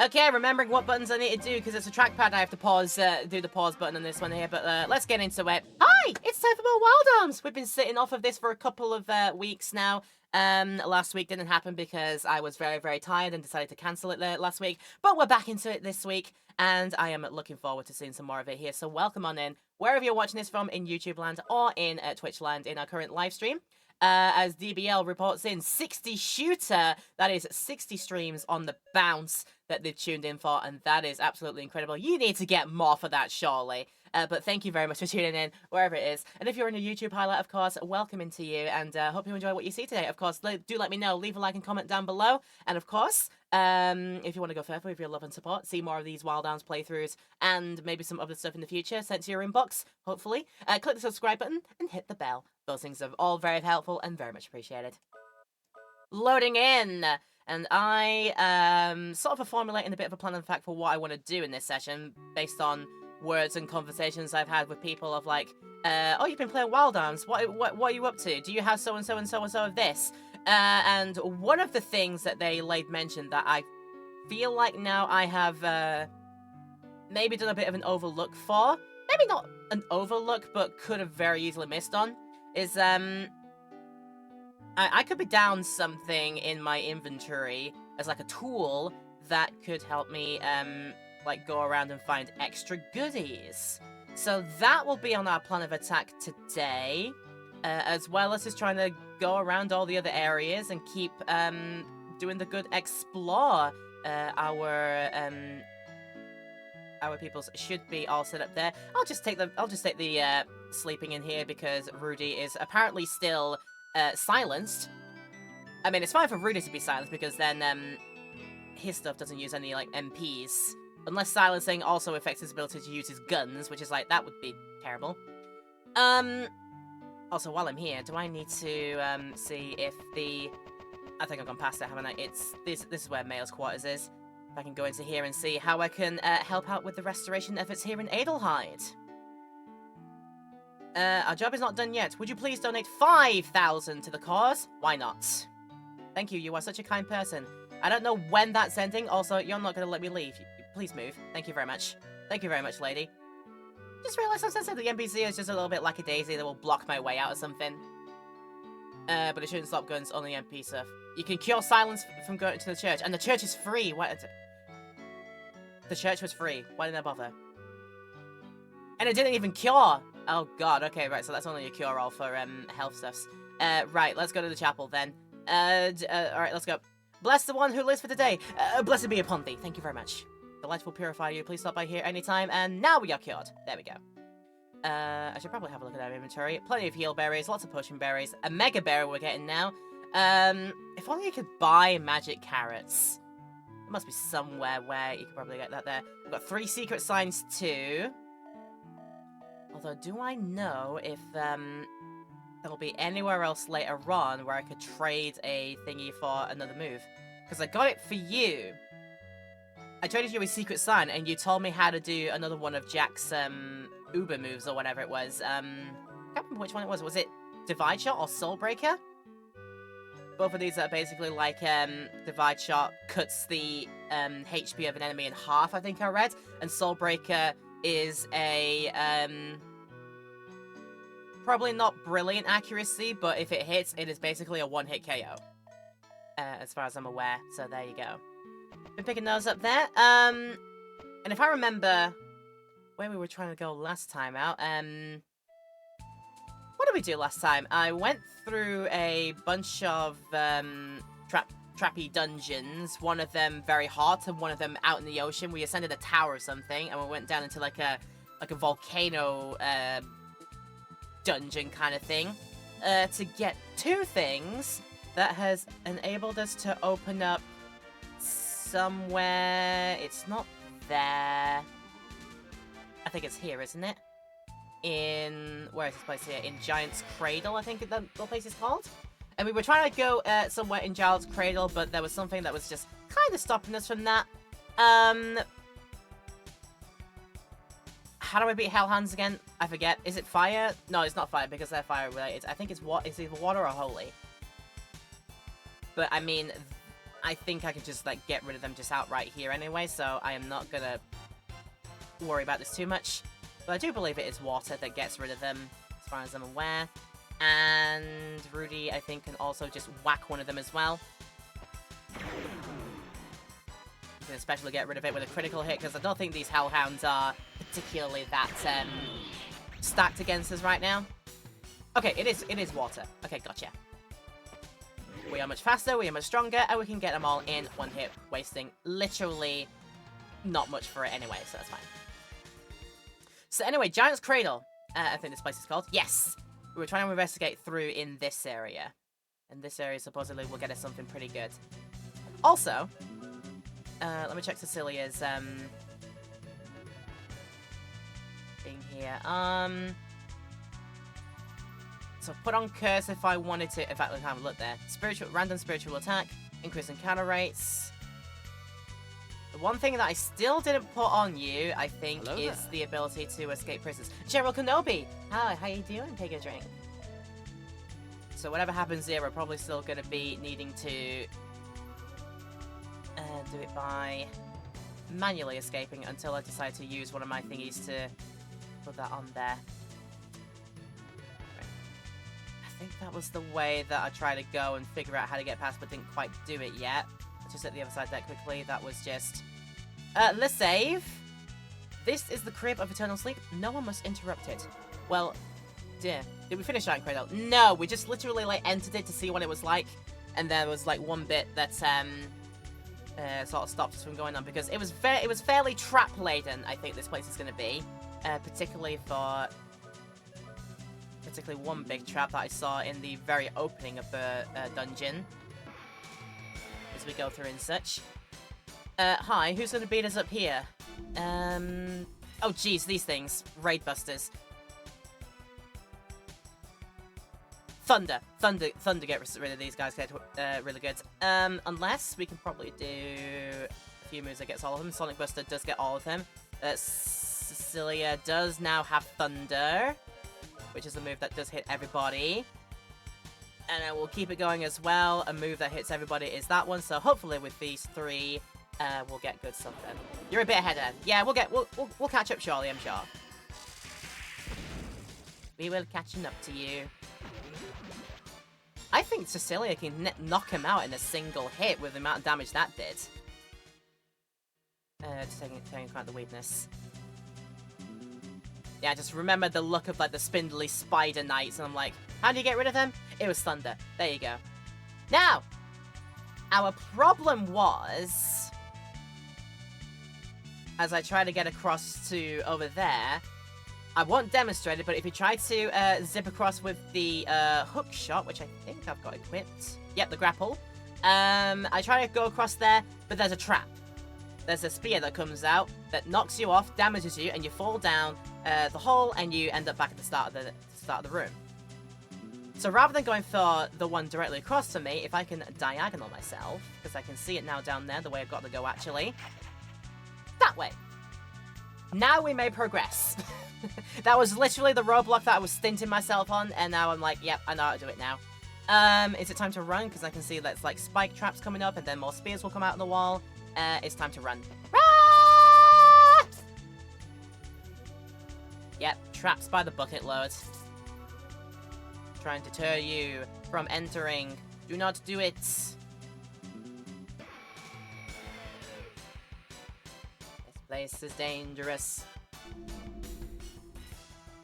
Okay, remembering what buttons I need to do because it's a trackpad. I have to pause, do the pause button on this one here. But let's get into it. Hi, it's time for more Wild Arms. We've been sitting off of this for a couple of weeks now. Last week didn't happen because I was very, very tired and decided to cancel it last week. But we're back into it this week, and I am looking forward to seeing some more of it here. So welcome on in, wherever you're watching this from, in YouTube land or in Twitch land, in our current live stream. As DBL reports in 60 shooter, that is 60 streams on the bounce that they've tuned in for, and that is absolutely incredible. You need to get more for that, surely. But thank you very much for tuning in, wherever it is. And if you're in a YouTube highlight, of course, welcome into you, and hope you enjoy what you see today. Of course, do let me know. Leave a like and comment down below. And of course, if you want to go further with your love and support, see more of these Wild Arms playthroughs, and maybe some other stuff in the future sent to your inbox, hopefully, click the subscribe button and hit the bell. Those things are all very helpful and very much appreciated. Loading in! And I sort of formulating a bit of a plan of fact for what I want to do in this session, based on words and conversations I've had with people of like, oh, you've been playing Wild Arms, what are you up to? Do you have so-and-so and so-and-so of this? And one of the things that they laid mention that I feel like now I have maybe done a bit of an overlook for, maybe not an overlook, but could have very easily missed on, is I could be down something in my inventory as like a tool that could help me like go around and find extra goodies. So that will be on our plan of attack today, as well as just trying to go around all the other areas and keep doing the good explore. Our peoples should be all set up there. I'll just take the sleeping in here because Rudy is apparently still silenced. I mean, it's fine for Rudy to be silenced because then his stuff doesn't use any like MPs, unless silencing also affects his ability to use his guns, which is like that would be terrible. Also, while I'm here, do I need to see if the... I think I've gone past it, haven't I? It's this is where Mael's quarters is. If I can go into here and see how I can help out with the restoration efforts here in Adelheid. Our job is not done yet. Would you please donate 5,000 to the cause? Why not? Thank you, you are such a kind person. I don't know when that's ending. Also, you're not going to let me leave. Please move. Thank you very much. Thank you very much, lady. Just realized sometimes the NPC is just a little bit lackadaisy that will block my way out or something. But it shouldn't stop guns on the MP stuff. You can cure silence from going to the church, and the church is free. What? The church was free. Why didn't I bother? And it didn't even cure. Oh god, okay, right, so that's only a cure-all for health stuffs. Right, let's go to the chapel then. Alright, let's go. Bless the one who lives for today. Blessed be upon thee. Thank you very much. The light will purify you. Please stop by here anytime, and now we are cured. There we go. I should probably have a look at our inventory. Plenty of heal berries, lots of potion berries. A mega berry we're getting now. If only you could buy magic carrots. There must be somewhere where you could probably get that there. We've got 3 secret signs too. Although, do I know if there'll be anywhere else later on where I could trade a thingy for another move? Because I got it for you. I traded you a secret sign, and you told me how to do another one of Jack's Uber moves or whatever it was. I can't remember which one it was. Was it Divide Shot or Soul Breaker? Both of these are basically like Divide Shot cuts the HP of an enemy in half, I think I read, and Soul Breaker is a probably not brilliant accuracy, but if it hits, it is basically a one-hit KO. As far as I'm aware, so there you go. Been picking those up there. And if I remember where we were trying to go last time out, what did we do last time? I went through a bunch of trappy dungeons, one of them very hot and one of them out in the ocean. We ascended a tower or something, and we went down into like a volcano dungeon kind of thing to get 2 things that has enabled us to open up somewhere. It's not there. I think it's here, isn't it? Where is this place here? In Giant's Cradle, I think the place is called. And we were trying to go somewhere in Giant's Cradle, but there was something that was just kind of stopping us from that. How do I beat Hellhands again? I forget. Is it fire? No, it's not fire because they're fire related. I think it's either water or holy. But I mean, I think I could just, like, get rid of them just outright here anyway, so I am not gonna worry about this too much. But I do believe it is water that gets rid of them, as far as I'm aware. And Rudy, I think, can also just whack one of them as well. You can especially get rid of it with a critical hit, because I don't think these Hellhounds are particularly that stacked against us right now. Okay, it is water. Okay, gotcha. We are much faster, we are much stronger, and we can get them all in one hit, wasting literally not much for it anyway, so that's fine. So anyway, Giant's Cradle, I think this place is called. Yes! We were trying to investigate through in this area. And this area supposedly will get us something pretty good. Also, let me check Cecilia's thing here. So put on Curse if I wanted to. In fact, let's have a look there. Random spiritual attack, increase encounter rates. The one thing that I still didn't put on you, I think, is the ability to escape prisoners. Gerald Kenobi! Hi, how you doing? Take a drink. So whatever happens here, we're probably still going to be needing to do it by manually escaping until I decide to use one of my thingies to put that on there. I think that was the way that I tried to go and figure out how to get past, but didn't quite do it yet. Let's just hit the other side there quickly. That was just... let's save. This is the crib of eternal sleep. No one must interrupt it. Well, dear. Did we finish that cradle? No, we just literally, like, entered it to see what it was like. And there was, like, one bit that, sort of stopped us from going on, because it was fairly trap-laden, I think this place is going to be. Particularly one big trap that I saw in the very opening of the dungeon. As we go through and such. Hi, who's going to beat us up here? Oh jeez, these things. Raid busters. Thunder get rid of these guys, get really good. Unless we can probably do a few moves that gets all of them. Sonic Buster does get all of them. Cecilia does now have Thunder, which is a move that does hit everybody. And I will keep it going as well. A move that hits everybody is that one. So hopefully with these three, we'll get good stuff then. You're a bit ahead then. Yeah, we'll catch up shortly, I'm sure. We will catching up to you. I think Cecilia can knock him out in a single hit with the amount of damage that did. Just taking account the weakness. Yeah, just remember the look of, like, the spindly spider knights, and I'm like, how do you get rid of them? It was Thunder. There you go. Now, our problem was, as I try to get across to over there, I won't demonstrate it, but if you try to zip across with the hook shot, which I think I've got equipped. Yep, the grapple. I try to go across there, but there's a trap. There's a spear that comes out that knocks you off, damages you, and you fall down the hole, and you end up back at the start of the room. So rather than going for the one directly across from me, if I can diagonal myself, because I can see it now down there, the way I've got to go actually, that way. Now we may progress. That was literally the roadblock that I was stinting myself on, and now I'm like, yep, I know how to do it now. Is it time to run? Because I can see that's like spike traps coming up, and then more spears will come out of the wall. It's time to run. Run! Yep, traps by the bucket load. Trying to deter you from entering. Do not do it. This place is dangerous.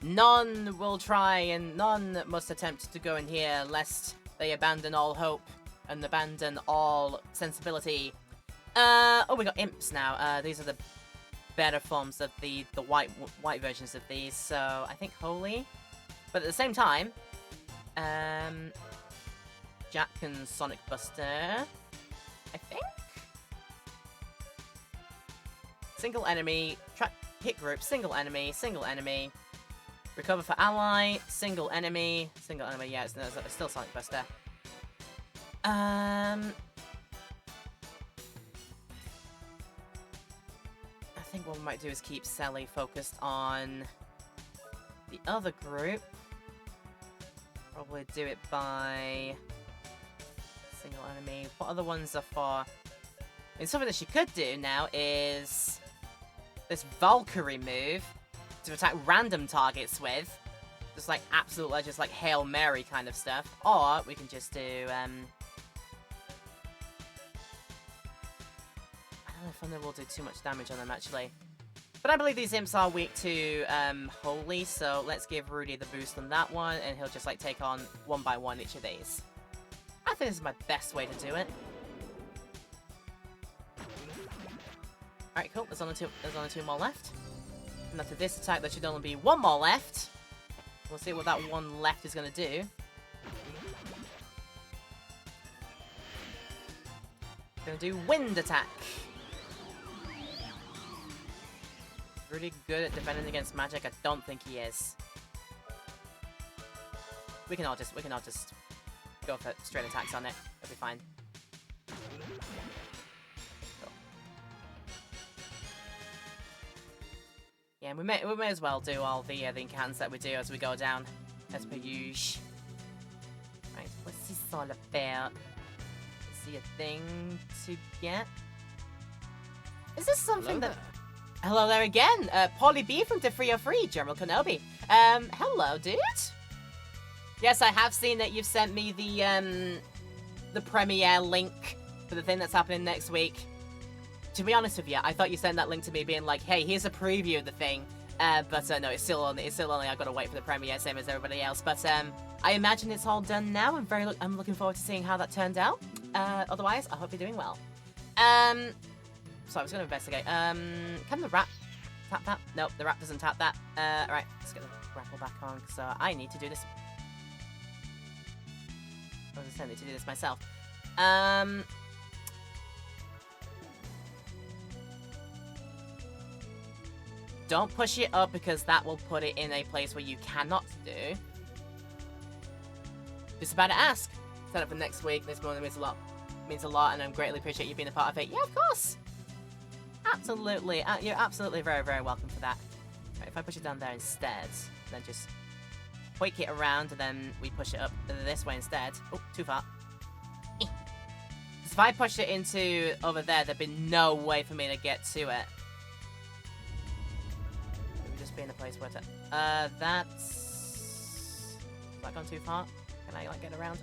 None will try, and none must attempt to go in here, lest they abandon all hope and abandon all sensibility. Oh, we got imps now. These are the better forms of the white versions of these, so I think holy. But at the same time, Jack and Sonic Buster, I think? Single enemy, hit group, single enemy, recover for ally, single enemy, yeah, it's still Sonic Buster. I think what we might do is keep Sally focused on the other group. Probably do it by single enemy. What other ones are for? I mean, something that she could do now is this Valkyrie move to attack random targets with. Just like absolute, just like Hail Mary kind of stuff. Or we can just do, I don't know if Thunder will do too much damage on them actually. But I believe these imps are weak to Holy, so let's give Rudy the boost on that one, and he'll just like take on one by one each of these. I think this is my best way to do it. Alright, cool. There's only two more left. And after this attack, there should only be one more left. We'll see what that one left is gonna do. Gonna do wind attack. Really good at defending against magic. I don't think he is. We can all just go for straight attacks on it. It'll be fine. Cool. Yeah, we may as well do all the incants that we do as we go down, as per usual. Right, what's this all about? Is he a thing to get? Is this something that? Hello there again, Polly B from D303, General Kenobi. Hello, dude. Yes, I have seen that you've sent me the premiere link for the thing that's happening next week. To be honest with you, I thought you sent that link to me being like, hey, here's a preview of the thing. But no, it's still only I've got to wait for the premiere, same as everybody else. But I imagine it's all done now. I'm looking forward to seeing how that turned out. Otherwise, I hope you're doing well. So I was going to investigate. Can the rat tap that? Nope, the rat doesn't tap that. Right, let's get the grapple back on, so I need to do this. I need to do this myself. Don't push it up because that will put it in a place where you cannot do. Just about to ask. Set up for next week. This morning means a lot. Means a lot, and I greatly appreciate you being a part of it. Yeah, of course. Absolutely. You're absolutely very, very welcome for that. Right, if I push it down there instead, then just quake it around, and then we push it up this way instead. Oh, too far. If I pushed it into over there, there'd be no way for me to get to it. It would just be in a place where to... that's... Has that gone too far? Can I, like, get around?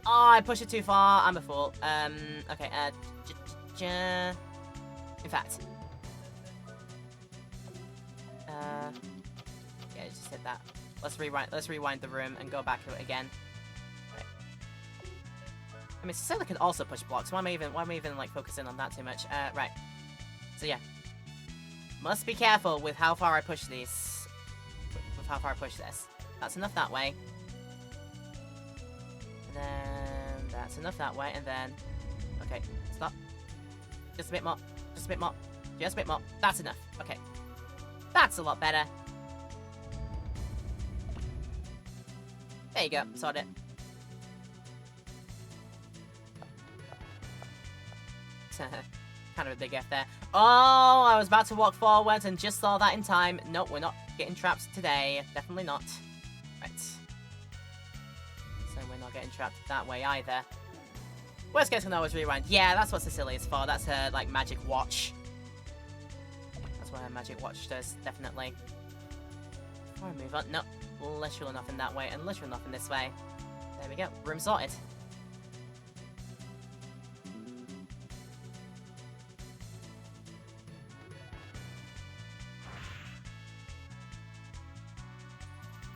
Oh, I pushed it too far. I'm a fool. Okay, in fact. Yeah, just hit that. Let's rewind the room and go back to it again. Right. I mean, Cecilia can also push blocks. Why am I even like focusing on that too much? Right. So yeah. Must be careful with how far I push these. With how far I push this. That's enough that way. And then that's enough that way, and then okay, stop. Just a bit more. Just a bit more. Just a bit more. That's enough. Okay. That's a lot better. There you go. Sort it. Kind of a big F there. Oh, I was about to walk forward and just saw that in time. Nope, we're not getting trapped today. Definitely not. Right. So we're not getting trapped that way either. Worst case, can always rewind. Yeah, that's what Cecilia's for. That's her, like, magic watch. That's what her magic watch does, definitely. Before I move on, no. Literal nothing that way, and literal nothing this way. There we go. Room sorted.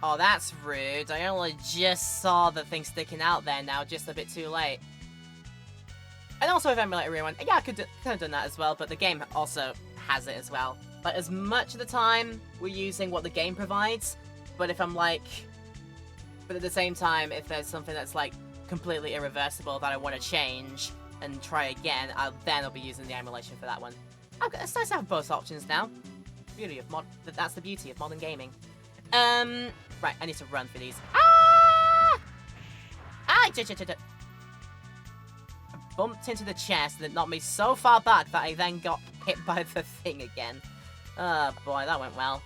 Oh, that's rude. I only just saw the thing sticking out there now, just a bit too late. And also with Emulator Rewind, yeah, I could have done that as well, but the game also has it as well. Like, as much of the time, we're using what the game provides, but if I'm like... But at the same time, if there's something that's, like, completely irreversible that I want to change and try again, I'll be using the emulation for that one. It's nice to have both options now. Beauty of that's the beauty of modern gaming. Right, I need to run for these. Ah! Ah! I bumped into the chest and it knocked me so far back that I then got hit by the thing again. Oh boy, that went well.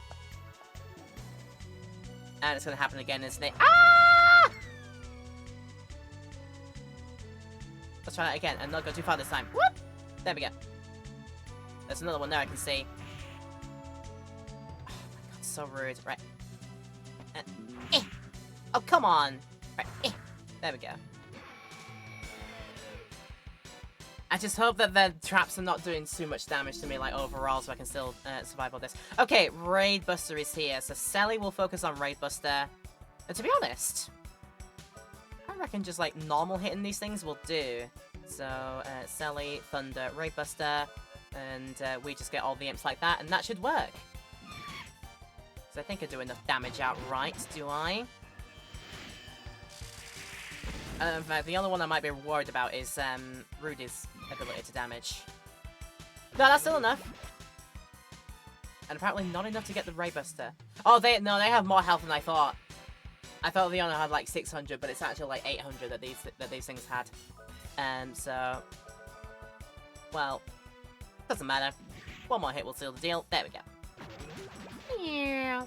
And it's gonna happen again, isn't it? Ah! Let's try that again and not go too far this time. Whoop! There we go. There's another one there I can see. Oh my god, so rude. Right. Oh, come on. Right. There we go. I just hope that the traps are not doing too much damage to me, like, overall, so I can still survive all this. Okay, Raid Buster is here, so Selly will focus on Raid Buster. And to be honest, I reckon just, like, normal hitting these things will do. So, Selly, Thunder, Raid Buster, and we just get all the imps like that, and that should work. So I think I do enough damage outright, do I? In fact, the only one I might be worried about is Rudy's ability to damage. No, that's still enough. And apparently not enough to get the Raid Buster. Oh, they have more health than I thought. I thought they only had like 600, but it's actually like 800 that these things had. So, well, doesn't matter. One more hit will seal the deal. There we go. Yeah.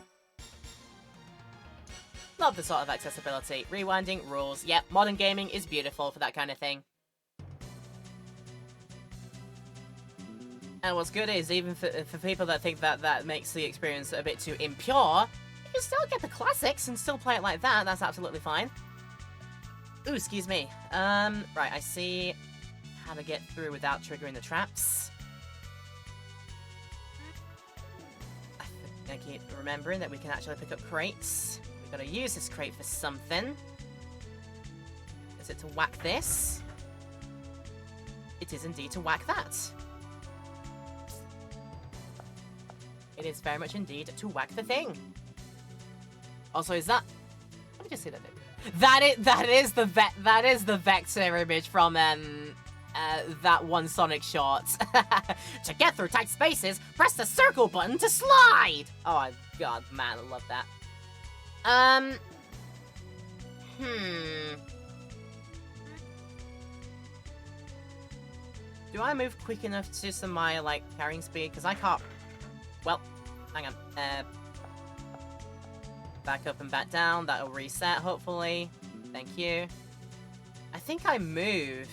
Love the sort of accessibility. Rewinding rules. Yep, modern gaming is beautiful for that kind of thing. And what's good is, even for people that think that that makes the experience a bit too impure, you can still get the classics and still play it like that. That's absolutely fine. Ooh, excuse me. Right, I see how to get through without triggering the traps. I keep remembering that we can actually pick up crates. We've got to use this crate for something. Is it to whack this? It is indeed to whack that. It is very much indeed to whack the thing. Also, is that... Let me just see that thing. That is the vector image from that one Sonic short. To get through tight spaces, press the circle button to slide. Oh my god, man, I love that. Do I move quick enough to some my like carrying speed? Because I can't. Well, hang on. Back up and back down. That'll reset, hopefully. Thank you. I think I move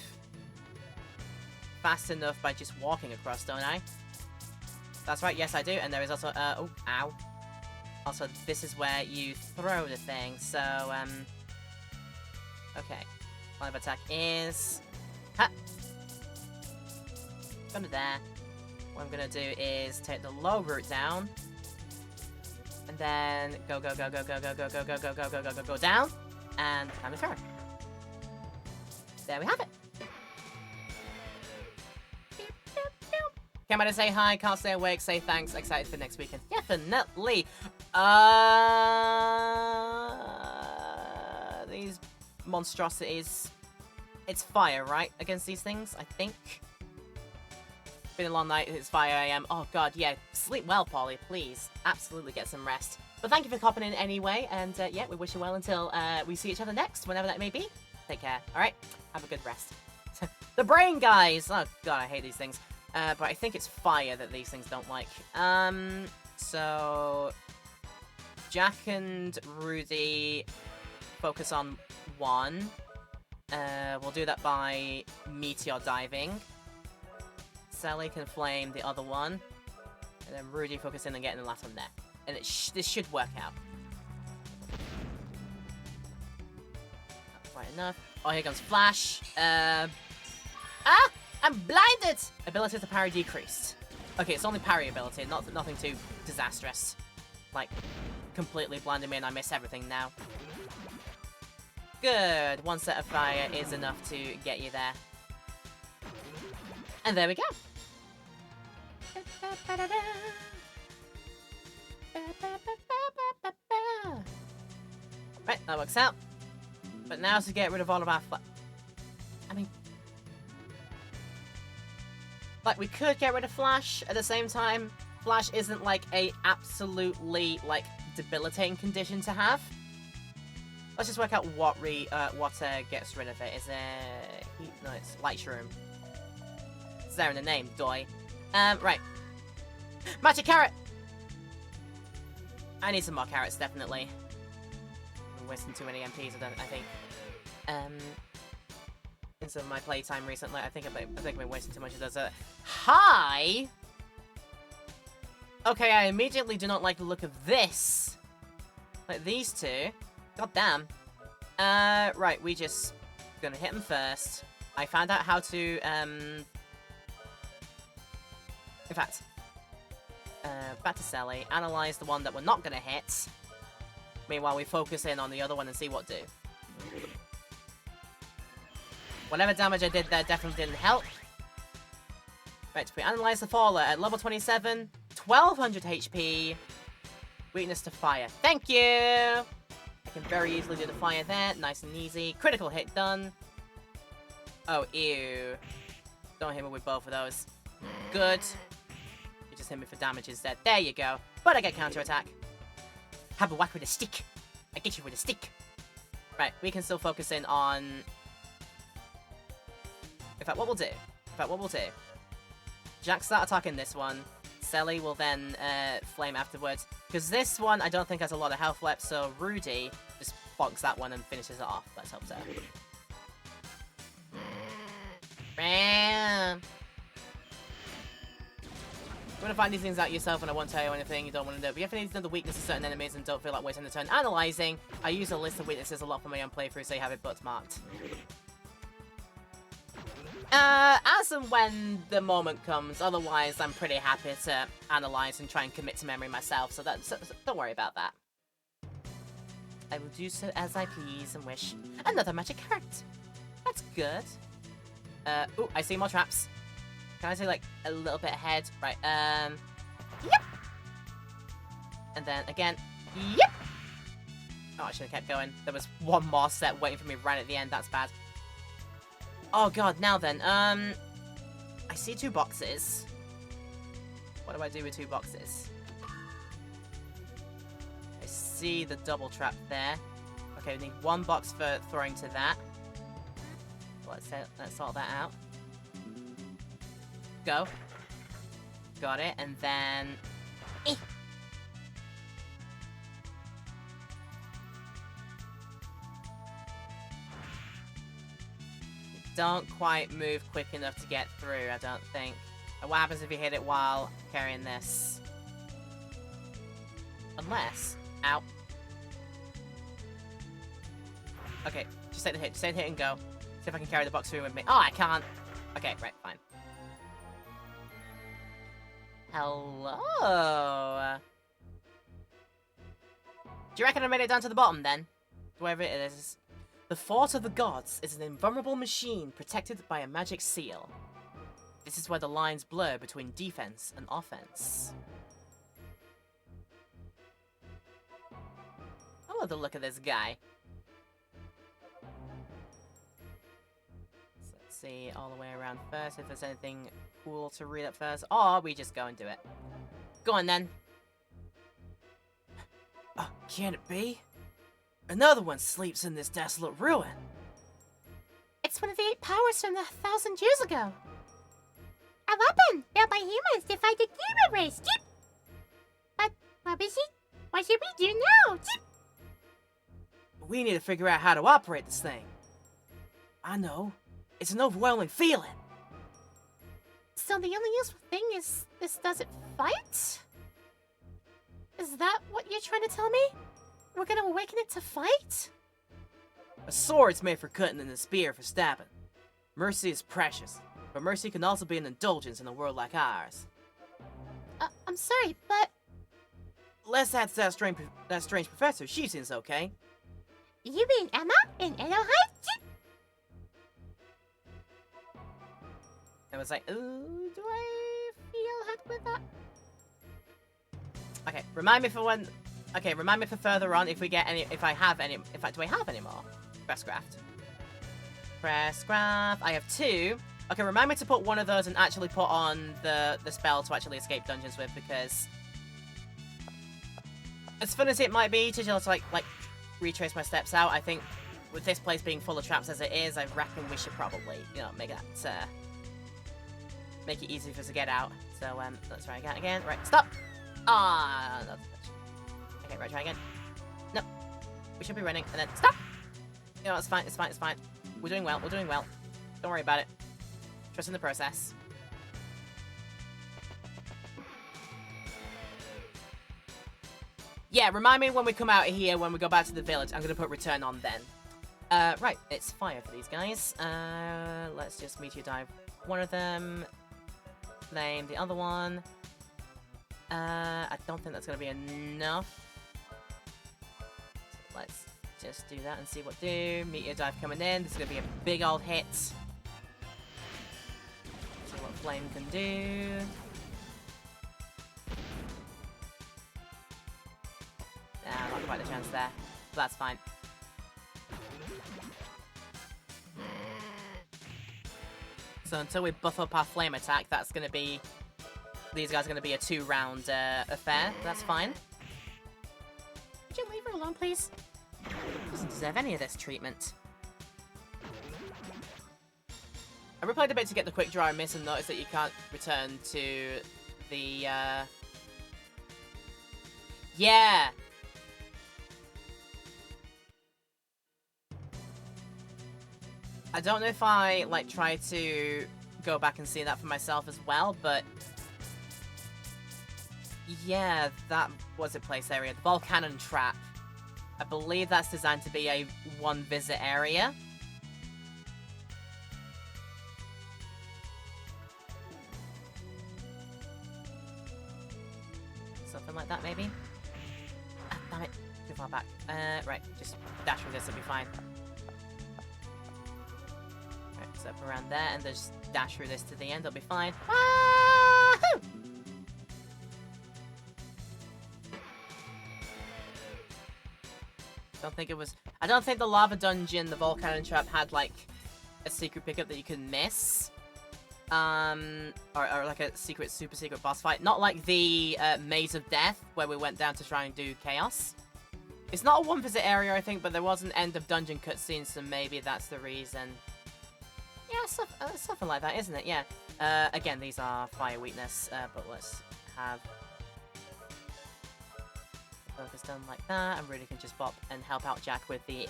fast enough by just walking across, don't I? That's right, yes I do. And there is also, oh, ow. Also, this is where you throw the thing, so, okay. Line of attack is... Ha! Gonna there. What I'm gonna do is take the low route down. And then go down. And time to throw. There we have it. Came out to say hi, can't stay awake, say thanks, excited for next weekend. Definitely. These monstrosities. It's fire, right? Against these things, I think. Been a long night, it's 5 AM. Oh god, yeah. Sleep well, Polly, please. Absolutely get some rest. But thank you for copping in anyway, and yeah, we wish you well until we see each other next, whenever that may be. Take care, alright? Have a good rest. The brain, guys! Oh god, I hate these things. But I think it's fire that these things don't like. So... Jack and Rudy focus on one. We'll do that by meteor diving. Sally can flame the other one. And then Rudy focus in on getting the last one there. And this should work out. Not quite enough. Oh, here comes Flash. Ah! I'm blinded! Ability to parry decreased. Okay, it's only parry ability, nothing too disastrous. Like, completely blinded me and I miss everything now. Good. One set of fire is enough to get you there. And there we go. Right, that works out. But now to get rid of all of our I mean... Like, we could get rid of Flash at the same time. Flash isn't, like, a absolutely, like, debilitating condition to have. Let's just work out what gets rid of it. Is it... No, it's Light Shroom. It's there in the name, doy. Right. Magic Carrot! I need some more carrots, definitely. I'm wasting too many MPs, I think. in some of my playtime recently. I think I've been wasting too much of those. Hi! Okay, I immediately do not like the look of this. Like these two. God damn. Right, we just gonna hit them first. I found out how to, in fact, back to Sally, analyze the one that we're not gonna hit. Meanwhile, we focus in on the other one and see what do. Whatever damage I did there definitely didn't help. Right, we analyze the Faller at level 27, 1200 HP, weakness to fire. Thank you! I can very easily do the fire there, nice and easy. Critical hit done. Oh, ew. Don't hit me with both of those. Good. You just hit me for damage instead. There you go. But I get counterattack. Have a whack with a stick. I get you with a stick. Right, we can still focus in on... In fact, what we'll do... Jack start attacking this one. Selly will then flame afterwards. Because this one, I don't think has a lot of health left, so Rudy just bogs that one and finishes it off. Let's hope so. You want to find these things out yourself, and I won't tell you anything you don't want to know. But if you need to know the weaknesses of certain enemies and don't feel like wasting the turn analyzing, I use a list of weaknesses a lot for my own playthrough, so you have it bookmarked. As and when the moment comes, otherwise I'm pretty happy to analyze and try and commit to memory myself, so don't worry about that. I will do so as I please and wish. Another magic heart. That's good. Ooh, I see more traps. Can I say, like, a little bit ahead? Right, yep! And then, again, yep! Oh, I should have kept going. There was one more set waiting for me right at the end. That's bad. Oh, God, now then, I see 2 boxes. What do I do with 2 boxes? I see the double trap there. Okay, we need 1 box for throwing to that. Let's sort that out. Go. Got it, and then... Eh. Don't quite move quick enough to get through, I don't think. And what happens if you hit it while carrying this? Unless... Ow. Okay, just take the hit and go. See if I can carry the box through with me. Oh, I can't. Okay, right, fine. Hello? Do you reckon I made it down to the bottom, then? Wherever it is. The Fort of the Gods is an invulnerable machine protected by a magic seal. This is where the lines blur between defense and offense. I love the look of this guy. So let's see all the way around first if there's anything cool to read up first. Or we just go and do it. Go on then. Can it be? Another one sleeps in this desolate ruin. It's one of the 8 powers from 1,000 years ago. A weapon built by humans to fight the demon race. But what is it? What should we do now? We need to figure out how to operate this thing. I know. It's an overwhelming feeling. So the only useful thing is this doesn't fight? Is that what you're trying to tell me? We're gonna awaken it to fight? A sword's made for cutting and a spear for stabbing. Mercy is precious, but mercy can also be an indulgence in a world like ours. I'm sorry, but... Let's ask that strange professor. She seems okay. You mean Emma in Edelheit? I was like, ooh, do I feel happy with that? Okay, remind me for when... Okay, remind me for further on if we get any... If I have any... In fact, do I have any more? Press craft. Press craft. I have 2. Okay, remind me to put one of those and actually put on the spell to actually escape dungeons with, because... As fun as it might be to just, like retrace my steps out, I think with this place being full of traps as it is, I reckon we should probably, you know, make that... make it easy for us to get out. So, let's try again. Right, stop! Ah, that's... Okay, right, try again. No. We should be running, and then stop! You know, it's fine. We're doing well. Don't worry about it. Trust in the process. Yeah, remind me when we come out here, when we go back to the village. I'm going to put return on then. Right, it's fire for these guys. Let's just meteor dive one of them. Flame the other one. I don't think that's going to be enough. So let's just do that and see what do. Meteor dive coming in. This is going to be a big old hit. See what flame can do. Not quite a chance there. But that's fine. So until we buff up our flame attack, that's going to be... These guys are going to be a 2-round affair. That's fine. Would you leave her alone, please? Doesn't deserve any of this treatment. I replayed a bit to get the quick draw and miss and noticed that you can't return to the... Yeah! I don't know if I, like, try to go back and see that for myself as well, but... Yeah, that was a place area. The Volcannon Trap. I believe that's designed to be a one-visit area. Something like that, maybe? Ah, damn it. Too far back. Right, just dash with this, it'll be fine. So up around there, and just dash through this to the end, it'll be fine. Wahoo! I don't think the lava dungeon, the Volcannon Trap, had like a secret pickup that you could miss. Or like a super secret boss fight. Not like the Maze of Death, where we went down to try and do Chaos. It's not a one-visit area, I think, but there was an end of dungeon cutscene, so maybe that's the reason. Yeah, something like that, isn't it? Yeah. Again, these are fire weakness, but let's have focus done like that, and Rudy can just bop and help out Jack with the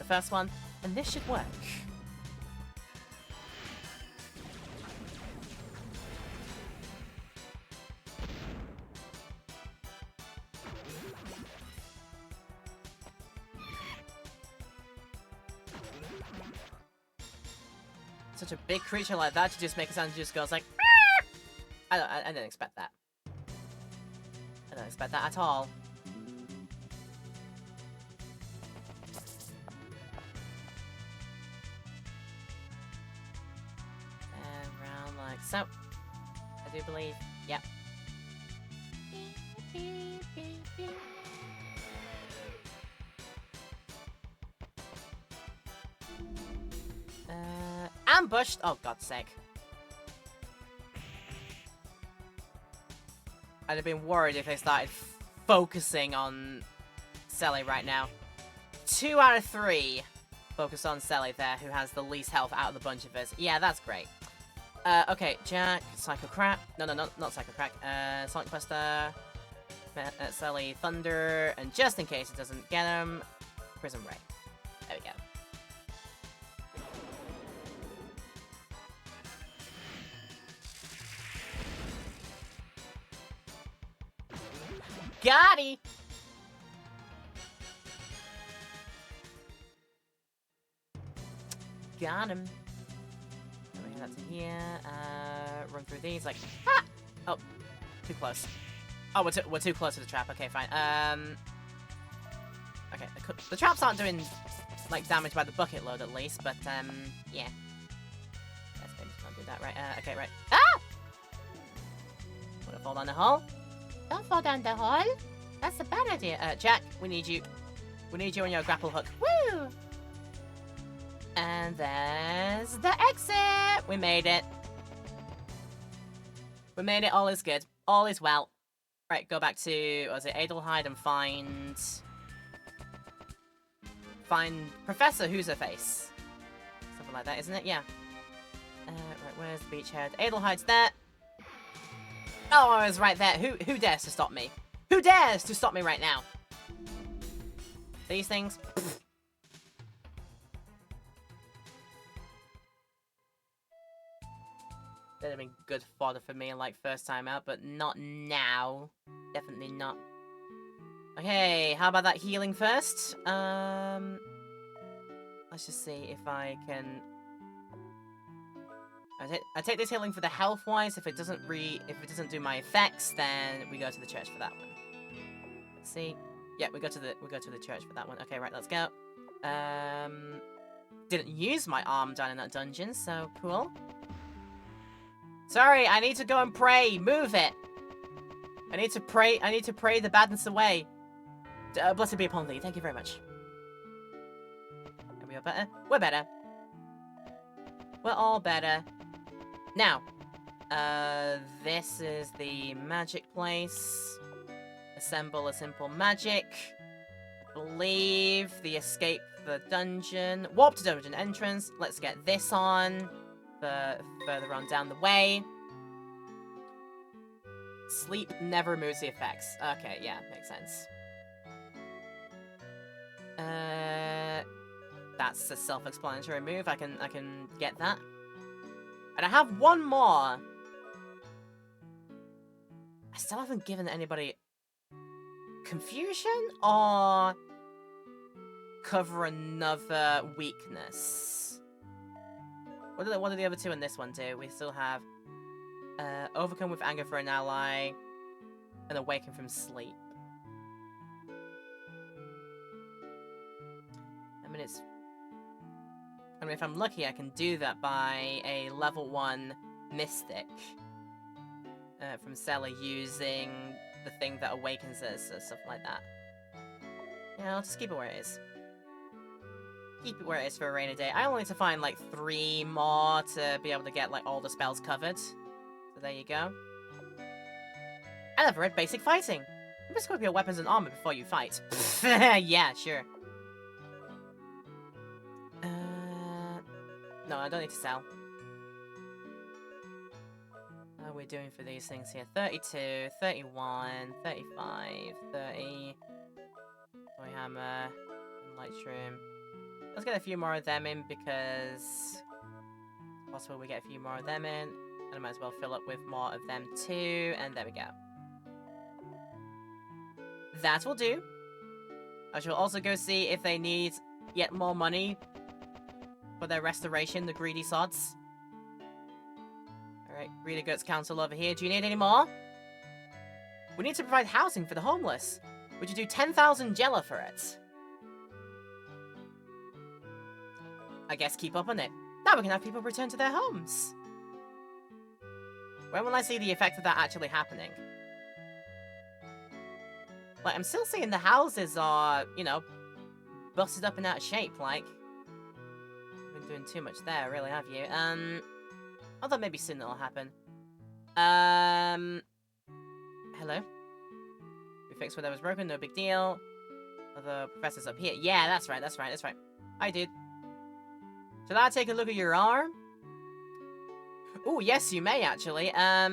first one, and this should work. Such a big creature like that to just make a sound just goes like, I didn't expect that. I don't expect that at all. And round like so. I do believe. Yep. Ambushed! Oh, God's sake. I'd have been worried if they started focusing on Selly right now. 2 out of 3 focus on Selly there, who has the least health out of the bunch of us. Yeah, that's great. Okay, Jack, Psycho Crack. No, not Psycho Crack. Sonic Buster, Selly Thunder, and just in case it doesn't get him, Prism Ray. There we go. Got it! Got him. Bring that to here. Run through these like... Ah! Oh, too close. Oh, we're too close to the trap. Okay, fine. Okay, the traps aren't doing, like, damage by the bucket load at least, but, yeah. Let's maybe not do that, right? Okay, right. Ah! Wanna fall down the hole? Don't fall down the hole. That's a bad idea. Jack, we need you. We need you on your grapple hook. Woo! And there's the exit! We made it. We made it. All is good. All is well. Right, go back to, what was it, Adelheid and find Professor Who's-Her-Face. Something like that, isn't it? Yeah. Right, where's the beachhead? Adelheid's there. Oh, I was right there. Who dares to stop me? Who dares to stop me right now? These things? Pfft. That'd have been good fodder for me, like, first time out, but not now. Definitely not. Okay, how about that healing first? Let's just see if I can... I take this healing for the health-wise. If it doesn't do my effects, then we go to the church for that one. Let's see. Yeah, we go to the church for that one. Okay, right, let's go. Didn't use my arm down in that dungeon, so cool. Sorry, I need to go and pray. Move it. I need to pray the badness away. Blessed be upon thee. Thank you very much. Are we all better? We're better. We're all better. Now, this is the magic place. Assemble a simple magic. I believe the escape the dungeon. Warp to dungeon entrance. Let's get this on. Further on down the way. Sleep never removes the effects. Okay, yeah, makes sense. That's a self-explanatory move. I can get that. And I have one more. I still haven't given anybody confusion or cover another weakness. What do the other two in this one do? We still have overcome with anger for an ally and awaken from sleep. I mean, if I'm lucky, I can do that by a level 1 mystic from Sela using the thing that awakens us or stuff like that. Yeah, I'll just keep it where it is. Keep it where it is for a rainy day. I only need to find like 3 more to be able to get like all the spells covered. So there you go. I never read basic fighting. You must equip your weapons and armor before you fight. Yeah, sure. No, I don't need to sell. How are we doing for these things here? 32, 31, 35, 30. Toy hammer, and Lightroom. Let's get a few more of them in because it's possible we get a few more of them in. And I might as well fill up with more of them too. And there we go. That will do. I shall also go see if they need yet more money for their restoration, the greedy sods. Alright, Greedy Goats Council over here. Do you need any more? We need to provide housing for the homeless. Would you do 10,000 Jella for it? I guess keep up on it. Now we can have people return to their homes. When will I see the effect of that actually happening? Like, I'm still seeing the houses are, you know, busted up and out of shape, like. Been doing too much there, really, have you? Although maybe soon it'll happen. Hello? We fixed whatever's broken, no big deal. The professor's up here. Yeah, that's right. Hi, dude. Should I take a look at your arm? Oh, yes, you may, actually. How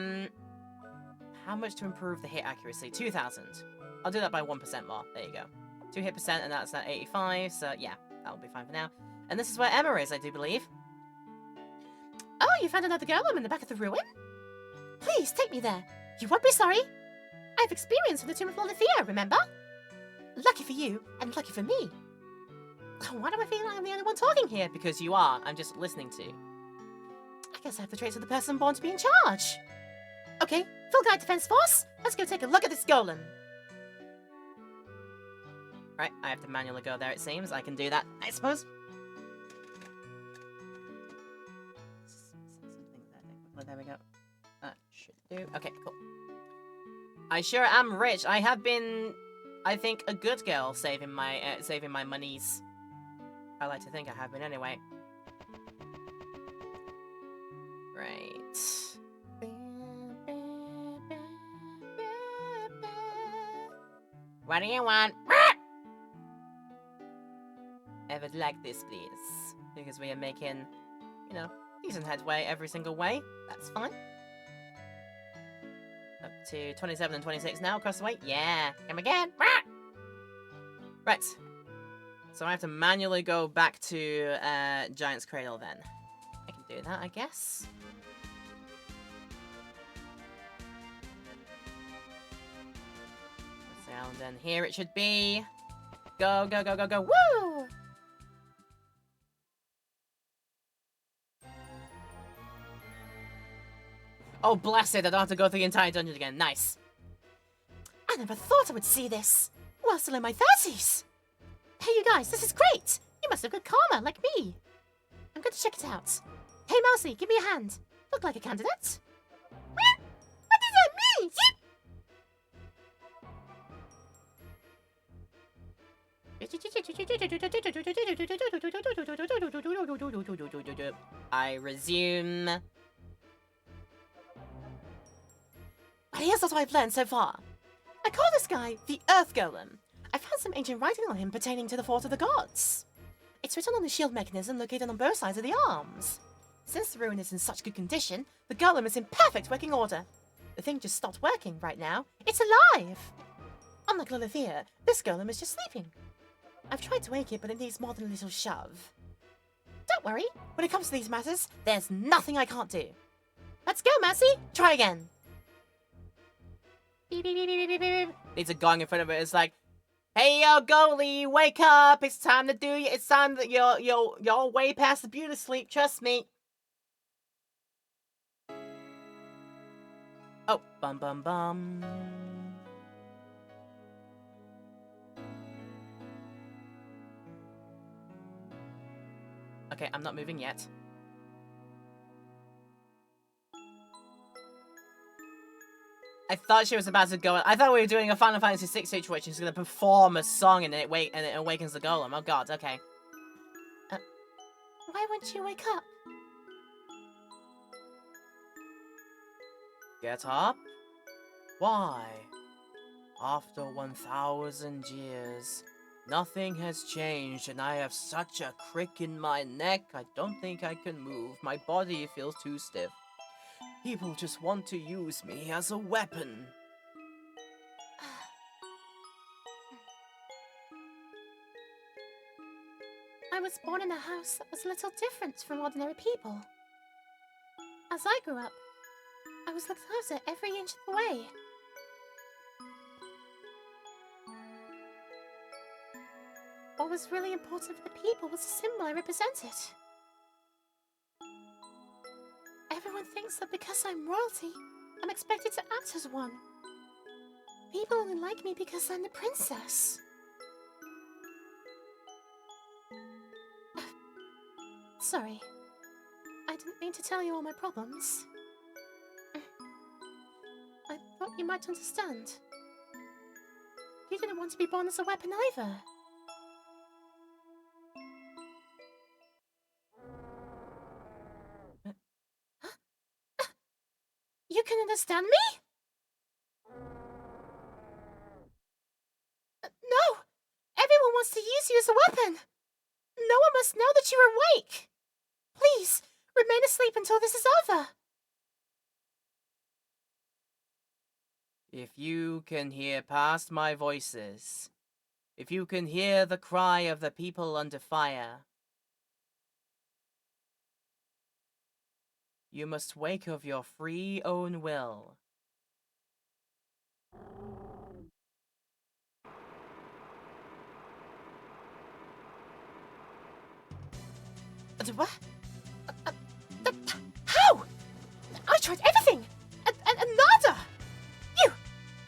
much to improve the hit accuracy? 2,000. I'll do that by 1% more. There you go. 2 hit percent, and that's at 85, so yeah, that'll be fine for now. And this is where Emma is, I do believe. Oh, you found another golem in the back of the ruin? Please, take me there. You won't be sorry. I have experience in the Tomb of Lolithia, remember? Lucky for you, and lucky for me. Why do I feel like I'm the only one talking here? Because you are. I'm just listening to. I guess I have the traits of the person born to be in charge. Okay, full guide defense force. Let's go take a look at this golem. Right, I have to manually go there, it seems. I can do that, I suppose. There we go. That should do. Okay, cool. I sure am rich. I have been, I think, a good girl saving my monies. I like to think I have been anyway. Right. What do you want? I would like this, please. Because we are making, you know, decent headway every single way. That's fine. Up to 27 and 26 now across the way. Yeah. Come again. Right. So I have to manually go back to Giant's Cradle then. I can do that, I guess. Down, then here it should be. Go, go, go, go, go. Woo! Oh, bless it. I don't have to go through the entire dungeon again. Nice. I never thought I would see this. While still in my 30s. Hey, you guys, this is great. You must have good karma, like me. I'm going to check it out. Hey, Mousy, give me a hand. Look like a candidate. What does that mean? I resume. But here's what I've learned so far. I call this guy the Earth Golem. I found some ancient writing on him pertaining to the Fort of the Gods. It's written on the shield mechanism located on both sides of the arms. Since the ruin is in such good condition, the golem is in perfect working order. The thing just stopped working right now. It's alive! Unlike Lilithia, this golem is just sleeping. I've tried to wake it, but it needs more than a little shove. Don't worry, when it comes to these matters, there's nothing I can't do. Let's go, Mercy! Try again! Beep, beep, beep, beep, beep, beep. Needs a gong in front of it. It's like, hey, yo, goalie, wake up! It's time to do it. It's time that you're way past the beauty sleep. Trust me. Oh, bum bum bum. Okay, I'm not moving yet. I thought she was about to go. I thought we were doing a Final Fantasy VI situation. She's gonna perform a song and it awakens the golem. Oh god, okay. Why won't you wake up? Get up? Why? After 1,000 years, nothing has changed and I have such a crick in my neck, I don't think I can move. My body feels too stiff. People just want to use me as a weapon. I was born in a house that was a little different from ordinary people. As I grew up, I was looked after every inch of the way. What was really important for the people was the symbol I represented. Everyone thinks that because I'm royalty, I'm expected to act as one. People only like me because I'm the princess. Sorry. I didn't mean to tell you all my problems. I thought you might understand. You didn't want to be born as a weapon either. You can understand me? No! Everyone wants to use you as a weapon! No one must know that you're awake! Please, remain asleep until this is over! If you can hear past my voices, if you can hear the cry of the people under fire, you must wake of your free own will. What? How? I tried everything! And nada! You!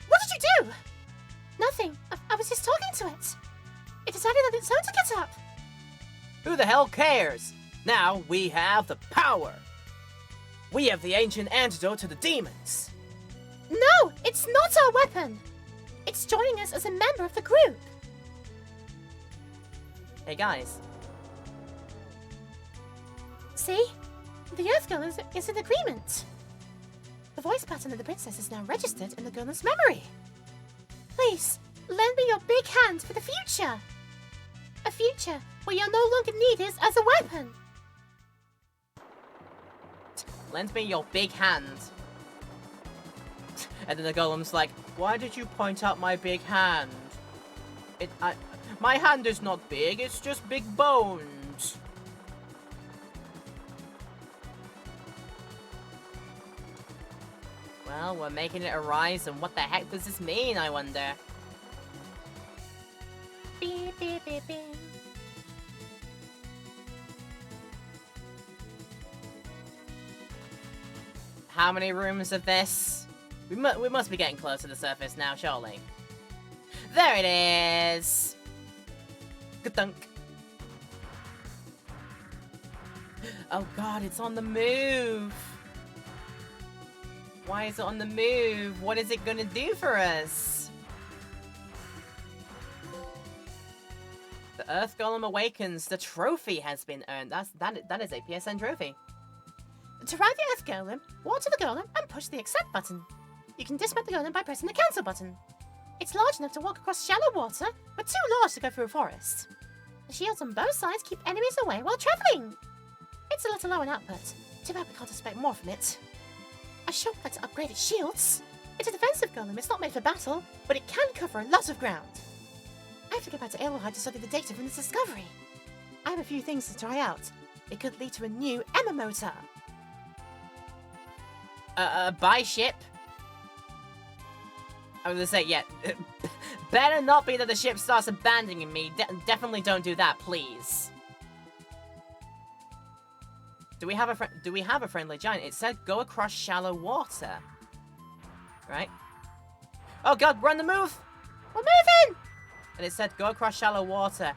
What did you do? Nothing. I was just talking to it. It decided on its own to get up. Who the hell cares? Now we have the power. We have the ancient antidote to the demons. No, it's not our weapon. It's joining us as a member of the group. Hey guys. See? The Earth Girl is in agreement. The voice pattern of the princess is now registered in the girl's memory. Please, lend me your big hand for the future. A future where you're no longer needed as a weapon. Lend me your big hand. And then the golem's like, why did you point out my big hand? My hand is not big, it's just big bones. Well, we're making it arise, and what the heck does this mean, I wonder? How many rooms of this? We must be getting close to the surface now, surely. There it is! Ka-dunk. Oh god, it's on the move! Why is it on the move? What is it gonna do for us? The Earth Golem awakens. The trophy has been earned. That is a PSN trophy. To ride the Earth Golem, walk to the Golem and push the accept button. You can dismount the Golem by pressing the cancel button. It's large enough to walk across shallow water, but too large to go through a forest. The shields on both sides keep enemies away while travelling. It's a little low in output. Too bad we can't expect more from it. I sure would like to upgrade its shields. It's a defensive Golem, it's not made for battle, but it can cover a lot of ground. I have to get back to Alohide to study the data from this discovery. I have a few things to try out. It could lead to a new Emma motor. Buy ship? I was gonna say, yeah. Better not be that the ship starts abandoning me. Definitely don't do that, please. Do we have a friendly giant? It said go across shallow water. Right? Oh god, we're on the move! We're moving! And it said go across shallow water.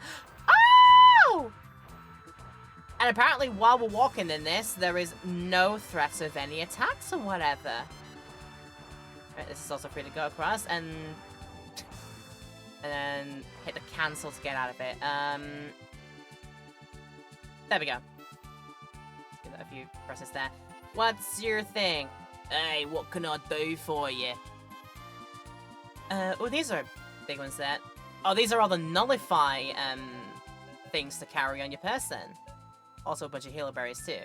Oh! And apparently while we're walking in this, there is no threat of any attacks or whatever. Right, this is also free to go across, and then hit the cancel to get out of it. There we go. Give that a few presses there. What's your thing? Hey, what can I do for you? Oh, these are big ones there. Oh, these are all the nullify, things to carry on your person. Also a bunch of healer berries too.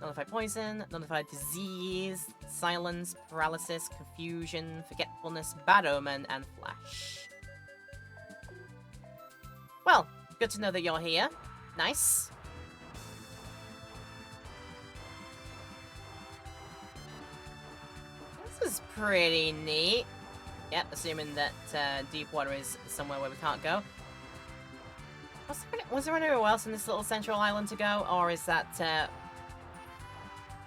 Nullify poison, nullify disease, silence, paralysis, confusion, forgetfulness, bad omen, and flash. Well, good to know that you're here. Nice. This is pretty neat. Yep, assuming that deep water is somewhere where we can't go. Was there anywhere else in this little central island to go, or is that,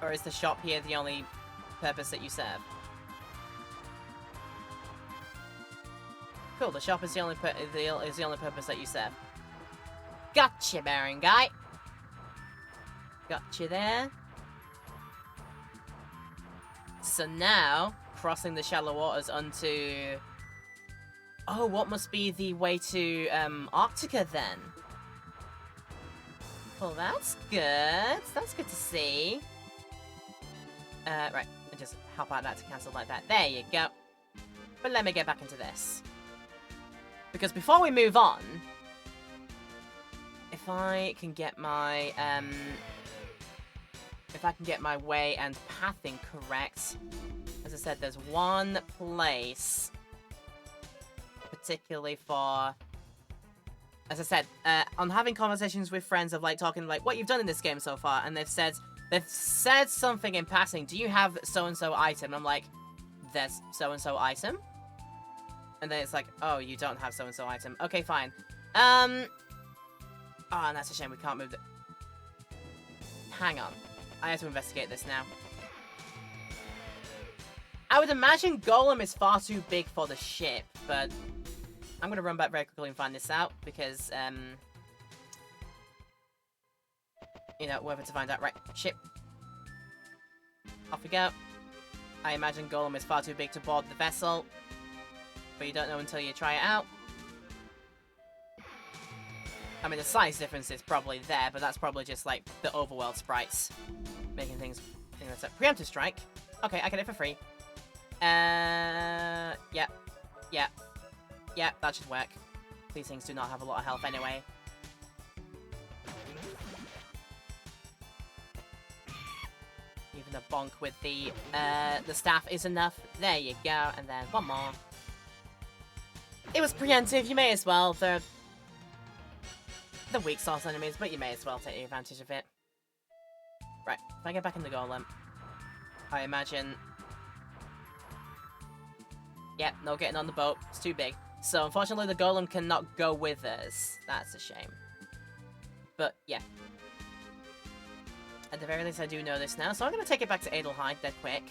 or is the shop here the only purpose that you serve? Cool, the shop is the only purpose that you serve. Gotcha, Baron guy. Gotcha there. So now, crossing the shallow waters onto... Oh, what must be the way to Arctica then? Well, that's good. That's good to see. Right, and just hop out that to cancel like that. There you go. But let me get back into this. Because before we move on, if I can get my way and pathing correct, as I said, there's one place particularly for, as I said, I'm having conversations with friends of like talking like what you've done in this game so far, and they've said something in passing. Do you have so and so item? And I'm like, there's so and so item, and then it's like, oh, you don't have so and so item. Okay, fine. Oh, and that's a shame we can't move the. Hang on, I have to investigate this now. I would imagine Golem is far too big for the ship, but I'm gonna run back very quickly and find this out because, you know, whether to find out. Right, ship. Off we go. I imagine Golem is far too big to board the vessel, but you don't know until you try it out. I mean, the size difference is probably there, but that's probably just like the overworld sprites making things. Preemptive strike. Okay, I get it for free. Yeah. Yeah, that should work. These things do not have a lot of health anyway. Even a bonk with the staff is enough. There you go, and then one more. It was preemptive, you may as well. The weak sauce enemies, but you may as well take advantage of it. Right, if I get back in the Golem, I imagine... Yep, no getting on the boat. It's too big. So unfortunately, the golem cannot go with us. That's a shame. But yeah. At the very least, I do know this now. So I'm going to take it back to Adelheid dead quick.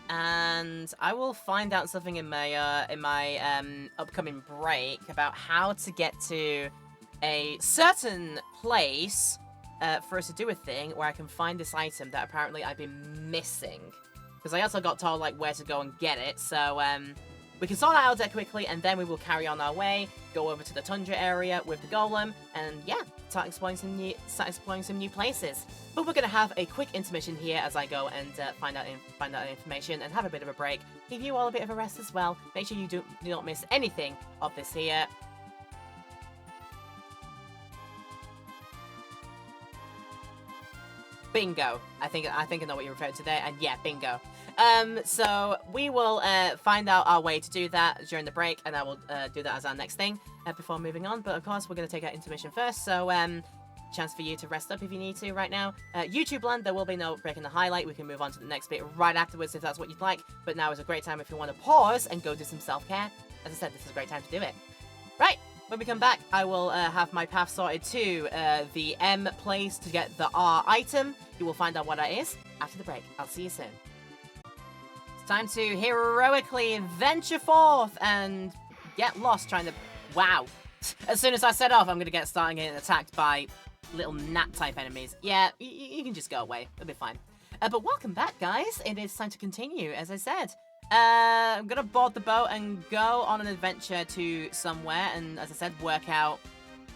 And I will find out something in my upcoming break about how to get to a certain place for us to do a thing where I can find this item that apparently I've been missing. Because I also got told like where to go and get it. So we can sort that out dead quickly, and then we will carry on our way, go over to the tundra area with the golem, and yeah, start exploring some new places. But we're gonna have a quick intermission here as I go and find out information and have a bit of a break. Give you all a bit of a rest as well. Make sure you do not miss anything of this here. Bingo. I think I know what you're referring to there, and yeah, bingo. So we will find out our way to do that during the break, and I will do that as our next thing before moving on. But of course, we're going to take our intermission first, so chance for you to rest up if you need to right now. YouTube land, there will be no break in the highlight. We can move on to the next bit right afterwards if that's what you'd like. But now is a great time if you want to pause and go do some self-care. As I said, this is a great time to do it. Right, when we come back, I will have my path sorted to the M place to get the R item. You will find out what that is after the break. I'll see you soon. It's time to heroically venture forth and get lost trying to... Wow. As soon as I set off, I'm going to start getting attacked by little gnat-type enemies. Yeah, you can just go away. It'll be fine. But welcome back, guys. It is time to continue, as I said. I'm going to board the boat and go on an adventure to somewhere, and as I said, work out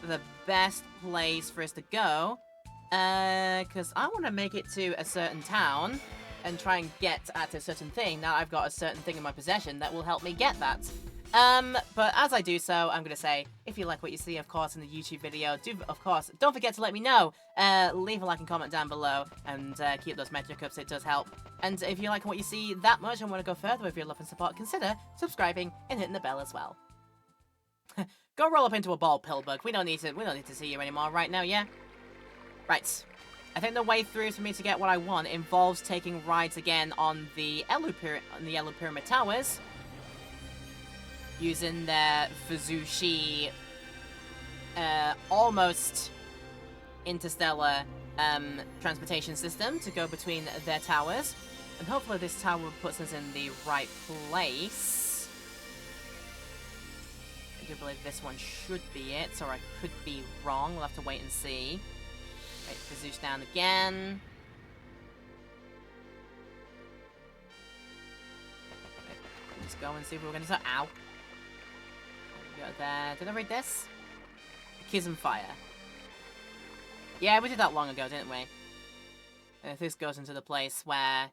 the best place for us to go. Because I want to make it to a certain town and try and get at a certain thing. Now I've got a certain thing in my possession that will help me get that. But as I do so, I'm going to say, if you like what you see, of course, in the YouTube video, don't forget to let me know. Leave a like and comment down below, and keep those metric ups, it does help. And if you like what you see that much and want to go further with your love and support, consider subscribing and hitting the bell as well. Go roll up into a ball, Pillbug. We don't need to see you anymore right now, yeah? Right. I think the way through for me to get what I want involves taking rides again on the Yellow Pyramid Towers, using their Vizushi almost interstellar transportation system to go between their towers. And hopefully this tower puts us in the right place. I do believe this one should be it, or I could be wrong. We'll have to wait and see. Right, Vizush down again. Right, just go and see if we're going to... Ow. Go there. Did I read this? Kism Fire. Yeah, we did that long ago, didn't we? And if this goes into the place where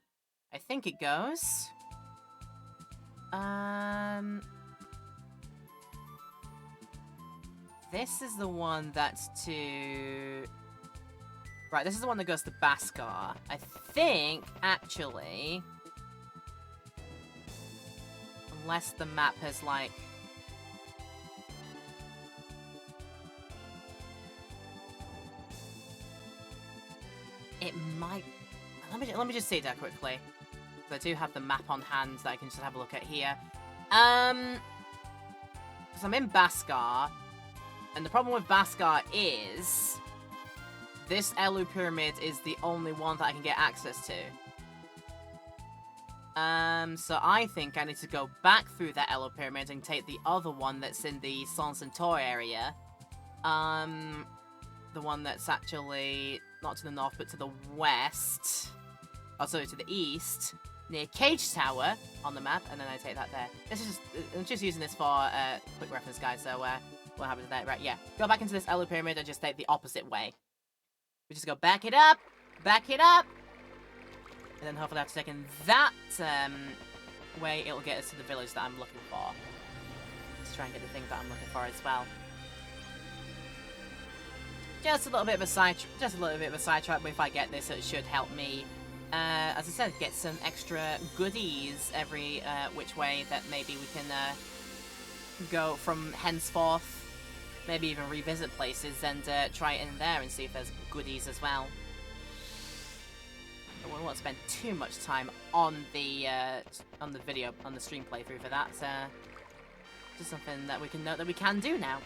I think it goes. This is the one that's to... Right, this is the one that goes to Baskar. I think, actually... Unless the map has, like... It might... Let me just see that quickly. Because I do have the map on hand that I can just have a look at here. Because I'm in Baskar. And the problem with Baskar is... This Elu Pyramid is the only one that I can get access to. So I think I need to go back through that Elu Pyramid and take the other one that's in the San Centaur area. The one that's actually not to the north, but to the west. Oh, sorry, to the east, near Cage Tower on the map, and then I take that there. This is I'm just using this for quick reference, guys. So what happens there? Right, yeah. Go back into this Elu Pyramid and just take the opposite way. We just go back it up, and then hopefully after taking that way, it'll get us to the village that I'm looking for. Let's try and get the thing that I'm looking for as well. Just a little bit of a sidetrack, but if I get this, it should help me. As I said, get some extra goodies every which way that maybe we can go from henceforth. Maybe even revisit places and try it in there and see if there's goodies as well. But we won't spend too much time on the stream playthrough for that. Just something that we can note that we can do now.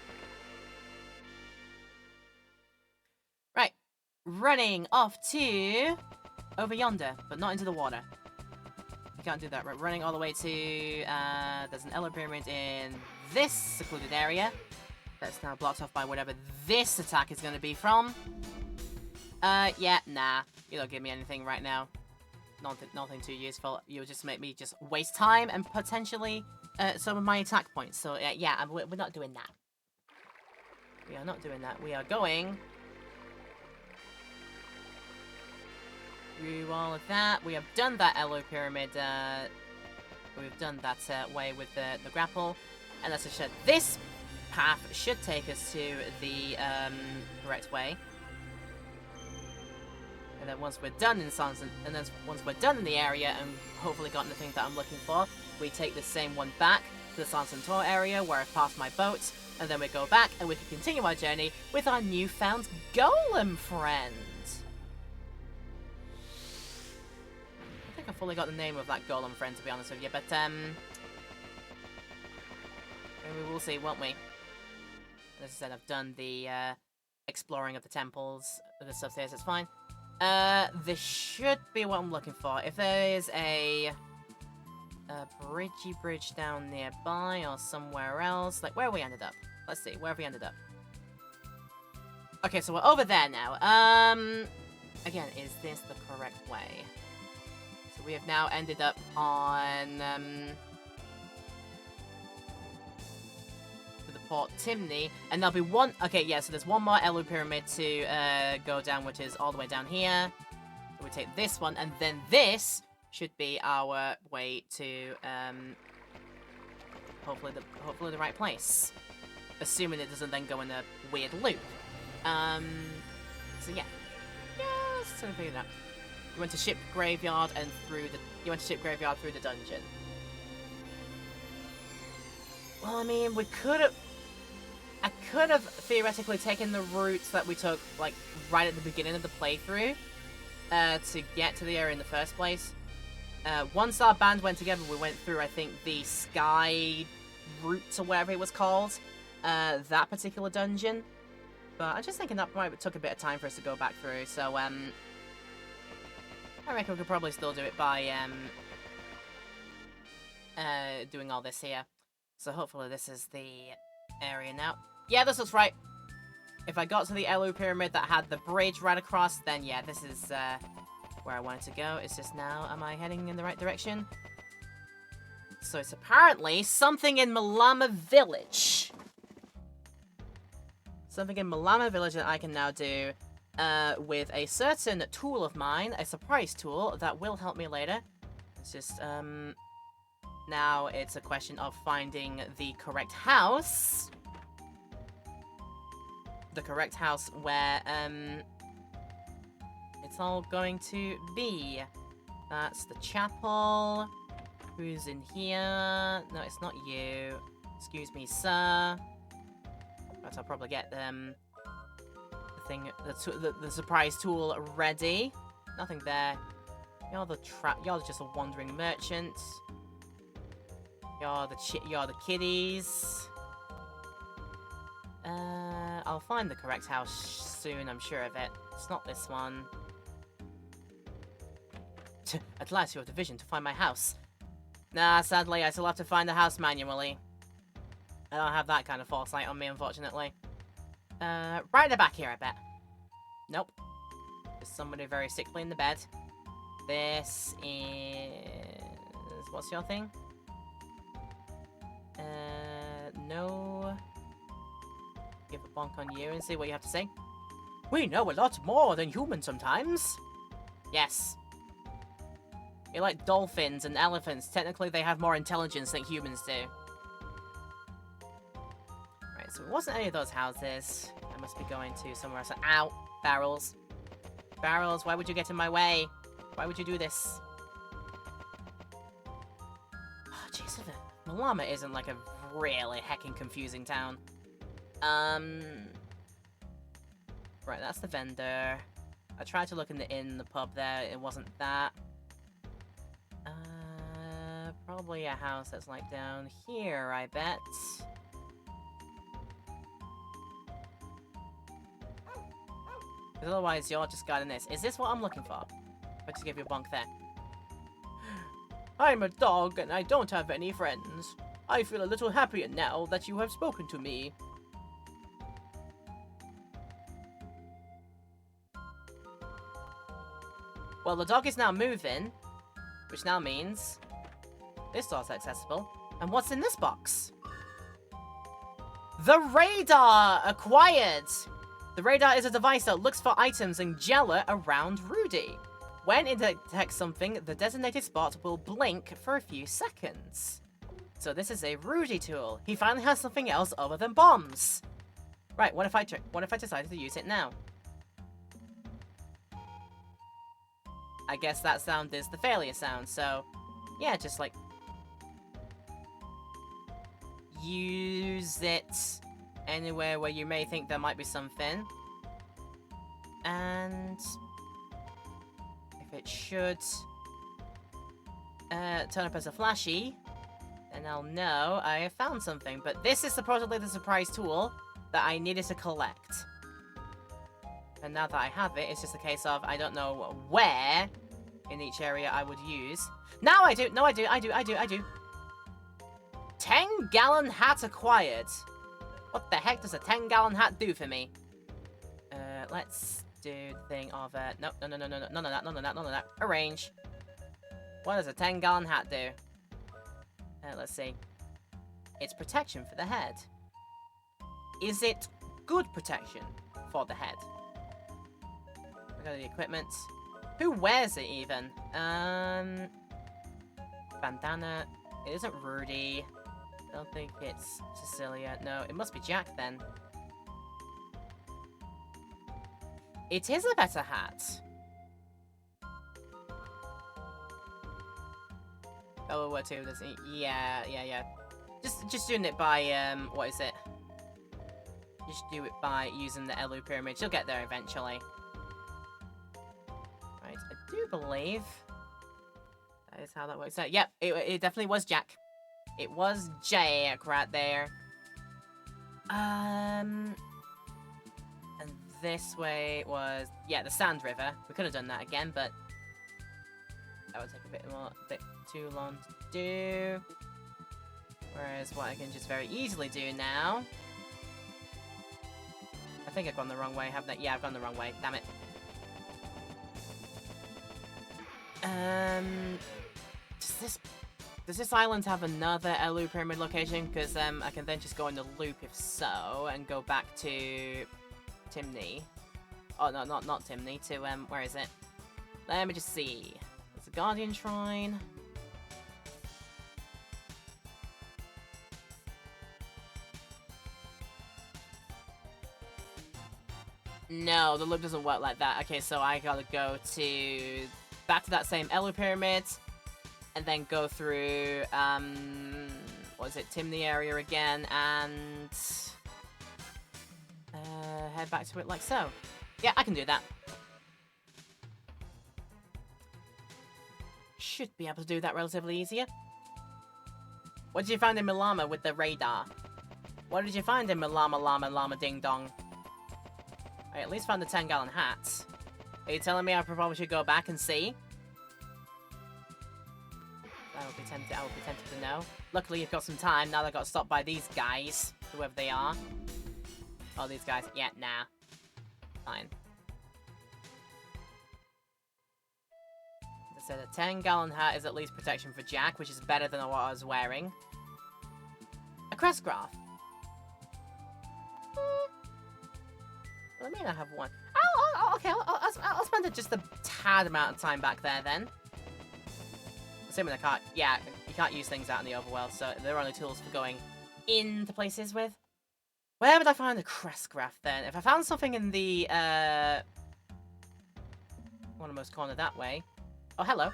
Right. Running off to over yonder, but not into the water. You can't do that. Right, running all the way to, there's an Elo Pyramid in this secluded area. That's now blocked off by whatever this attack is going to be from. Yeah, nah. You don't give me anything right now. Nothing too useful. You'll just make me just waste time and potentially some of my attack points. So, yeah, we're not doing that. We are not doing that. We are going through all of that. We have done that Elo Pyramid. We've done that way with the grapple. And as I said, this path should take us to the correct way. And then once we're done in once we're done in the area and hopefully gotten the thing that I'm looking for, we take the same one back to the San Centaur area where I've passed my boat, and then we go back and we can continue our journey with our newfound golem friend. I think I fully got the name of that golem friend, to be honest with you, but we will see, won't we? As I said, I've done the exploring of the temples, the stuff there, so it's fine. This should be what I'm looking for. If there is a bridge down nearby or somewhere else, like where we ended up. Let's see, where have we ended up? Okay, so we're over there now. Again, is this the correct way? So we have now ended up on Port Timney, and there'll be one. Okay, yeah, so there's one more Elo Pyramid to go down, which is all the way down here. So we take this one, and then this should be our way to hopefully the right place, assuming it doesn't then go in a weird loop. So yeah, let's sort of figure it out. You went to Ship Graveyard and through the. You went to Ship Graveyard through the dungeon. Well, I mean, I could have theoretically taken the routes that we took, like, right at the beginning of the playthrough, to get to the area in the first place. Once our band went together, we went through, I think, the Sky Route, or whatever it was called, that particular dungeon. But I'm just thinking that might took a bit of time for us to go back through, so, I reckon we could probably still do it by, doing all this here. So hopefully this is the area now. Yeah, this looks right. If I got to the Elo Pyramid that had the bridge right across, then yeah, this is where I wanted to go. It's just now, am I heading in the right direction? So it's apparently something in Malama Village. Something in Malama Village that I can now do with a certain tool of mine, a surprise tool that will help me later. It's just, now it's a question of finding the correct house. The correct house where, it's all going to be. That's the chapel. Who's in here? No, it's not you. Excuse me, sir. But I'll probably get the thing, the surprise tool ready. Nothing there. You're just a wandering merchant. You're the kiddies. I'll find the correct house soon, I'm sure of it. It's not this one. At last you have the vision to find my house. Nah, sadly, I still have to find the house manually. I don't have that kind of foresight on me, unfortunately. Right in the back here, I bet. Nope. There's somebody very sickly in the bed. This is... What's your thing? No. Give a bonk on you and see what you have to say. We know a lot more than humans sometimes. Yes. You're like dolphins and elephants. Technically, they have more intelligence than humans do. Right, so it wasn't any of those houses. I must be going to somewhere else. Ow! Barrels. Barrels, why would you get in my way? Why would you do this? Oh, jeez, Malama isn't like a really heckin' confusing town. Right, that's the vendor. I tried to look in the pub there. It wasn't that. probably a house that's like down here, I bet. Because otherwise you're just guarding this. Is this what I'm looking for? I just give you a bonk there. I'm a dog and I don't have any friends. I feel a little happier now that you have spoken to me. Well, the dog is now moving, which now means this door's accessible. And what's in this box? The radar! Acquired! The radar is a device that looks for items in Jella around Rudy. When it detects something, the designated spot will blink for a few seconds. So this is a Rudy tool. He finally has something else other than bombs. Right, what if I decided to use it now? I guess that sound is the failure sound, so yeah, just like use it anywhere where you may think there might be something. And if it should turn up as a flashy, then I'll know I have found something. But this is supposedly the surprise tool that I needed to collect. And now that I have it, it's just a case of I don't know where in each area I would use. Now I do! No, I do. 10-gallon hat acquired. What the heck does a 10-gallon hat do for me? Let's do the thing of, no, none of that. Arrange. What does a 10-gallon hat do? Let's see. It's protection for the head. Is it good protection for the head? I got the equipment. Who wears it even? Bandana. It isn't Rudy. I don't think it's Cecilia. No, it must be Jack then. It is a better hat. Oh, what too? Does he? Yeah. Just doing it by what is it? Just do it by using the Elu pyramid. You'll get there eventually. Right, I do believe that is how that works out. Yep, it definitely was Jack. It was Jack right there. And this way was, yeah, the Sand River. We could have done that again, but that would take a bit too long to do. Whereas what I can just very easily do now. I think I've gone the wrong way, haven't I? Yeah, I've gone the wrong way. Damn it. Does this island have another Elu Pyramid location? Because I can then just go in the loop if so, and go back to Timney. Oh no, not Timney. To where is it? Let me just see. There's a Guardian Shrine. No, the loop doesn't work like that. Okay, so I gotta go back to that same Elu Pyramid, and then go through, what is it, Timney area again, and head back to it like so. Yeah, I can do that. Should be able to do that relatively easier. What did you find in Milama with the radar? What did you find in Milama Llama Ding Dong? I at least found the 10-gallon hat. Are you telling me I probably should go back and see? I would be tempted to know. Luckily, you've got some time now that I got stopped by these guys, whoever they are. Oh, these guys. Yeah, nah. Fine. As I said, a 10-gallon hat is at least protection for Jack, which is better than what I was wearing. A crest graph. I may not have one. Okay, I'll spend just a tad amount of time back there then. Assuming I can't, yeah, you can't use things out in the overworld, so they're only tools for going into places with. Where would I find a crest graph then? If I found something in the, most corner that way. Oh, hello.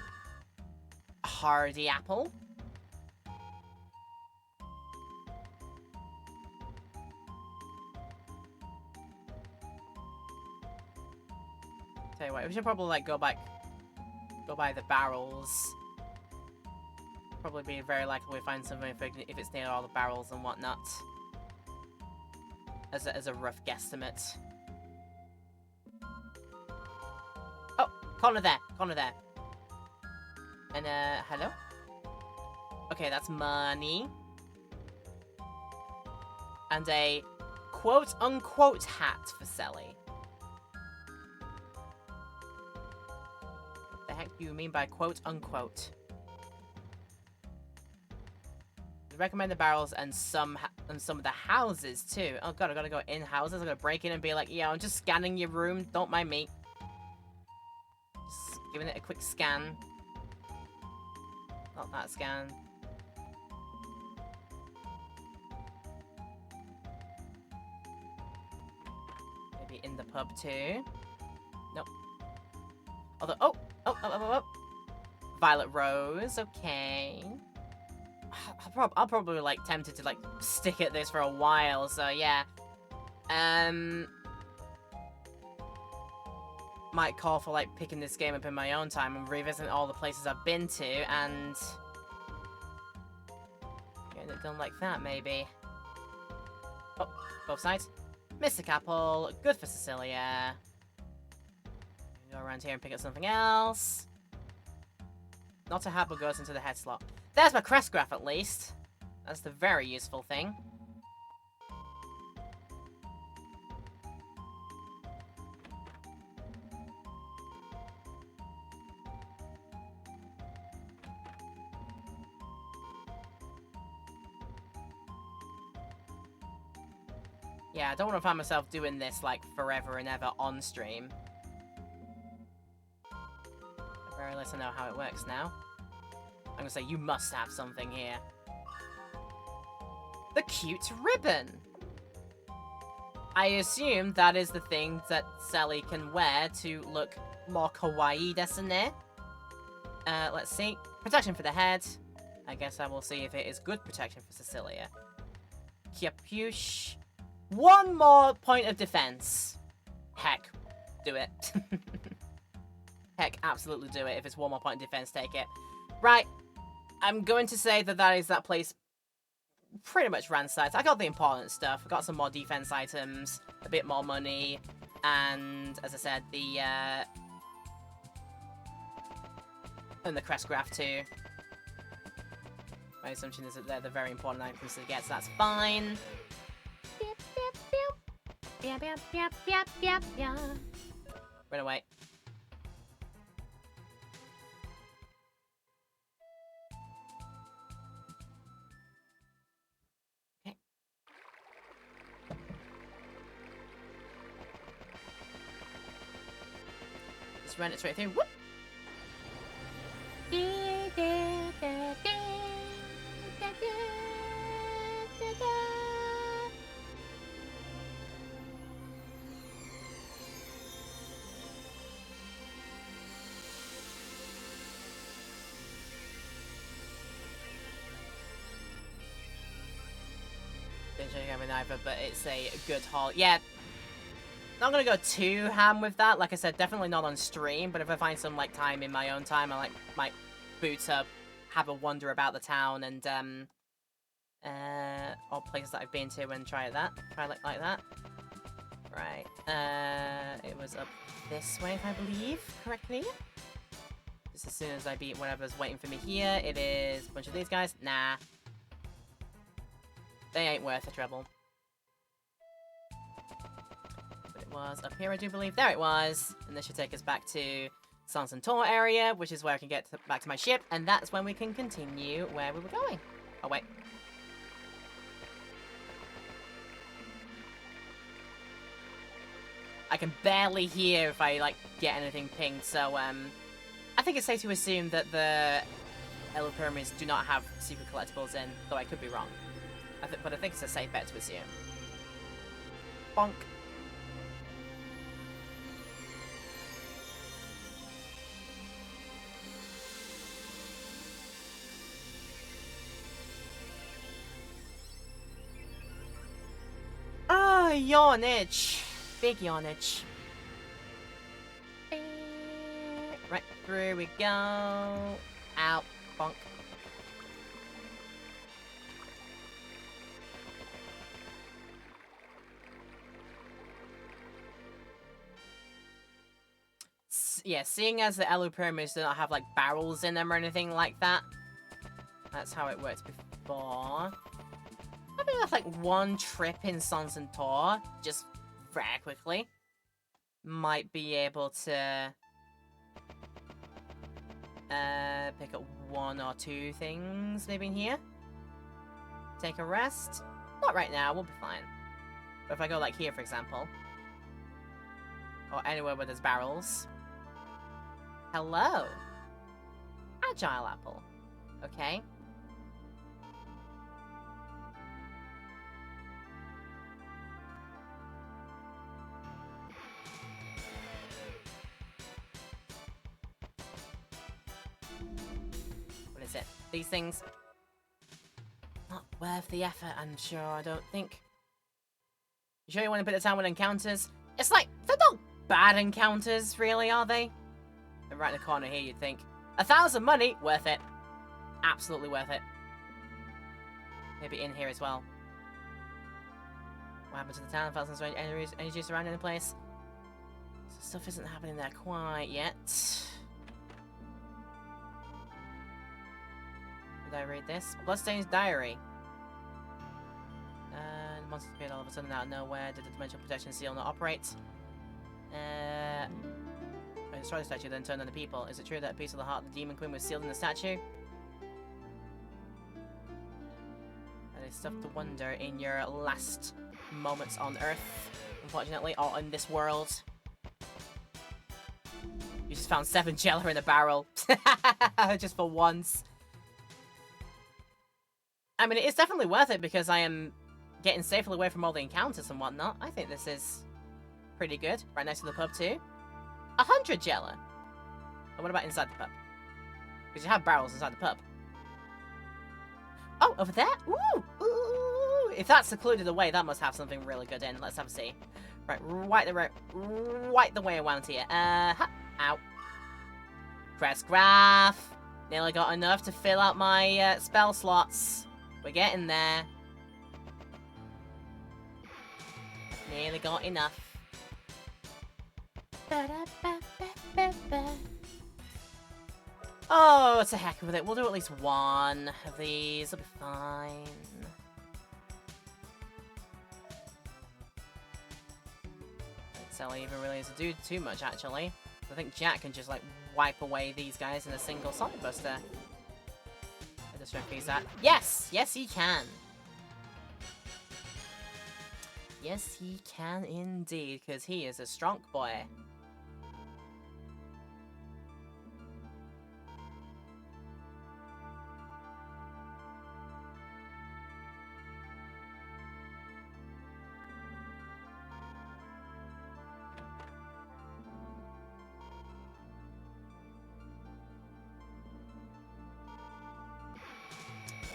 A hardy apple. Tell you what, we should probably, like, go by the barrels. probably be very likely we find something if it's near all the barrels and whatnot. As a rough guesstimate. Oh, corner there, corner there. And hello? Okay, that's money. And a quote-unquote hat for Selly. What the heck do you mean by quote-unquote? Recommend the barrels and some of the houses too. Oh god, I gotta go in houses. I gotta break in and be like, yeah, I'm just scanning your room. Don't mind me. Just giving it a quick scan. Not that scan. Maybe in the pub too. Nope. Although, oh. Violet Rose. Okay. I'll probably like tempted to like stick at this for a while, so yeah. Might call for like picking this game up in my own time and revisiting all the places I've been to and getting it done like that maybe. Oh, both sides. Mystic Apple, good for Cecilia. Go around here and pick up something else. Not a hat, but goes into the head slot. There's my crest graph, at least. That's the very useful thing. Yeah, I don't want to find myself doing this, like, forever and ever on stream. At very least I know how it works now. I'm gonna say, you must have something here. The cute ribbon! I assume that is the thing that Sally can wear to look more kawaii desu. Let's see. Protection for the head. I guess I will see if it is good protection for Cecilia. Capuche. One more point of defense. Heck, do it. Heck, absolutely do it. If it's one more point of defense, take it. Right. I'm going to say that that is that place pretty much ransacked. I got the important stuff. I got some more defense items, a bit more money, and as I said, and the crest graph too. My assumption is that they're the very important items to get, so that's fine. Run away. Okay. Just run it straight through. Whoop! Didn't show you having either, but it's a good haul. Yeah, not gonna go too ham with that. Like I said, definitely not on stream, but if I find some like time in my own time, I might boot up, have a wander about the town and or places that I've been to and try that. Try like that. Right. It was up this way, if I believe correctly. Just as soon as I beat whatever's waiting for me here, it is a bunch of these guys. Nah. They ain't worth the trouble. But it was up here, I do believe. There it was. And this should take us back to Sansantor area, which is where I can get back to my ship. And that's when we can continue where we were going. Oh, wait. I can barely hear if I, like, get anything pinged. So, I think it's safe to assume that the Elo Pyramids do not have secret collectibles in, though I could be wrong. But I think it's a safe bet to assume. Bonk. Ah, yawnage. Big yawnage. Right through we go. Out. Bonk. yeah, seeing as the Elu pyramids do not have like barrels in them or anything like that, that's how it worked before. Maybe with like one trip in Sans and Tor, just very quickly, might be able to pick up 1 or 2 things maybe in here. Take a rest. Not right now, we'll be fine. But if I go like here, for example, or anywhere where there's barrels. Hello. Agile apple. Okay. What is it? These things... not worth the effort, I'm sure, I don't think. You sure you want to put the town with encounters? It's like, they're not bad encounters, really, are they? They're right in the corner here, you'd think. 1,000 money, worth it. Absolutely worth it. Maybe in here as well. What happened to the town? 1,000 strange energy surrounding the place. So stuff isn't happening there quite yet. Did I read this? Bloodstain's diary. The monster appeared all of a sudden out of nowhere. Did the dimensional protection seal not operate? I destroyed the statue, then turned on the people. Is it true that a piece of the heart of the Demon Queen was sealed in the statue? That is stuff to wonder in your last moments on Earth, unfortunately, or in this world. You just found 7 Jella in a barrel. Just for once. I mean, it's definitely worth it because I am getting safely away from all the encounters and whatnot. I think this is pretty good. Right next to the pub, too. 100 Jella. And what about inside the pub? Because you have barrels inside the pub. Oh, over there? Ooh! Ooh! If that's secluded away, that must have something really good in. Let's have a see. Right, right the way around here. Ow. Crest Graph. Nearly got enough to fill out my spell slots. We're getting there. Nearly got enough. Oh, to heck with it. We'll do at least 1 of these. It'll be fine. Sally even really has to do too much, actually. I think Jack can just, like, wipe away these guys in a single Sonic Buster. I just repeat that. Yes! Yes, he can. Yes, he can indeed, because he is a strong boy.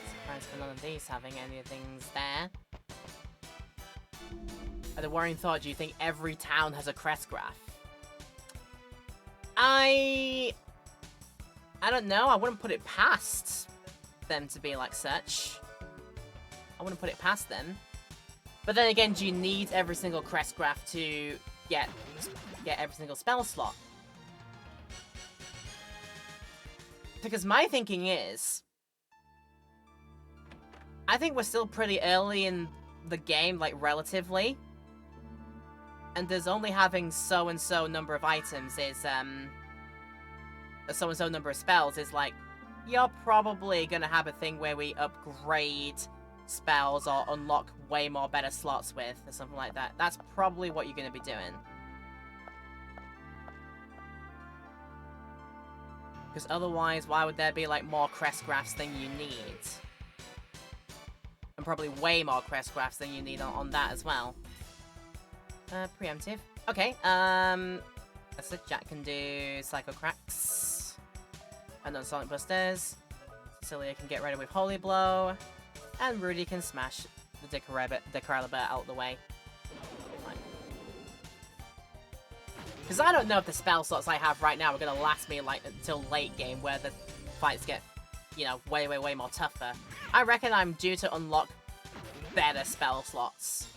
Surprised for none of these having any things there. The worrying thought, do you think every town has a crest graph? I don't know. I wouldn't put it past them to be like such. I wouldn't put it past them. But then again, do you need every single crest graph to get every single spell slot? Because my thinking is, I think we're still pretty early in the game, like, relatively. And there's only having so-and-so number of items is, a so-and-so number of spells is, like, you're probably gonna have a thing where we upgrade spells or unlock way more better slots with, or something like that. That's probably what you're gonna be doing. Because otherwise, why would there be, like, more crest graphs than you need? And probably way more crest graphs than you need on that as well. Preemptive. Okay, that's it. Jack can do Psycho Cracks. And then Sonic Busters. Cecilia can get ready with Holy Blow. And Rudy can smash the Decraliber out of the way. Because I don't know if the spell slots I have right now are going to last me, like, until late game, where the fights get, you know, way more tougher. I reckon I'm due to unlock better spell slots.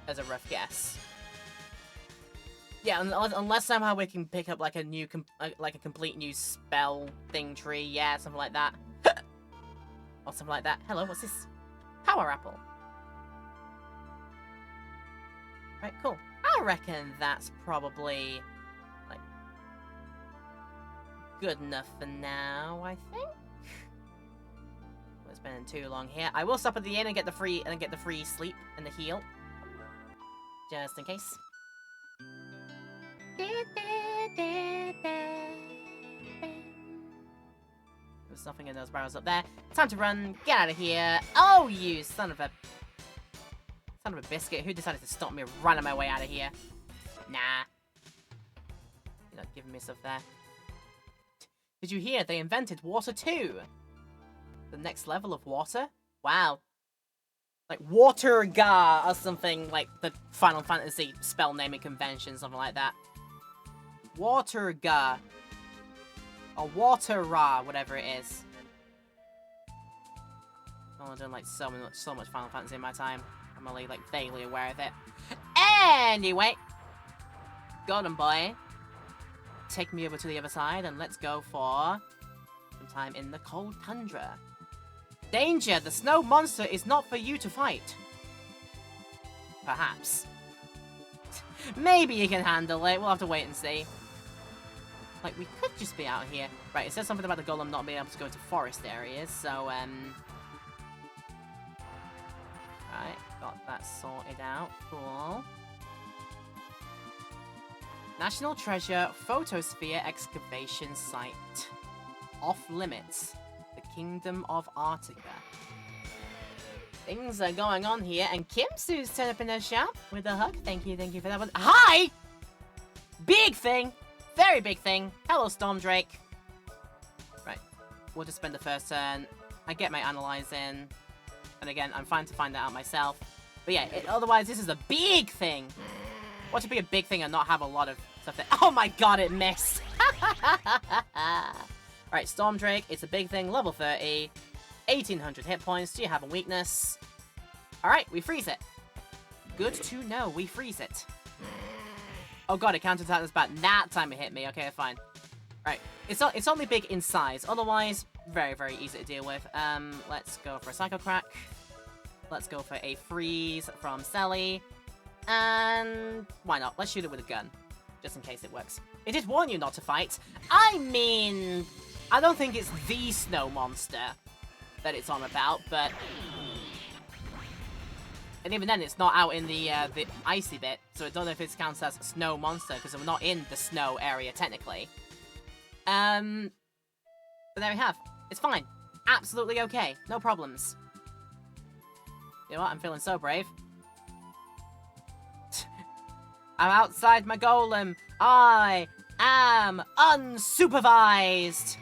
As a rough guess. Yeah, unless somehow we can pick up like a new, like a complete new spell thing tree. Yeah, something like that. Or something like that. Hello, what's this? Power apple. Right, cool. I reckon that's probably like good enough for now. I think. We're spending too long here. I will stop at the inn and get the free sleep and the heal, just in case. There's nothing in those barrels up there. Time to run. Get out of here. Oh, you son of a biscuit. Who decided to stop me running my way out of here? Nah. You're not giving me stuff there. Did you hear? They invented water too. The next level of water? Wow. Like Water Gar or something, like the Final Fantasy spell naming convention, something like that. Water Gar. Or Water Ra, whatever it is. Oh, I've done like so much Final Fantasy in my time. I'm only like vaguely aware of it. Anyway. Golden Boy. Take me over to the other side and let's go for some time in the cold tundra. Danger! The snow monster is not for you to fight. Perhaps. Maybe you can handle it. We'll have to wait and see. Like, we could just be out here. Right, it says something about the golem not being able to go into forest areas, so, Right, got that sorted out. Cool. National Treasure Photosphere Excavation Site. Off limits. The Kingdom of Artica. Things are going on here, and Kimsu's turned up in her shop with a hug. Thank you for that one. Hi! Big thing! Very big thing. Hello, Stormdrake. Right. We'll just spend the first turn. I get my analyze in. And again, I'm fine to find that out myself. But yeah, otherwise, this is a big thing. What to be a big thing and not have a lot of stuff that... Oh my god, it missed! Alright, Stormdrake, it's a big thing, level 30. 1800 hit points. Do you have a weakness? Alright, we freeze it. Good to know, we freeze it. Oh god, it counterattacked us back. That time it hit me. Okay, fine. Right. It's only big in size. Otherwise, very, very easy to deal with. Let's go for a Psycho Crack. Let's go for a freeze from Sally. And why not? Let's shoot it with a gun. Just in case it works. It did warn you not to fight. I mean, I don't think it's the snow monster that it's on about, but... And even then, it's not out in the icy bit, so I don't know if it counts as snow monster, because we're not in the snow area, technically. But there we have. It's fine. Absolutely okay. No problems. You know what? I'm feeling so brave. I'm outside my golem. I am unsupervised.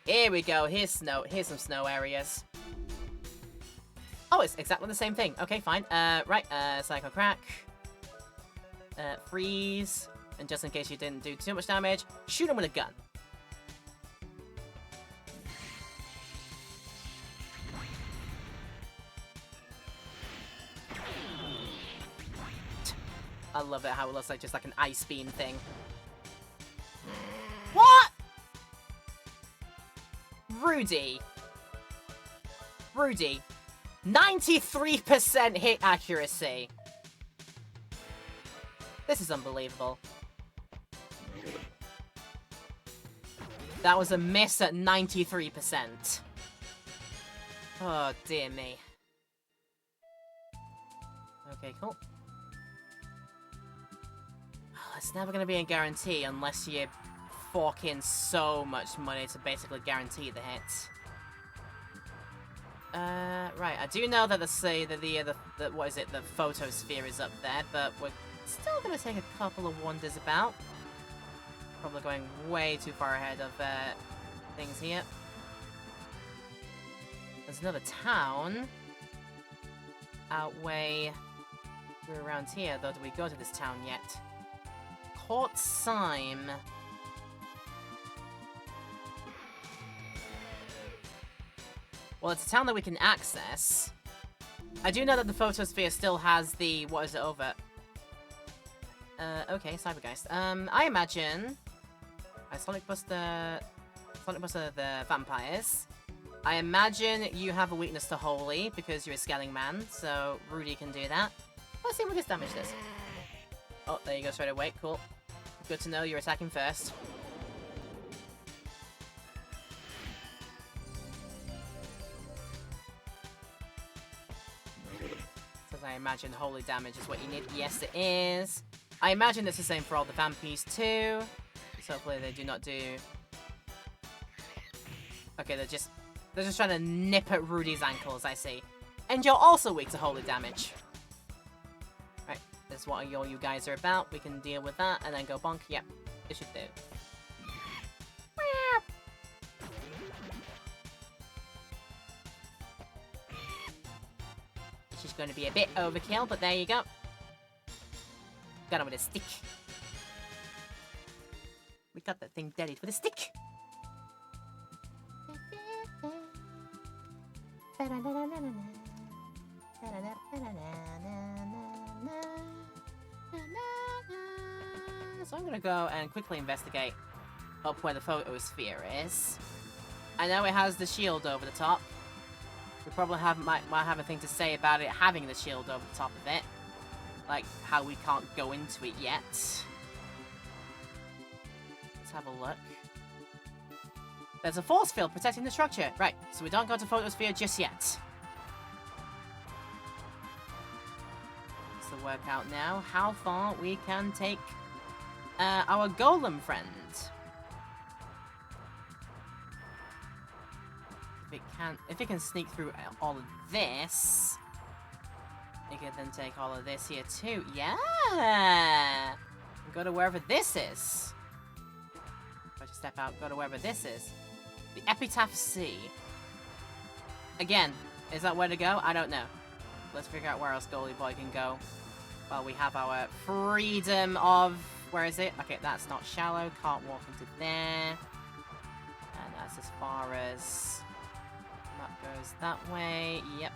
Here we go. Here's snow. Here's some snow areas. Oh, it's exactly the same thing. Okay, fine. Right, Psycho Crack. Freeze. And just in case you didn't do too much damage, shoot him with a gun. I love it how it looks like just like an ice beam thing. What? Rudy. 93% hit accuracy. This is unbelievable. That was a miss at 93%. Oh, dear me. Okay, cool. It's never going to be a guarantee unless you fork in so much money to basically guarantee the hits. Right, I do know that the what is it, the photosphere is up there, but we're still gonna take a couple of wonders about. Probably going way too far ahead of, things here. There's another town. Outway... We're around here, though. Did we go to this town yet? Court Syme. Well, it's a town that we can access. I do know that the photosphere still has the... What is it over? Okay, Cybergeist. I imagine... I Sonic Buster the vampires. I imagine you have a weakness to Holy, because you're a scaling man, so Rudy can do that. Let's see what this damage does. Oh, there you go, straight away, cool. Good to know you're attacking first. Says I imagine Holy damage is what you need. Yes, it is. I imagine it's the same for all the vampies too. So hopefully they do not do... Okay, they're just trying to nip at Rudy's ankles, I see. And you're also weak to Holy damage. Right, that's what all you guys are about. We can deal with that and then go bonk. Yep, it should do. It's just going to be a bit overkill, but there you go. Got him with a stick. We got that thing deaded with a stick. So I'm gonna go and quickly investigate up where the photosphere is. I know it has the shield over the top. We probably might have a thing to say about it having the shield over the top of it. Like, how we can't go into it yet. Let's have a look. There's a force field protecting the structure. Right, so we don't go to photosphere just yet. Let's work out now how far we can take our golem friend. If it can sneak through all of this, it can then take all of this here too. Yeah! Go to wherever this is. If I just step out, go to wherever this is. The Epitaph Sea. Again, is that where to go? I don't know. Let's figure out where else Goalie Boy can go. While we have our freedom of... Where is it? Okay, that's not shallow. Can't walk into there. And that's as far as... That goes that way. Yep.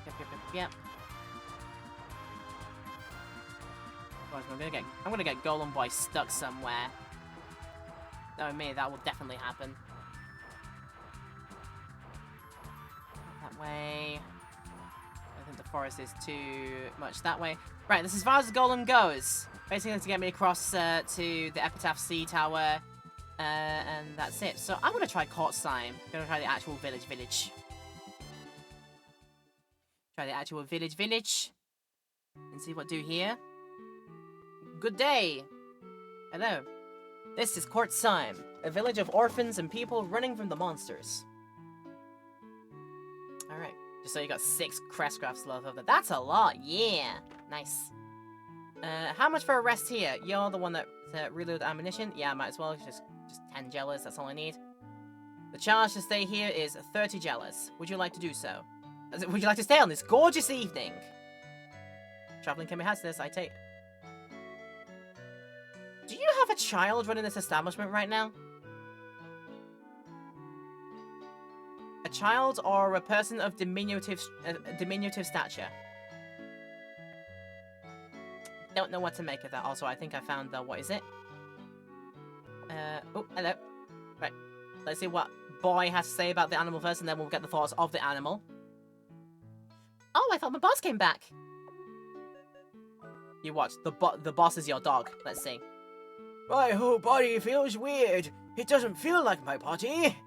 I'm gonna get Golem Boy stuck somewhere. Knowing me, that will definitely happen. That way. I think the forest is too much that way. Right, this is as far as the Golem goes. Basically to get me across to the Epitaph Sea Tower. And that's it. So I'm gonna try Kortsheim. I'm gonna try the actual village. Try the actual village. And see what do here. Good day. Hello. This is Kortsheim, a village of orphans and people running from the monsters. Alright. Just so you got 6 Crestcrafts left over there. That's a lot, yeah. Nice. How much for a rest here? You're the one that reload ammunition? Yeah, might as well. Just 10 Jellas, that's all I need. The charge to stay here is 30 Jellas. Would you like to do so? Would you like to stay on this gorgeous evening? Traveling Kimmy has this, I take... Do you have a child running this establishment right now? A child or a person of diminutive stature? Don't know what to make of that. Also, I think I found the... What is it? Oh, hello. Right. Let's see what Boy has to say about the animal first, and then we'll get the thoughts of the animal. Oh, I thought my boss came back. You watch. The boss is your dog. Let's see. My whole body feels weird. It doesn't feel like my body.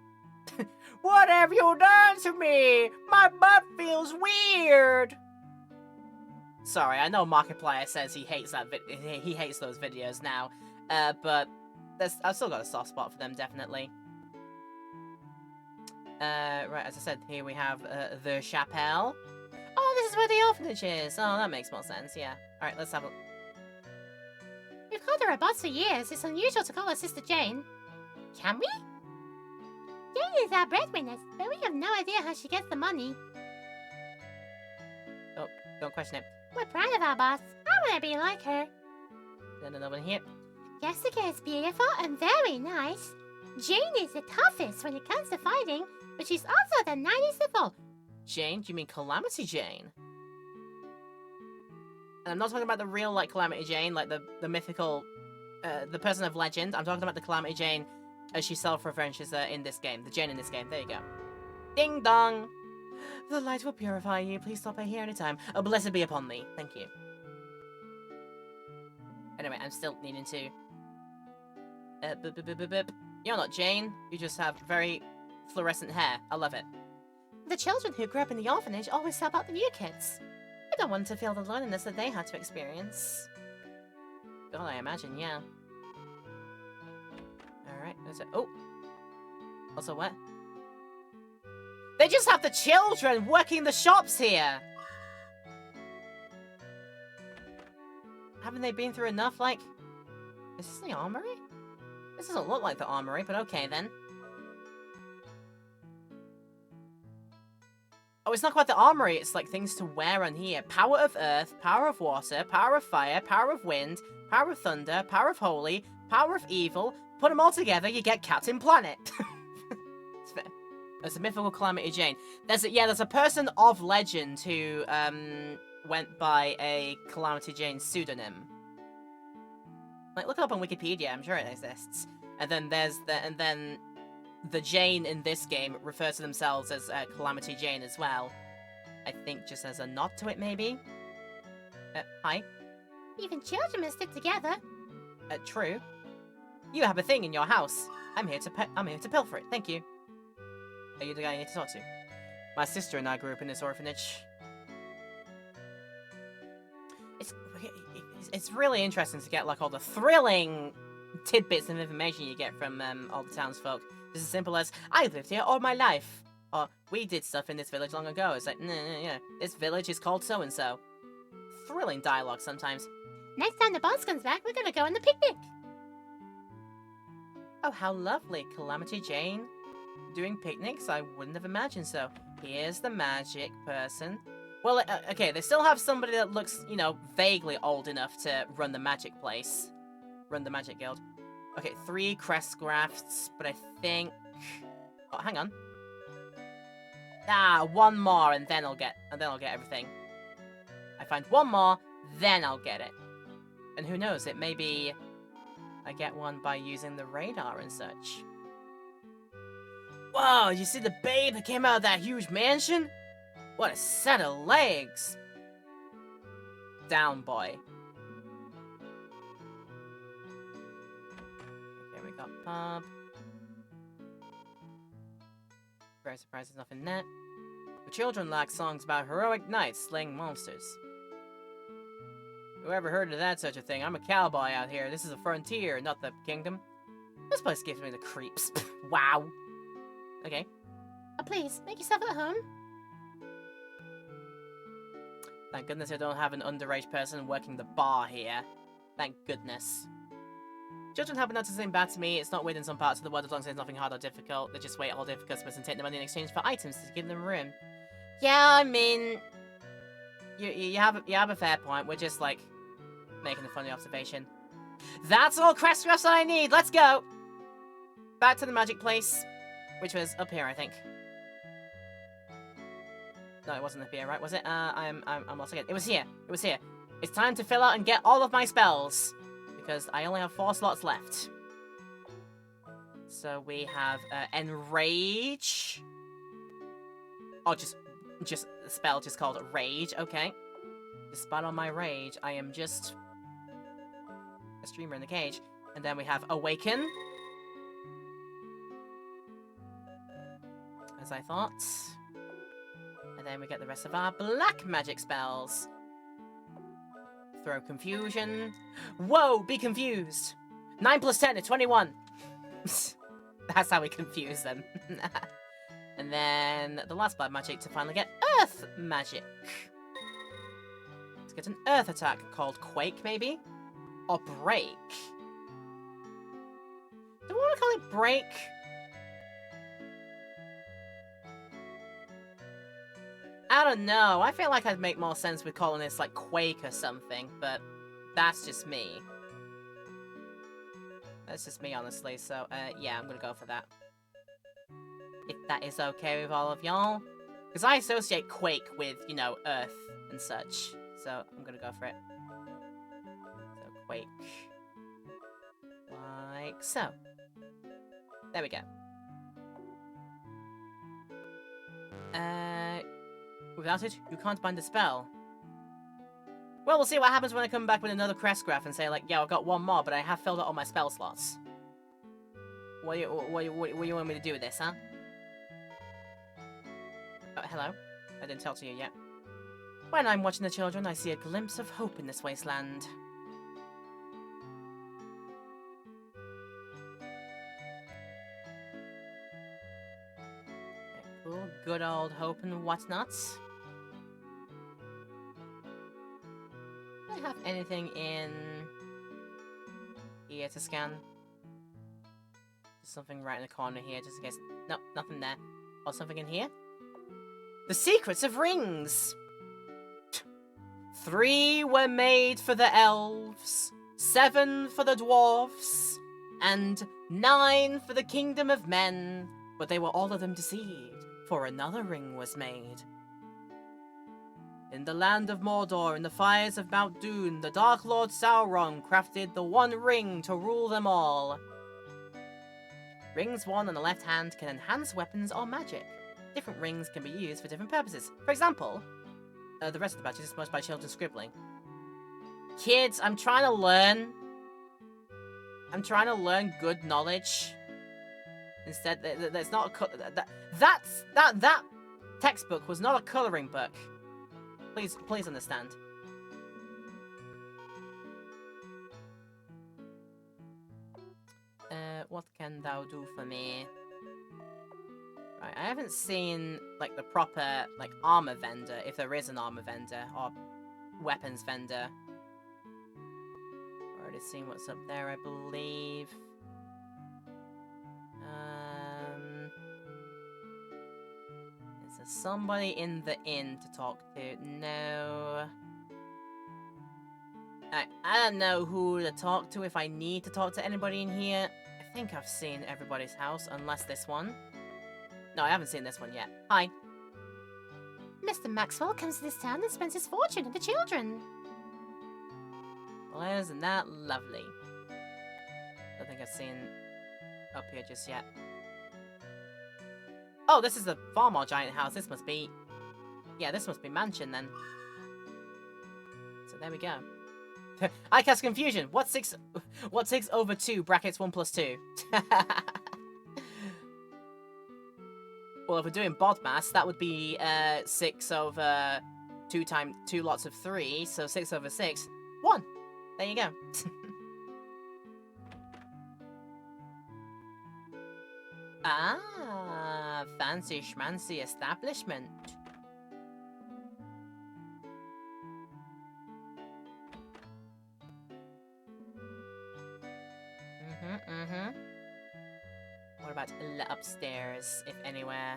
What have you done to me? My butt feels weird. Sorry, I know Markiplier says he hates he hates those videos now, but I've still got a soft spot for them, definitely. Right, as I said, here we have the chapelle. Oh, this is where the orphanage is. Oh, that makes more sense, yeah. Alright, let's have a... We've called her a boss for years. It's unusual to call her Sister Jane. Can we? Jane is our breadwinner, but we have no idea how she gets the money. Oh, don't question it. We're proud of our boss. I want to be like her. Then another one here. Jessica is beautiful and very nice. Jane is the toughest when it comes to fighting, but she's also the nicest of all. Jane? Do you mean Calamity Jane? And I'm not talking about the real, like, Calamity Jane, like the mythical, the person of legend. I'm talking about the Calamity Jane as she self-references in this game. The Jane in this game. There you go. Ding dong! The light will purify you. Please stop by here anytime. Oh, blessed be upon thee. Thank you. Anyway, I'm still needing to... You're not Jane. You just have very fluorescent hair. I love it. The children who grew up in the orphanage always help out the new kids. I don't want to feel the loneliness that they had to experience. God, I imagine, yeah. Alright, there's it. Oh! Also what? They just have the children working the shops here! Haven't they been through enough, like... Is this the armory? This doesn't look like the armory, but okay then. Oh, it's not quite the armory, it's like things to wear on here. Power of earth, power of water, power of fire, power of wind, power of thunder, power of holy, power of evil. Put them all together, you get Captain Planet. It's fair. There's a mythical Calamity Jane. There's a person of legend who went by a Calamity Jane pseudonym. Like, look it up on Wikipedia, I'm sure it exists. And then the Jane in this game refer to themselves as Calamity Jane as well. I think just as a nod to it, maybe? Hi? Even children must stick together. True. You have a thing in your house. I'm here to pilfer it, thank you. Are you the guy I need to talk to? My sister and I grew up in this orphanage. It's really interesting to get, like, all the thrilling tidbits of information you get from all the townsfolk. Just as simple as, I've lived here all my life. Or, we did stuff in this village long ago. It's like, no, this village is called so-and-so. Thrilling dialogue sometimes. Next time the boss comes back, we're gonna go on the picnic. Oh, how lovely. Calamity Jane doing picnics? I wouldn't have imagined so. Here's the magic person. Well, okay, they still have somebody that looks, you know, vaguely old enough to run the magic place. Run the magic guild. Okay, 3 crest grafts, but I think... Oh, hang on. Ah, 1 more, and then I'll get everything. I find 1 more, then I'll get it. And who knows, it may be... I get one by using the radar and such. Whoa, did you see the babe that came out of that huge mansion? What a set of legs! Down, boy. Okay, we got pub. Very surprised there's nothing there. The children like songs about heroic knights slaying monsters. Whoever heard of that such a thing? I'm a cowboy out here. This is a frontier, not the kingdom. This place gives me the creeps. Wow. Okay. Oh, please, make yourself at home. Thank goodness I don't have an underage person working the bar here. Thank goodness. Children haven't noticed anything bad to me. It's not weird in some parts of the world as long as there's nothing hard or difficult. They just wait all day for customers and take the money in exchange for items to give them room. Yeah, I mean... You have a fair point. We're just, like, making a funny observation. That's all crest graphs that I need! Let's go! Back to the magic place. Which was up here, I think. No, it wasn't up here, right? Was it? I'm lost again. It was here. It was here. It's time to fill out and get all of my spells. Because I only have 4 slots left. So we have, Enrage. Oh, just a spell just called Rage. Okay. Despite all my rage, I am just a streamer in the cage. And then we have Awaken. As I thought. And then we get the rest of our black magic spells. Throw Confusion. Whoa, be confused. 9 plus 10 is 21. That's how we confuse them. And then the last black magic to finally get Earth magic. Let's get an Earth attack called Quake, maybe? Or Break. Do we want to call it Break? I don't know. I feel like I'd make more sense with calling this like Quake or something, but that's just me. That's just me, honestly. So, yeah, I'm gonna go for that. If that is okay with all of y'all. Because I associate Quake with, you know, Earth and such. so I'm gonna go for it. So, quake. Like so. There we go. Without it, you can't bind the spell. Well, we'll see what happens when I come back with another crest graph and say, like, yeah, I've got one more, but I have filled out all my spell slots. What do you want me to do with this, huh? Oh, hello. I didn't talk to you yet. When I'm watching the children, I see a glimpse of hope in this wasteland. Cool, good old hope and whatnot. Do I have anything in here to scan? Something right in the corner here, just in case. No, nothing there. Or something in here? The secrets of rings! 3 were made for the elves, 7 for the dwarfs, and 9 for the kingdom of men. But they were all of them deceived, for another ring was made. In the land of Mordor, in the fires of Mount Doom, the Dark Lord Sauron crafted the one ring to rule them all. Rings 1 on the left hand can enhance weapons or magic. Different rings can be used for different purposes. For example, the rest of the badge is exposed by children scribbling. Kids, I'm trying to learn. I'm trying to learn good knowledge. Instead, there's not a that textbook was not a coloring book. Please understand. What can thou do for me? Right, I haven't seen, like, the proper, like, armor vendor, if there is an armor vendor, or weapons vendor. Already seen what's up there, I believe. Is there somebody in the inn to talk to? No. I don't know who to talk to if I need to talk to anybody in here. I think I've seen everybody's house, unless this one. No, I haven't seen this one yet. Hi. Mr. Maxwell comes to this town and spends his fortune on the children. Well, isn't that lovely? Don't think I've seen up here just yet. Oh, this is the far more giant house. This must be... Yeah, this must be mansion then. So there we go. I cast confusion. What's 6 over 2 brackets 1 plus 2? Well, if we're doing bod mass, that would be 6 over 2 times 2 lots of 3, so 6 over 6. 1. There you go. Ah, fancy schmancy establishment. What about upstairs, if anywhere?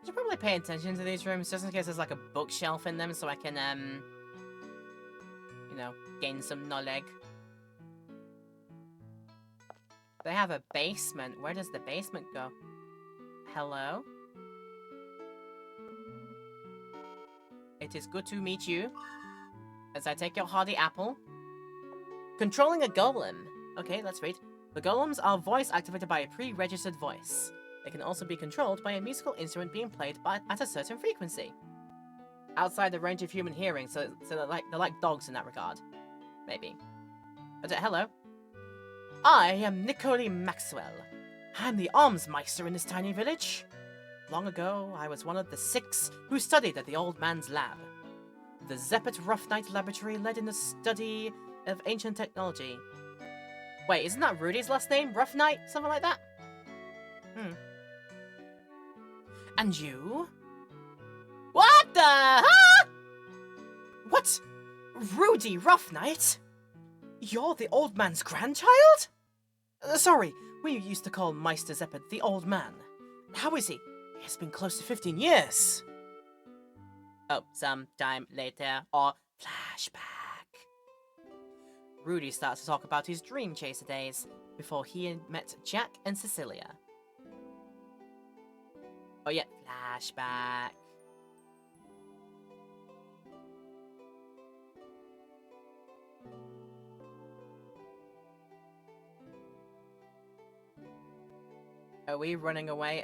I should probably pay attention to these rooms, just in case there's like a bookshelf in them, so I can, you know, gain some knowledge. They have a basement. Where does the basement go? Hello? It is good to meet you. As I take your hardy apple. Controlling a golem. Okay, let's read. The golems are voice activated by a pre-registered voice. They can also be controlled by a musical instrument being played at a certain frequency. Outside the range of human hearing, so they're like dogs in that regard. Maybe. But, hello. I am Nicole Maxwell. I'm the Almsmeister in this tiny village. Long ago, I was one of the 6 who studied at the old man's lab. The Zeppet Rough Knight Laboratory led in the study of ancient technology. Wait, isn't that Rudy's last name? Rough Knight? Something like that? And you? What the? Huh? What? Rudy Rough Knight? You're the old man's grandchild? Sorry, we used to call Meister Zeppet the old man. How is he? It's been close to 15 years. Oh, sometime later, or flashback. Rudy starts to talk about his Dream Chaser days before he had met Jack and Cecilia. Oh yeah, flashback. Are we running away?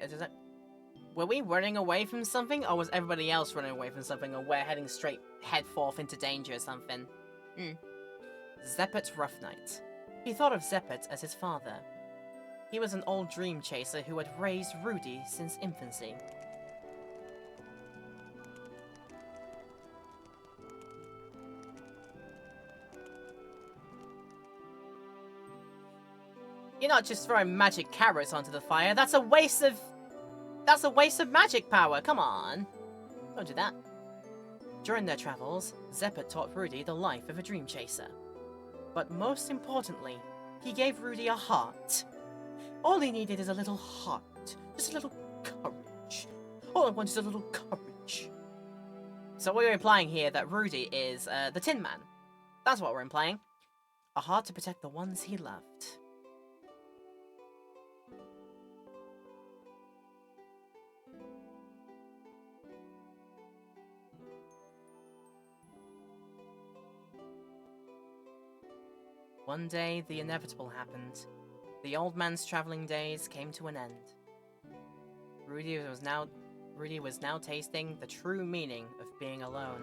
Were we running away from something, or was everybody else running away from something, or we're heading straight head forth into danger or something? Zeppet Rough Night. He thought of Zeppet as his father. He was an old dream chaser who had raised Rudy since infancy. You're not just throwing magic carrots onto the fire. That's a waste of magic power. Come on. Don't do that. During their travels, Zeppet taught Rudy the life of a dream chaser. But most importantly, he gave Rudy a heart. All he needed is a little heart. Just a little courage. All I want is a little courage. So we're implying here that Rudy is the Tin Man. That's what we're implying. A heart to protect the ones he loved. One day, the inevitable happened. The old man's traveling days came to an end. Rudy was now tasting the true meaning of being alone.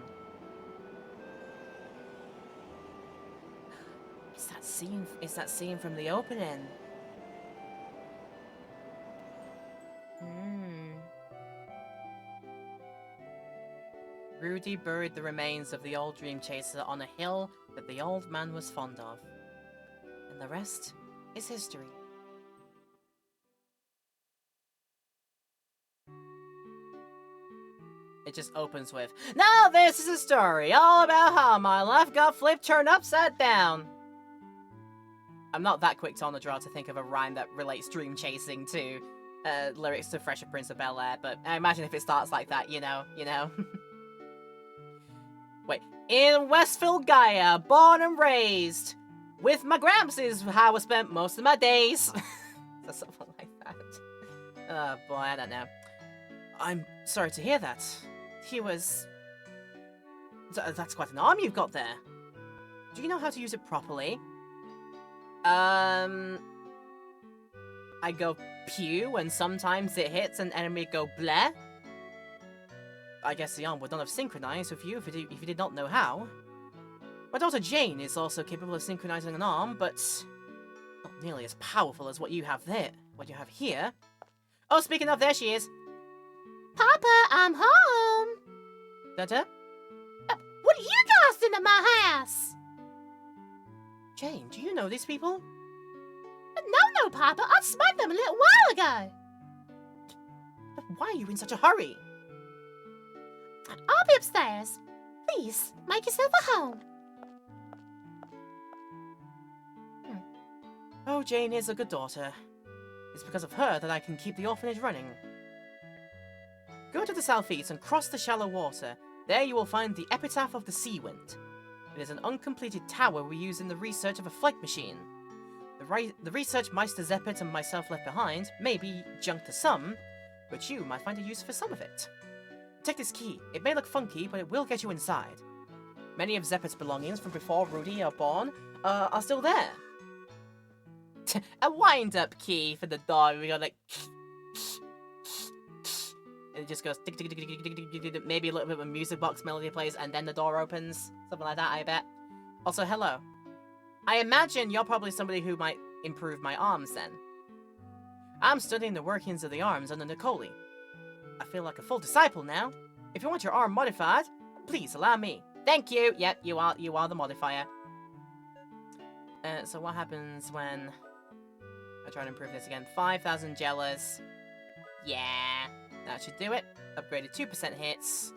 It's that scene from the opening. Rudy buried the remains of the old dream chaser on a hill that the old man was fond of. And the rest is history. It just opens with, "Now this is a story all about how my life got flipped, turned upside down." I'm not that quick to on the draw to think of a rhyme that relates dream chasing to lyrics to Fresh Prince of Bel-Air, but I imagine if it starts like that, you know. Wait, in Westville, Gaia, born and raised. With my gramps is how I spent most of my days. Or something like that. Oh boy, I don't know. I'm sorry to hear that. He was... That's quite an arm you've got there. Do you know how to use it properly? I go pew, and sometimes it hits an enemy go bleh. I guess the arm would not have synchronized with you if you did not know how. My daughter Jane is also capable of synchronizing an arm, but not nearly as powerful as what you have there. What you have here. Oh, speaking of, there she is. Papa, I'm home. Dada? What are you guys doing at my house? Jane, do you know these people? No, Papa. I smoked them a little while ago. Why are you in such a hurry? I'll be upstairs. Please, make yourself at home. Oh, Jane is a good daughter. It's because of her that I can keep the orphanage running. Go to the southeast and cross the shallow water. There you will find the Epitaph of the Sea Wind. It is an uncompleted tower we use in the research of a flight machine. The research Meister Zeppet and myself left behind may be junk to some, but you might find a use for some of it. Take this key. It may look funky, but it will get you inside. Many of Zeppet's belongings from before Rudy are born are still there. A wind-up key for the door. We got like... And it just goes... tick, tick, tick, tick, tick, tick, tick, tick, maybe a little bit of a music box melody plays, and then the door opens. Something like that, I bet. Also, hello. I imagine you're probably somebody who might improve my arms then. I'm studying the workings of the arms under Nicoli. I feel like a full disciple now. If you want your arm modified, please allow me. Thank you. Yep, you are the modifier. So what happens when I try to improve this again? 5,000 Jellas. Yeah, that should do it. Upgraded 2% hits.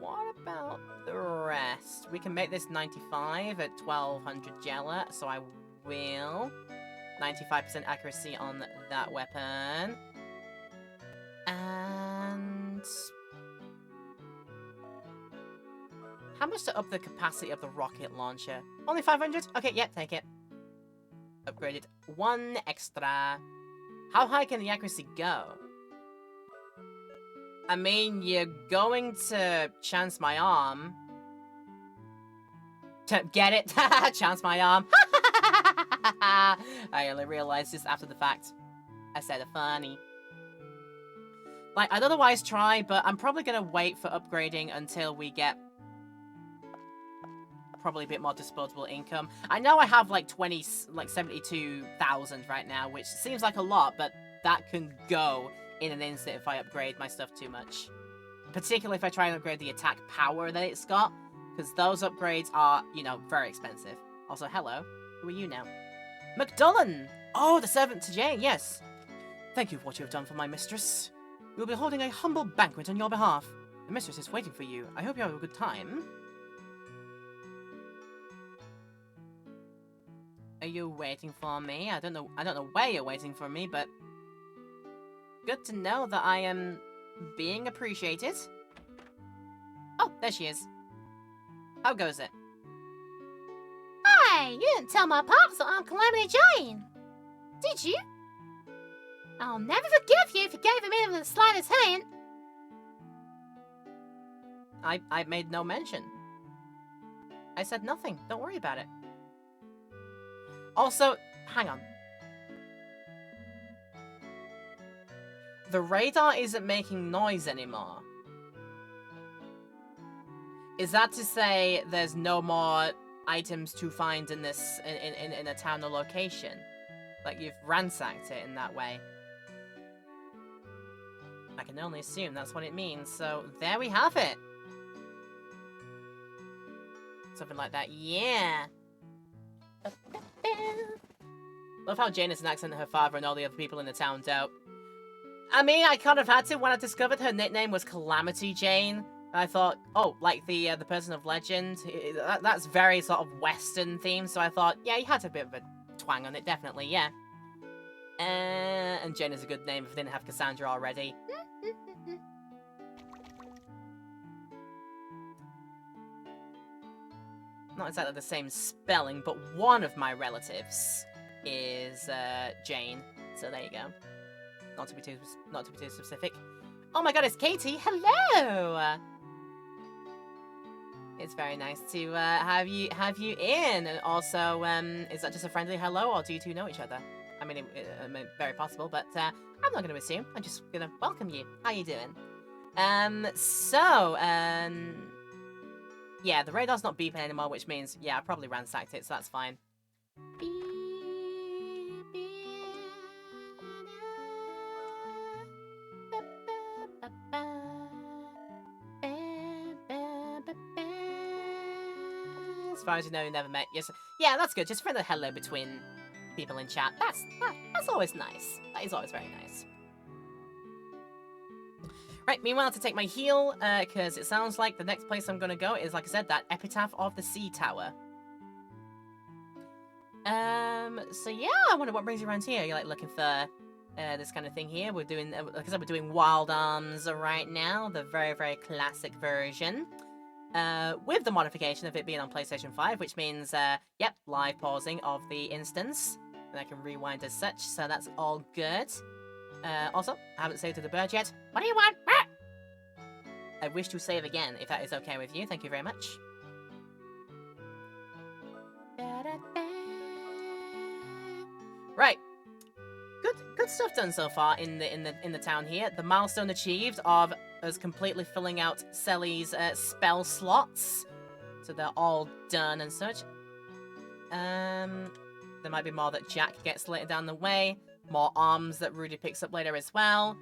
What about the rest? We can make this 95 at 1,200 Jella, so I will. 95% accuracy on that weapon. And... How much to up the capacity of the rocket launcher? Only 500? Okay, yeah, take it. Upgraded. 1 extra. How high can the accuracy go? I mean, you're going to chance my arm. Get it? Chance my arm. I only realized this after the fact. I said it funny. Like, I'd otherwise try, but I'm probably gonna wait for upgrading until we get probably a bit more disposable income. I know I have like 72,000 right now, which seems like a lot, but that can go in an instant if I upgrade my stuff too much. Particularly if I try and upgrade the attack power that it's got, because those upgrades are, you know, very expensive. Also, hello. Who are you now? McDullen! Oh, the servant to Jane, yes. Thank you for what you have done for my mistress. We will be holding a humble banquet on your behalf. The mistress is waiting for you. I hope you have a good time. Are you waiting for me? I don't know where you're waiting for me, but good to know that I am being appreciated. Oh, there she is. How goes it? Hey, you didn't tell my pops that I'm Calamity Jane. Did you? I'll never forgive you if you gave him even the slightest hint. I made no mention. I said nothing. Don't worry about it. Also, hang on. The radar isn't making noise anymore. Is that to say there's no more items to find in this in a town or location? Like you've ransacked it in that way? I can only assume that's what it means, so there we have it. Something like that, yeah. Love how Jane is an accent her father and all the other people in the town don't. I mean, I kind of had to when I discovered her nickname was Calamity Jane. I thought, oh, like the person of legend. That's very sort of Western themed, so I thought, yeah, you had a bit of a twang on it, definitely, yeah. And Jane is a good name if I didn't have Cassandra already. Not exactly the same spelling, but one of my relatives is Jane. So there you go. Not to be too specific. Oh my god, it's Katie. Hello. It's very nice to have you in. And also, is that just a friendly hello, or do you two know each other? I mean, very possible, but I'm not going to assume. I'm just going to welcome you. How you doing? Yeah, the radar's not beeping anymore, which means, yeah, I probably ransacked it, so that's fine. As far as you know, you never met. Yes, yeah, that's good. Just for the hello between people in chat. That's always nice. That is always very nice. Right, meanwhile, to take my heal, because it sounds like the next place I'm going to go is, like I said, that Epitaph of the Sea Tower. So yeah, I wonder what brings you around here. You're, like, looking for this kind of thing here. We're doing, like I said, we're doing Wild Arms right now, the very, very classic version. With the modification of it being on PlayStation 5, which means, yep, live pausing of the instance. And I can rewind as such, so that's all good. Also, I haven't saved to the bird yet. What do you want? I wish to save again, if that is okay with you. Thank you very much. Right. Good stuff done so far in the town here. The milestone achieved of us completely filling out Selly's spell slots. So they're all done and such. There might be more that Jack gets later down the way. More arms that Rudy picks up later as well.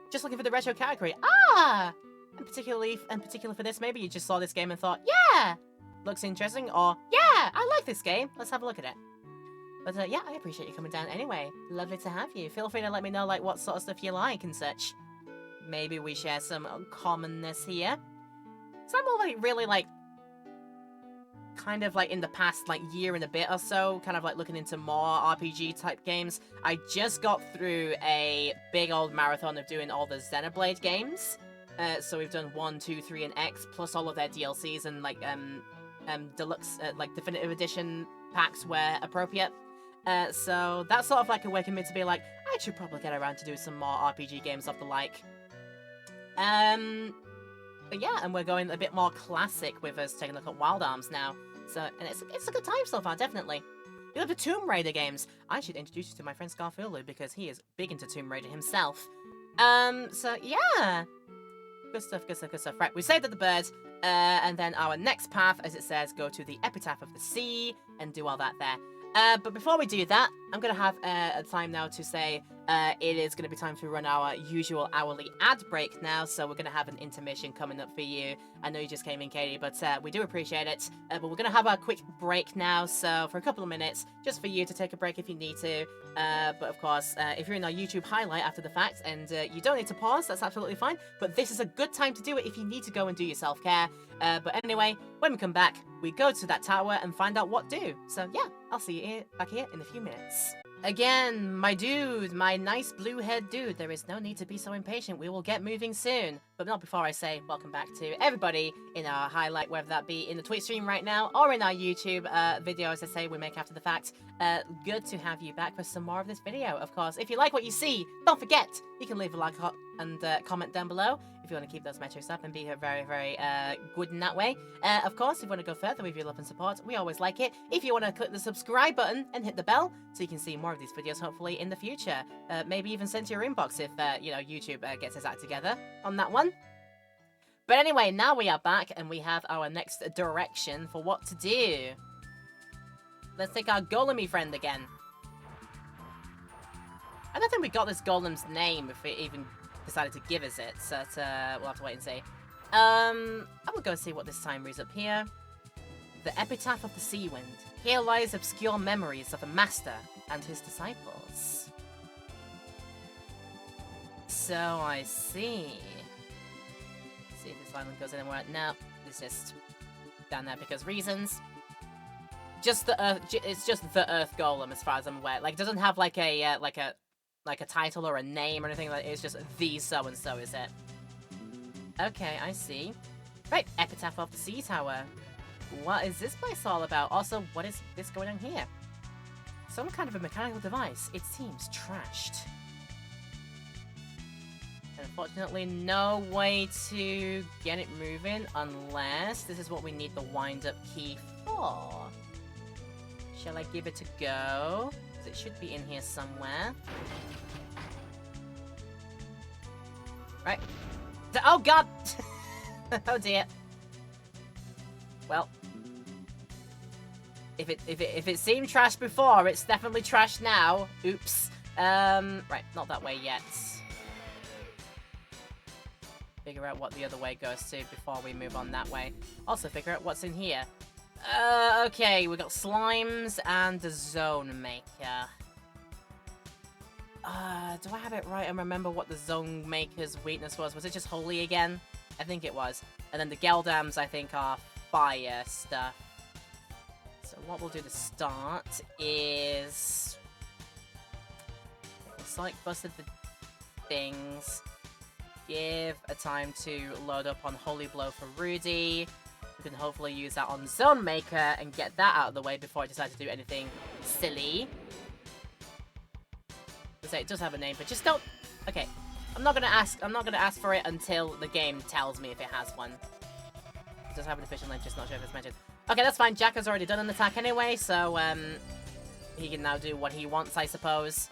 Just looking for the retro category. Ah! And particular for this, maybe you just saw this game and thought, yeah, looks interesting, or yeah, I like this game. Let's have a look at it. But yeah, I appreciate you coming down anyway. Lovely to have you. Feel free to let me know like what sort of stuff you like and such. Maybe we share some commonness here. So I'm already really like kind of like in the past like year and a bit or so, kind of like looking into more RPG type games. I just got through a big old marathon of doing all the Xenoblade games. So we've done 1, 2, 3, and X, plus all of their DLCs and like deluxe, like definitive edition packs where appropriate. So that's sort of like awakened me to be like, I should probably get around to do some more RPG games of the like. But yeah, and we're going a bit more classic with us taking a look at Wild Arms now. So, and it's a good time so far, definitely. You love the Tomb Raider games. I should introduce you to my friend Scarfilu because he is big into Tomb Raider himself. So yeah. Good stuff, good stuff, good stuff. Right, we saved at the bird, and then our next path, as it says, go to the Epitaph of the Sea and do all that there. But before we do that, I'm going to have a time now to say it is going to be time to run our usual hourly ad break now, so we're going to have an intermission coming up for you. I know you just came in, Katie, but we do appreciate it. But we're going to have a quick break now, so for a couple of minutes, just for you to take a break if you need to. But of course, if you're in our YouTube highlight after the fact and you don't need to pause, that's absolutely fine. But this is a good time to do it if you need to go and do your self-care. But anyway, when we come back, we go to that tower and find out what do. So yeah, I'll see you back here in a few minutes. Again, my dude, my nice blue-haired dude, there is no need to be so impatient. We will get moving soon. But not before I say welcome back to everybody in our highlight, whether that be in the Twitch stream right now or in our YouTube video, as I say, we make after the fact. Good to have you back for some more of this video, of course. If you like what you see, don't forget, you can leave a like and comment down below if you want to keep those metrics up and be very, very good in that way. Of course, if you want to go further with your love and support, we always like it. If you want to click the subscribe button and hit the bell so you can see more of these videos, hopefully, in the future. Maybe even sent to your inbox if, you know, YouTube gets its act together on that one. But anyway, now we are back and we have our next direction for what to do. Let's take our Golemy friend again. I don't think we got this Golem's name if it even decided to give us it, so we'll have to wait and see. I will go see what this time reads up here. The Epitaph of the Sea Wind. Here lies obscure memories of a master and his disciples. So I see. See if this island goes anywhere. No, it's just down there because reasons. Just the Earth. It's just the Earth Golem, as far as I'm aware. Like, it doesn't have like a title or a name or anything like. It's just the so and so, is it? Okay, I see. Right, Epitaph of the Sea Tower. What is this place all about? Also, what is this going on here? Some kind of a mechanical device. It seems trashed. Unfortunately, no way to get it moving unless this is what we need the wind-up key for. Shall I give it a go? Because it should be in here somewhere. Right. Oh god! Oh dear. Well. If it seemed trash before, it's definitely trash now. Oops. Right, not that way yet. Figure out what the other way goes to before we move on that way. Also figure out what's in here. Okay, we got slimes and the Zone Maker. Do I have it right and remember what the Zone Maker's weakness was? Was it just holy again? I think it was. And then the Geldams, I think, are fire stuff. So what we'll do to start is... Select busted the things. Give a time to load up on Holy Blow for Rudy. We can hopefully use that on Zone Maker and get that out of the way before I decide to do anything silly. So it does have a name, but just don't... Okay, I'm not gonna ask for it until the game tells me if it has one. It does have an official name, just not sure if it's mentioned. Okay, that's fine. Jack has already done an attack anyway, so he can now do what he wants, I suppose.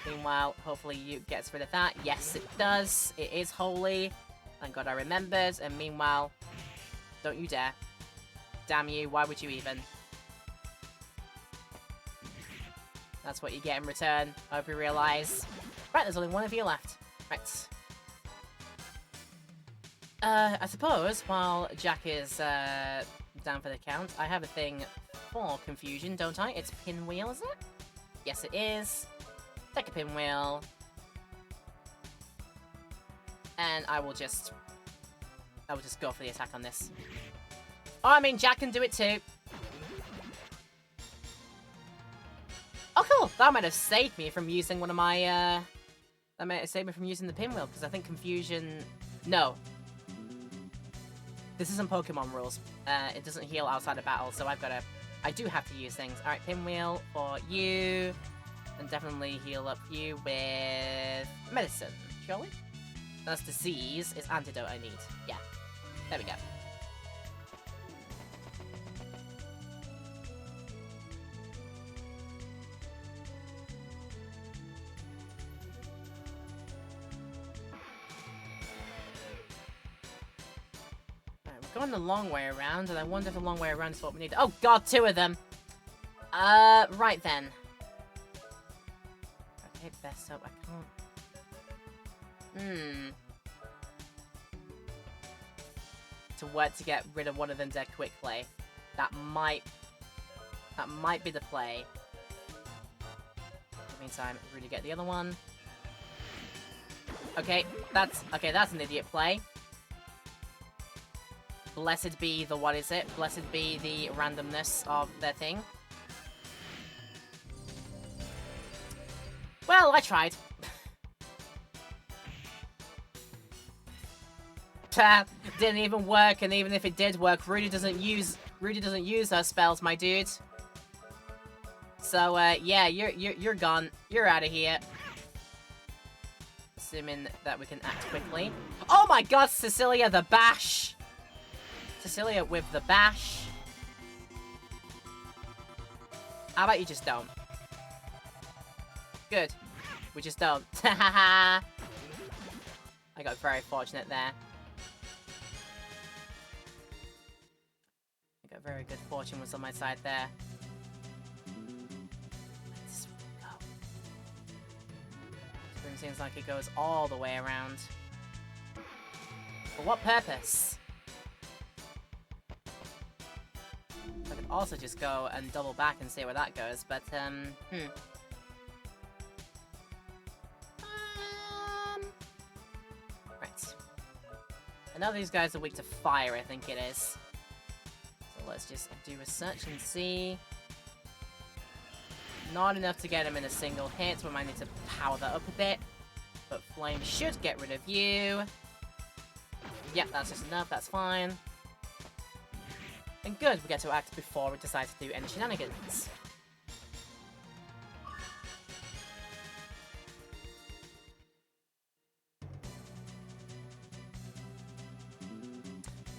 Meanwhile, hopefully you gets rid of that. Yes, it does. It is holy. Thank God I remembered. And meanwhile, don't you dare. Damn you, why would you even? That's what you get in return. I hope you realise. Right, there's only one of you left. Right. I suppose, while Jack is down for the count, I have a thing for confusion, don't I? It's Pinwheel, is it? Yes, it is. Take a Pinwheel. And I will just go for the attack on this. Oh, I mean, Jack can do it too. Oh, cool. That might have saved me from using one of my, that might have saved me from using the Pinwheel, because I think Confusion No. This isn't Pokemon rules. It doesn't heal outside of battle, so I do have to use things. Alright, Pinwheel for you. And definitely heal up you with medicine, shall we? That's disease. It's antidote I need. Yeah. There we go. Alright, we're going the long way around, and I wonder if the long way around is what we need. Oh god, 2 of them! Right then. Okay, best hope I can't... to work to get rid of one of them dead quickly. That might be the play. In the meantime, really get the other one. Okay, that's an idiot play. Blessed be the what is it? Blessed be the randomness of their thing. Well, I tried. Didn't even work, and even if it did work, Rudy doesn't use her spells, my dude. So yeah, you're gone. You're out of here. Assuming that we can act quickly. Oh my god, Cecilia the bash! Cecilia with the bash. How about you just don't? Good. We just don't. I got very fortunate there. Very good fortune was on my side there. Let's go. This room seems like it goes all the way around. For what purpose? I could also just go and double back and see where that goes, but, Right. I know these guys are weak to fire, I think it is. Let's just do a search and see. Not enough to get him in a single hit, so we might need to power that up a bit. But Flame should get rid of you. Yep, that's just enough, that's fine. And good, we get to act before we decide to do any shenanigans.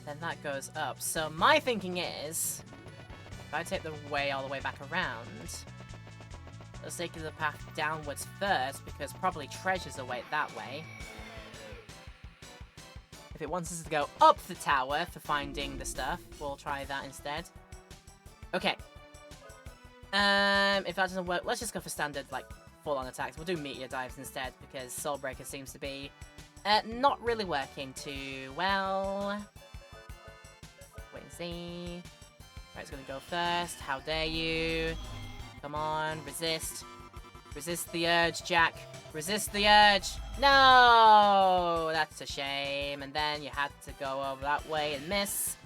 Then that goes up. So my thinking is, if I take the way all the way back around, let's take the path downwards first, because probably treasures await that way. If it wants us to go up the tower for finding the stuff, we'll try that instead. Okay. If that doesn't work, let's just go for standard, like, full-on attacks. We'll do Meteor Dives instead, because Soul Breaker seems to be not really working too well. Wait and see. Right, it's gonna go first. How dare you? Come on, resist. Resist the urge, Jack. Resist the urge. No! That's a shame. And then you had to go over that way and miss.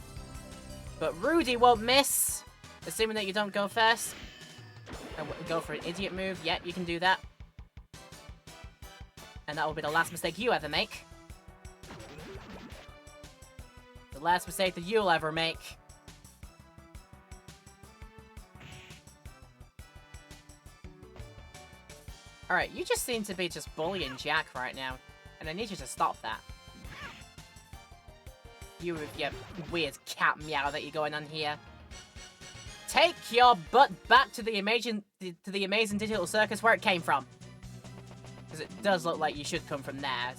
But Rudy won't miss. Assuming that you don't go first. And go for an idiot move. Yep, you can do that. And that will be the last mistake you ever make. The last mistake that you'll ever make. Alright, you just seem to be just bullying Jack right now. And I need you to stop that. You with your weird cat meow that you're going on here. Take your butt back to the amazing digital circus where it came from. Because it does look like you should come from there,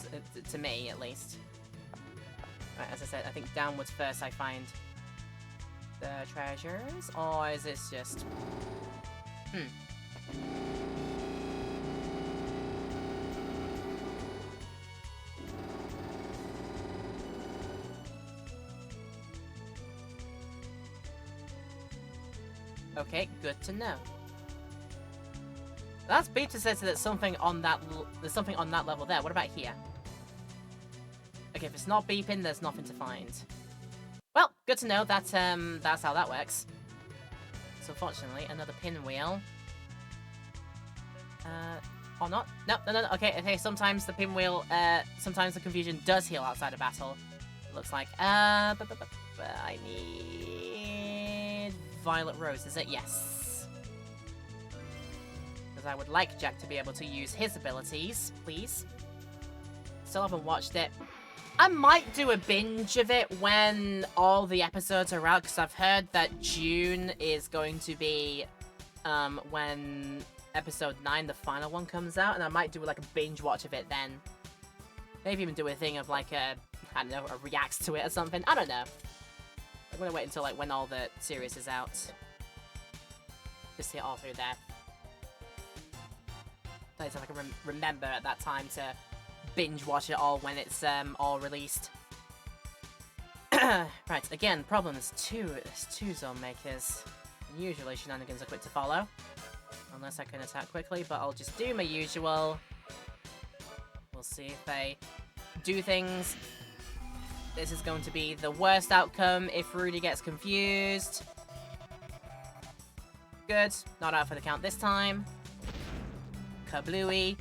to me at least. Right, as I said, I think downwards first I find the treasures, or is this just... Okay, good to know. That's Peter says that there's something on that level there. What about here? Okay, if it's not beeping, there's nothing to find. Well, good to know that that's how that works. So unfortunately, another pinwheel. Or not? No, no, no, no. Okay, okay, sometimes the pinwheel, sometimes the confusion does heal outside of battle. It looks like. I need Violet Rose, is it? Yes. Because I would like Jack to be able to use his abilities, please. Still haven't watched it. I might do a binge of it when all the episodes are out, because I've heard that June is going to be, when episode 9, the final one, comes out, and I might do like a binge watch of it then. Maybe even do a thing of like a, I don't know, a reacts to it or something. I don't know. I'm gonna wait until like when all the series is out. Just see it all through there. At least I can remember at that time to binge watch it all when it's all released. Right, again, problem is there's two zone makers. And usually shenanigans are quick to follow. Unless I can attack quickly, but I'll just do my usual. We'll see if they do things. This is going to be the worst outcome if Rudy gets confused. Good. Not out for the count this time. Kablooey.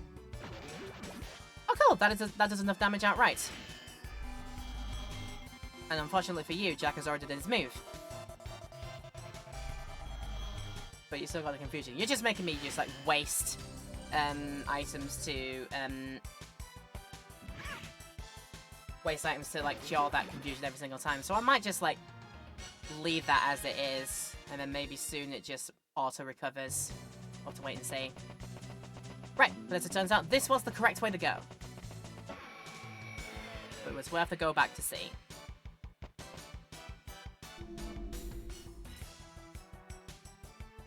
Oh, cool. That does enough damage outright. And unfortunately for you, Jack has already done his move. But you still got the confusion. You're just making me just, like, waste items to, like, cure that confusion every single time. So I might just, like, leave that as it is. And then maybe soon it just auto-recovers. We'll have to wait and see. Right, but as it turns out, this was the correct way to go. But it was worth a go back to see.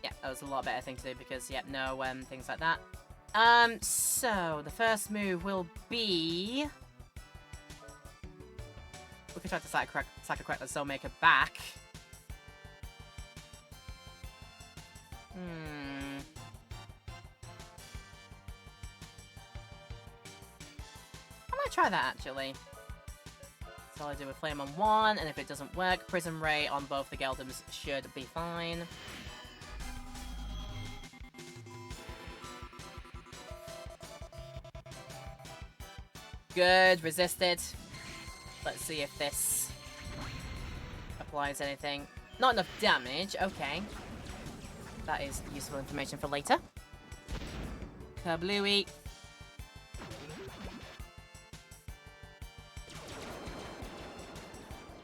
Yeah, that was a lot better thing to do because, yeah, no, things like that. So, the first move will be... We could try to Psycho Correct the Soulmaker back. I might try that, actually. So I'll do a Flame on one, and if it doesn't work, Prism Ray on both the Geldums should be fine. Good, resisted. Let's see if this applies anything. Not enough damage, okay. That is useful information for later. Kablooey.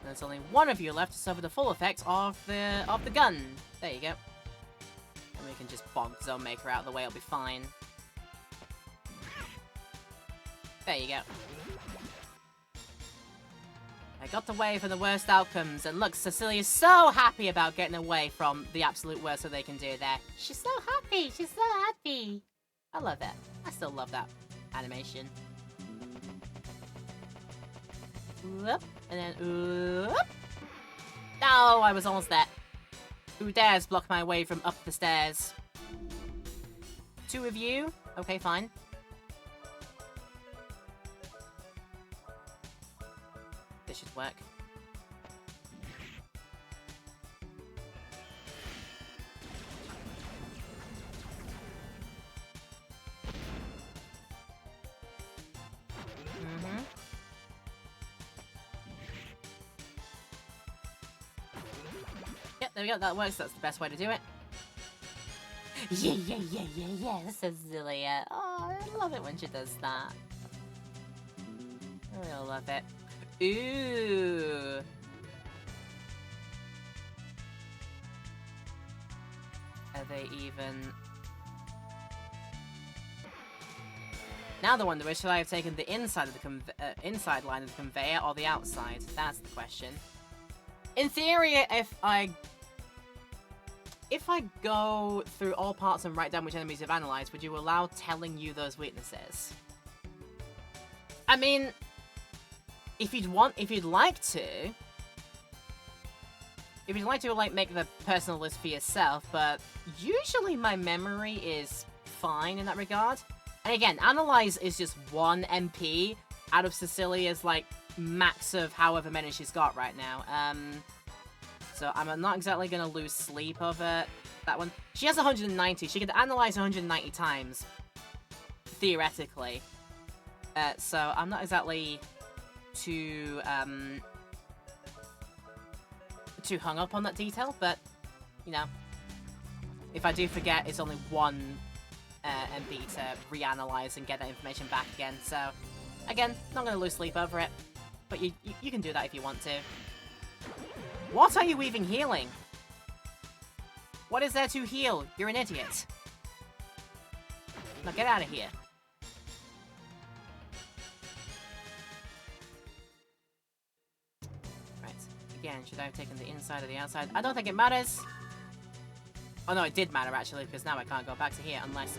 There's only one of you left to suffer the full effects of the gun. There you go. And we can just bonk Zone Maker out of the way, it'll be fine. There you go. I got away from the worst outcomes, and look, Cecilia's so happy about getting away from the absolute worst that they can do there. She's so happy, she's so happy. I love it. I still love that animation. Whoop, and then whoop. No, I was almost there. Who dares block my way from up the stairs? Two of you? Okay, fine. This should work. Yep, there we go, that works, that's the best way to do it. Yeah, Cecilia. Oh, I love it when she does that. I really love it. Ooh. Are they even... Now the wonder is, should I have taken the inside of the inside line of the conveyor or the outside? That's the question. In theory, if I go through all parts and write down which enemies you've analyzed, would you allow telling you those weaknesses? I mean, if you'd like to, like, make the personal list for yourself, but usually my memory is fine in that regard. And again, Analyze is just one MP out of Cecilia's, like, max of however many she's got right now. So I'm not exactly gonna lose sleep over that one. She has 190. She could Analyze 190 times. theoretically. So I'm not exactly too hung up on that detail, but, you know, if I do forget, it's only one MB to reanalyze and get that information back again, so, again, not gonna lose sleep over it, but you can do that if you want to. What are you even healing? What is there to heal? You're an idiot. Now get out of here. Right. Again, should I have taken the inside or the outside? I don't think it matters. Oh no, it did matter actually, because now I can't go back to here unless...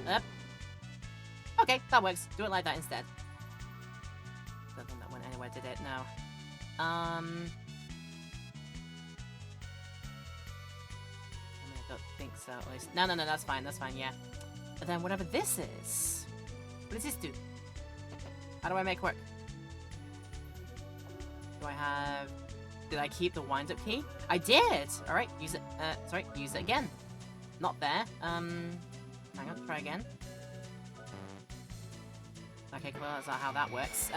Okay, that works. Do it like that instead. Don't think that went anywhere, did it? No. I mean, I don't think so, at least. No, that's fine, yeah. But then whatever this is... What does this do? How do I make work? Do I have... Did I keep the wind-up key? I did! Alright, use it. Sorry, use it again. Not there. Hang on, try again. Okay, cool, that's not how that works.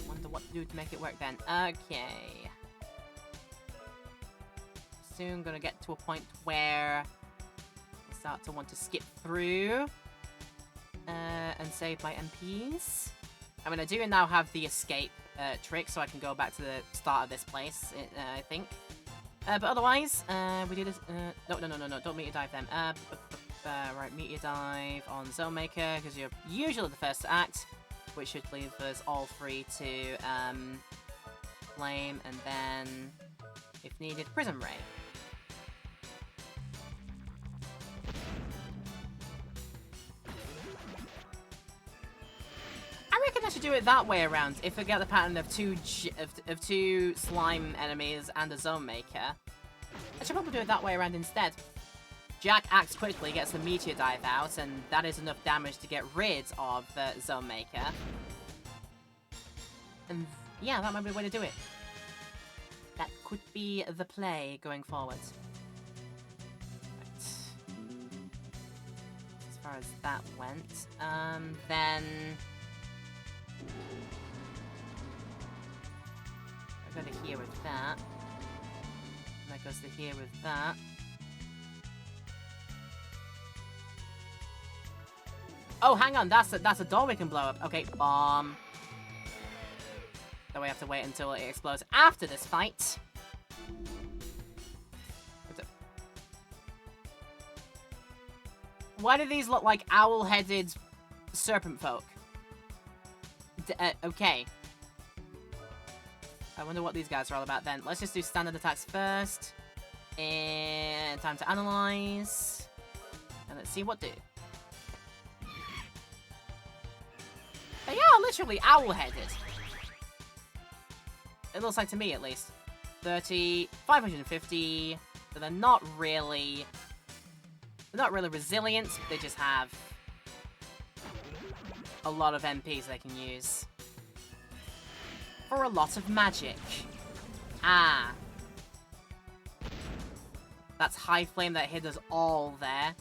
Wonder what to do to make it work then. Okay. Soon gonna get to a point where I start to want to skip through and save my MPs. I mean, I do now have the escape trick, so I can go back to the start of this place, I think. But otherwise, we do this... No, don't meteor dive them. Right, meteor dive on Zone Maker, because you're usually the first to act, which should leave us all free to flame, and then, if needed, Prism Ray. I reckon I should do it that way around. If I get the pattern of two slime enemies and a Zone Maker, I should probably do it that way around instead. Jack acts quickly, gets the meteor dive out, and that is enough damage to get rid of the Zone Maker. And yeah, that might be the way to do it. That could be the play going forward. Right. As far as that went, then... I go to here with that. And that goes to here with that. Oh, hang on, that's a door we can blow up. Okay, bomb. Then we have to wait until it explodes after this fight. Why do these look like owl-headed serpent folk? Okay. I wonder what these guys are all about then. Let's just do standard attacks first. And time to analyze. And let's see what do. They are literally owl-headed. It looks like to me, at least. 30, 550. So they're not really... They're not really resilient. They just have a lot of MPs they can use. For a lot of magic. Ah. That's High Flame that hit us all there.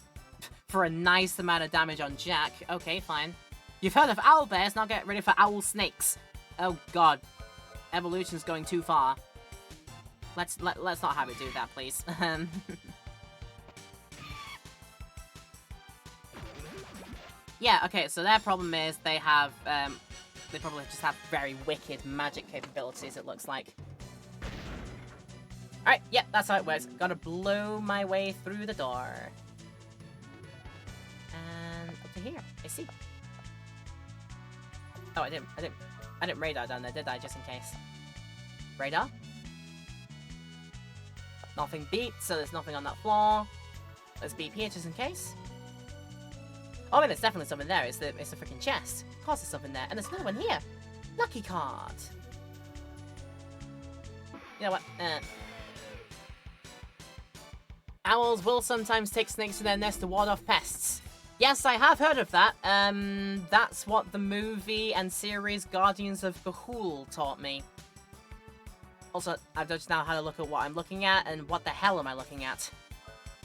For a nice amount of damage on Jack. Okay, fine. You've heard of owl bears, now get ready for owl snakes. Oh god. Evolution's going too far. Let's not have it do that, please. Yeah, okay, so their problem is they have, they probably just have very wicked magic capabilities, it looks like. Alright, yep, that's how it works. Gotta blow my way through the door. And up to here, I see. Oh, I didn't radar down there, did I, just in case? Radar? Nothing beeped, so there's nothing on that floor. Let's beep here, just in case. Oh, I mean, there's definitely something there. It's the freaking chest. Of course there's something there. And there's another one here. Lucky card. You know what? Owls will sometimes take snakes to their nest to ward off pests. Yes, I have heard of that. That's what the movie and series Guardians of Ga'Hoole taught me. Also, I've just now had a look at what I'm looking at, and what the hell am I looking at?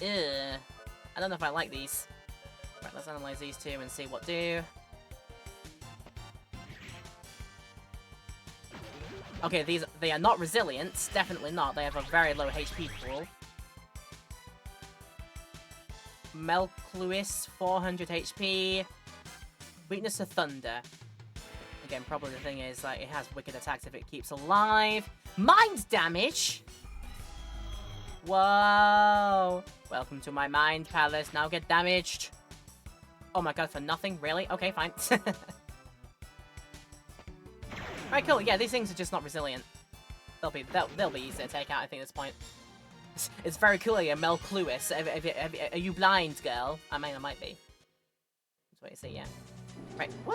Ugh. I don't know if I like these. Right, let's analyze these two and see what do. Okay, they are not resilient. Definitely not. They have a very low HP pool. Melcluis, 400 HP. Weakness to Thunder. Again, probably the thing is, like, it has wicked attacks if it keeps alive. Mind damage! Whoa! Welcome to my mind palace. Now get damaged. Oh my god, for nothing? Really? Okay, fine. Alright, cool. Yeah, these things are just not resilient. They'll be easy to take out, I think, at this point. It's very cool, yeah, Melcluis. Are you blind, girl? I mean, I might be. That's what you see, yeah. Right. Whoa!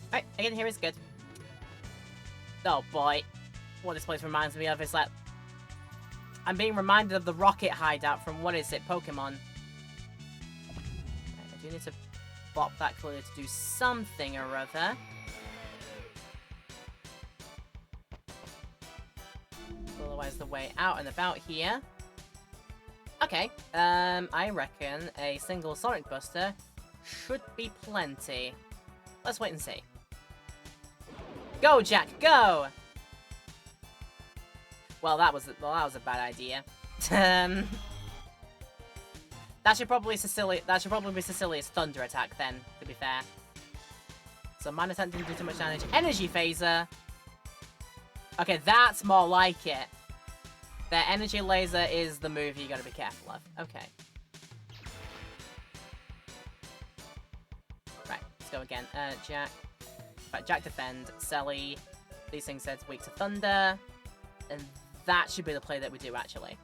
Alright, again, here is good. Oh boy. What this place reminds me of is like... I'm being reminded of the rocket hideout from, what is it, Pokemon. Right, I do need to bop that clearly to do something or other. Otherwise the way out and about here. Okay, I reckon a single Sonic Buster should be plenty. Let's wait and see. Go, Jack, go! Well, that was a bad idea. That should probably be Cecilia's Thunder attack then, to be fair. So Minor Attack didn't do too much damage. Energy Phaser. Okay, that's more like it. The Energy Laser is the move you gotta be careful of. Okay. Right, let's go again. Jack. Right, Jack defend. Selly. These things said weak to Thunder. And that should be the play that we do, actually.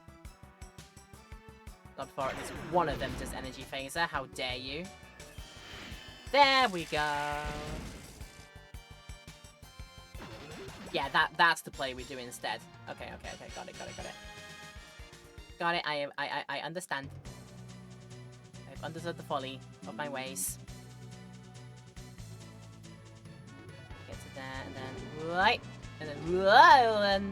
Not before at least one of them does Energy Phaser. How dare you? There we go. Yeah, that's the play we do instead. Okay, got it. Got it, I understand. I've understood the folly of my ways. Get to that, and then right, and then whoa, and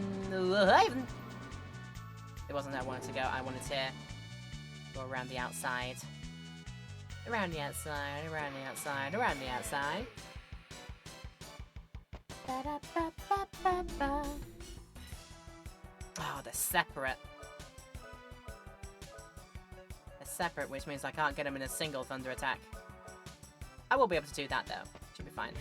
it wasn't where I wanted to go. I wanted to go around the outside. Around the outside, around the outside, around the outside. Oh, they're separate. They're separate, which means I can't get them in a single Thunder attack. I will be able to do that, though. Should be fine.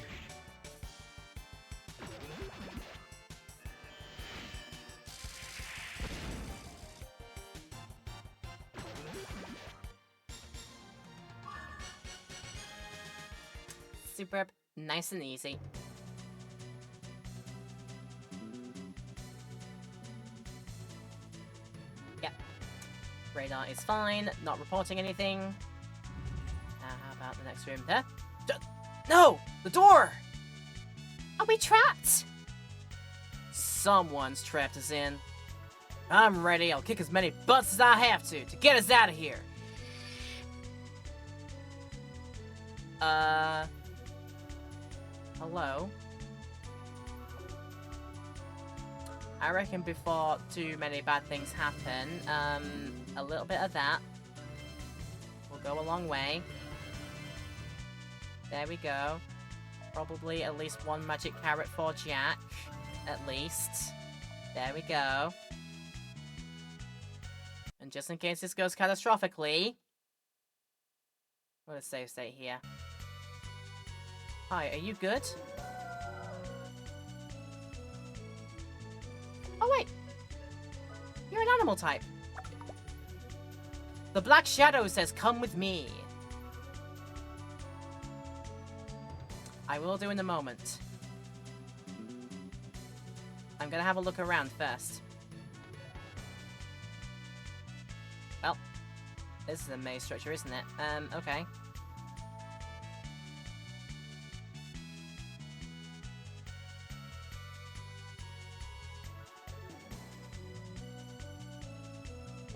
Superb. Nice and easy. Radar is fine, not reporting anything. Now, how about the next room there? No! The door! Are we trapped? Someone's trapped us in. I'm ready. I'll kick as many butts as I have to get us out of here. Hello? I reckon before too many bad things happen, a little bit of that will go a long way. There we go. Probably at least one magic carrot for Jack. At least. There we go. And just in case this goes catastrophically... What a save state here. Hi, are you good? Oh wait! You're an animal type. The Black Shadow says, come with me. I will do in a moment. I'm gonna have a look around first. Well, this is a maze structure, isn't it? Okay.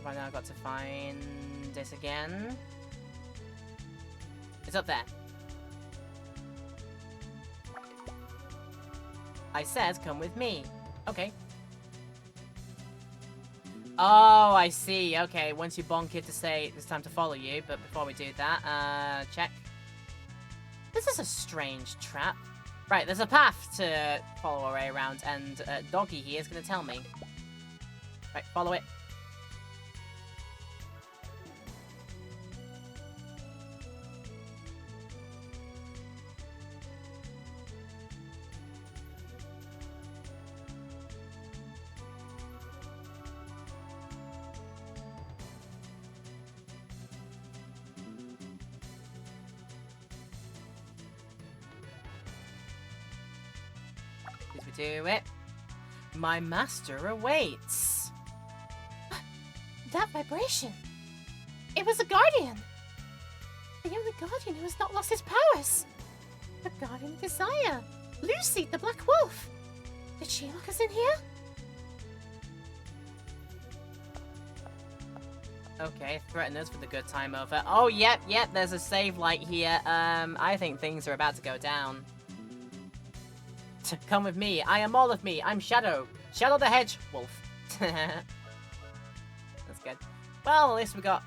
Right now I've got to find this again. It's up there. I said come with me. Okay. Oh, I see. Okay, once you bonk it to say it's time to follow you, but before we do that, check. This is a strange trap. Right, there's a path to follow our way around, and Doggy here is going to tell me. Right, follow it. As we do it. My master awaits. That vibration. It was a guardian. The only guardian who has not lost his powers. The guardian of desire. Lucy, the Black Wolf. Did she lock us in here? Okay, threaten us with a good time over. Oh, yep, there's a save light here. I think things are about to go down. Come with me. I am all of me. I'm Shadow. Shadow the Hedge Wolf. That's good. Well, at least we got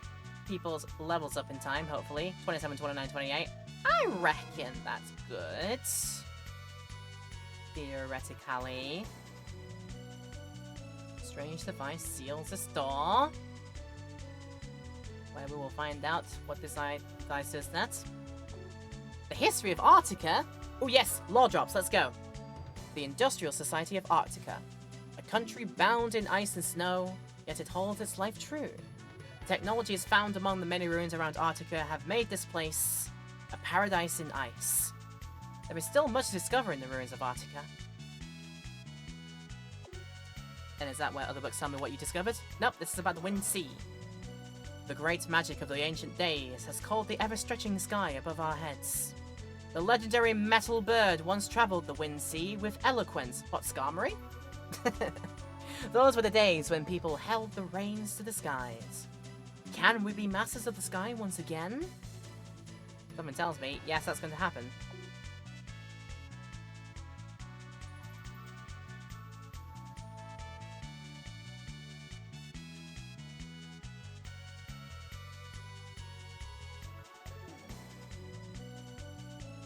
people's levels up in time, hopefully. 27, 29, 28. I reckon that's good. Theoretically. Strange device seals this door. Where we will find out what this guy says next. The history of Arctica? Oh yes, law drops, let's go. The Industrial Society of Arctica. A country bound in ice and snow, yet it holds its life true. Technologies found among the many ruins around Arctica have made this place a paradise in ice. There is still much to discover in the ruins of Arctica. And is that where other books tell me what you discovered? Nope, this is about the Wind Sea. The great magic of the ancient days has called the ever-stretching sky above our heads. The legendary metal bird once travelled the Wind Sea with eloquence. What, Skarmory? Those were the days when people held the reins to the skies. Can we be masters of the sky once again? Something tells me, yes, that's going to happen.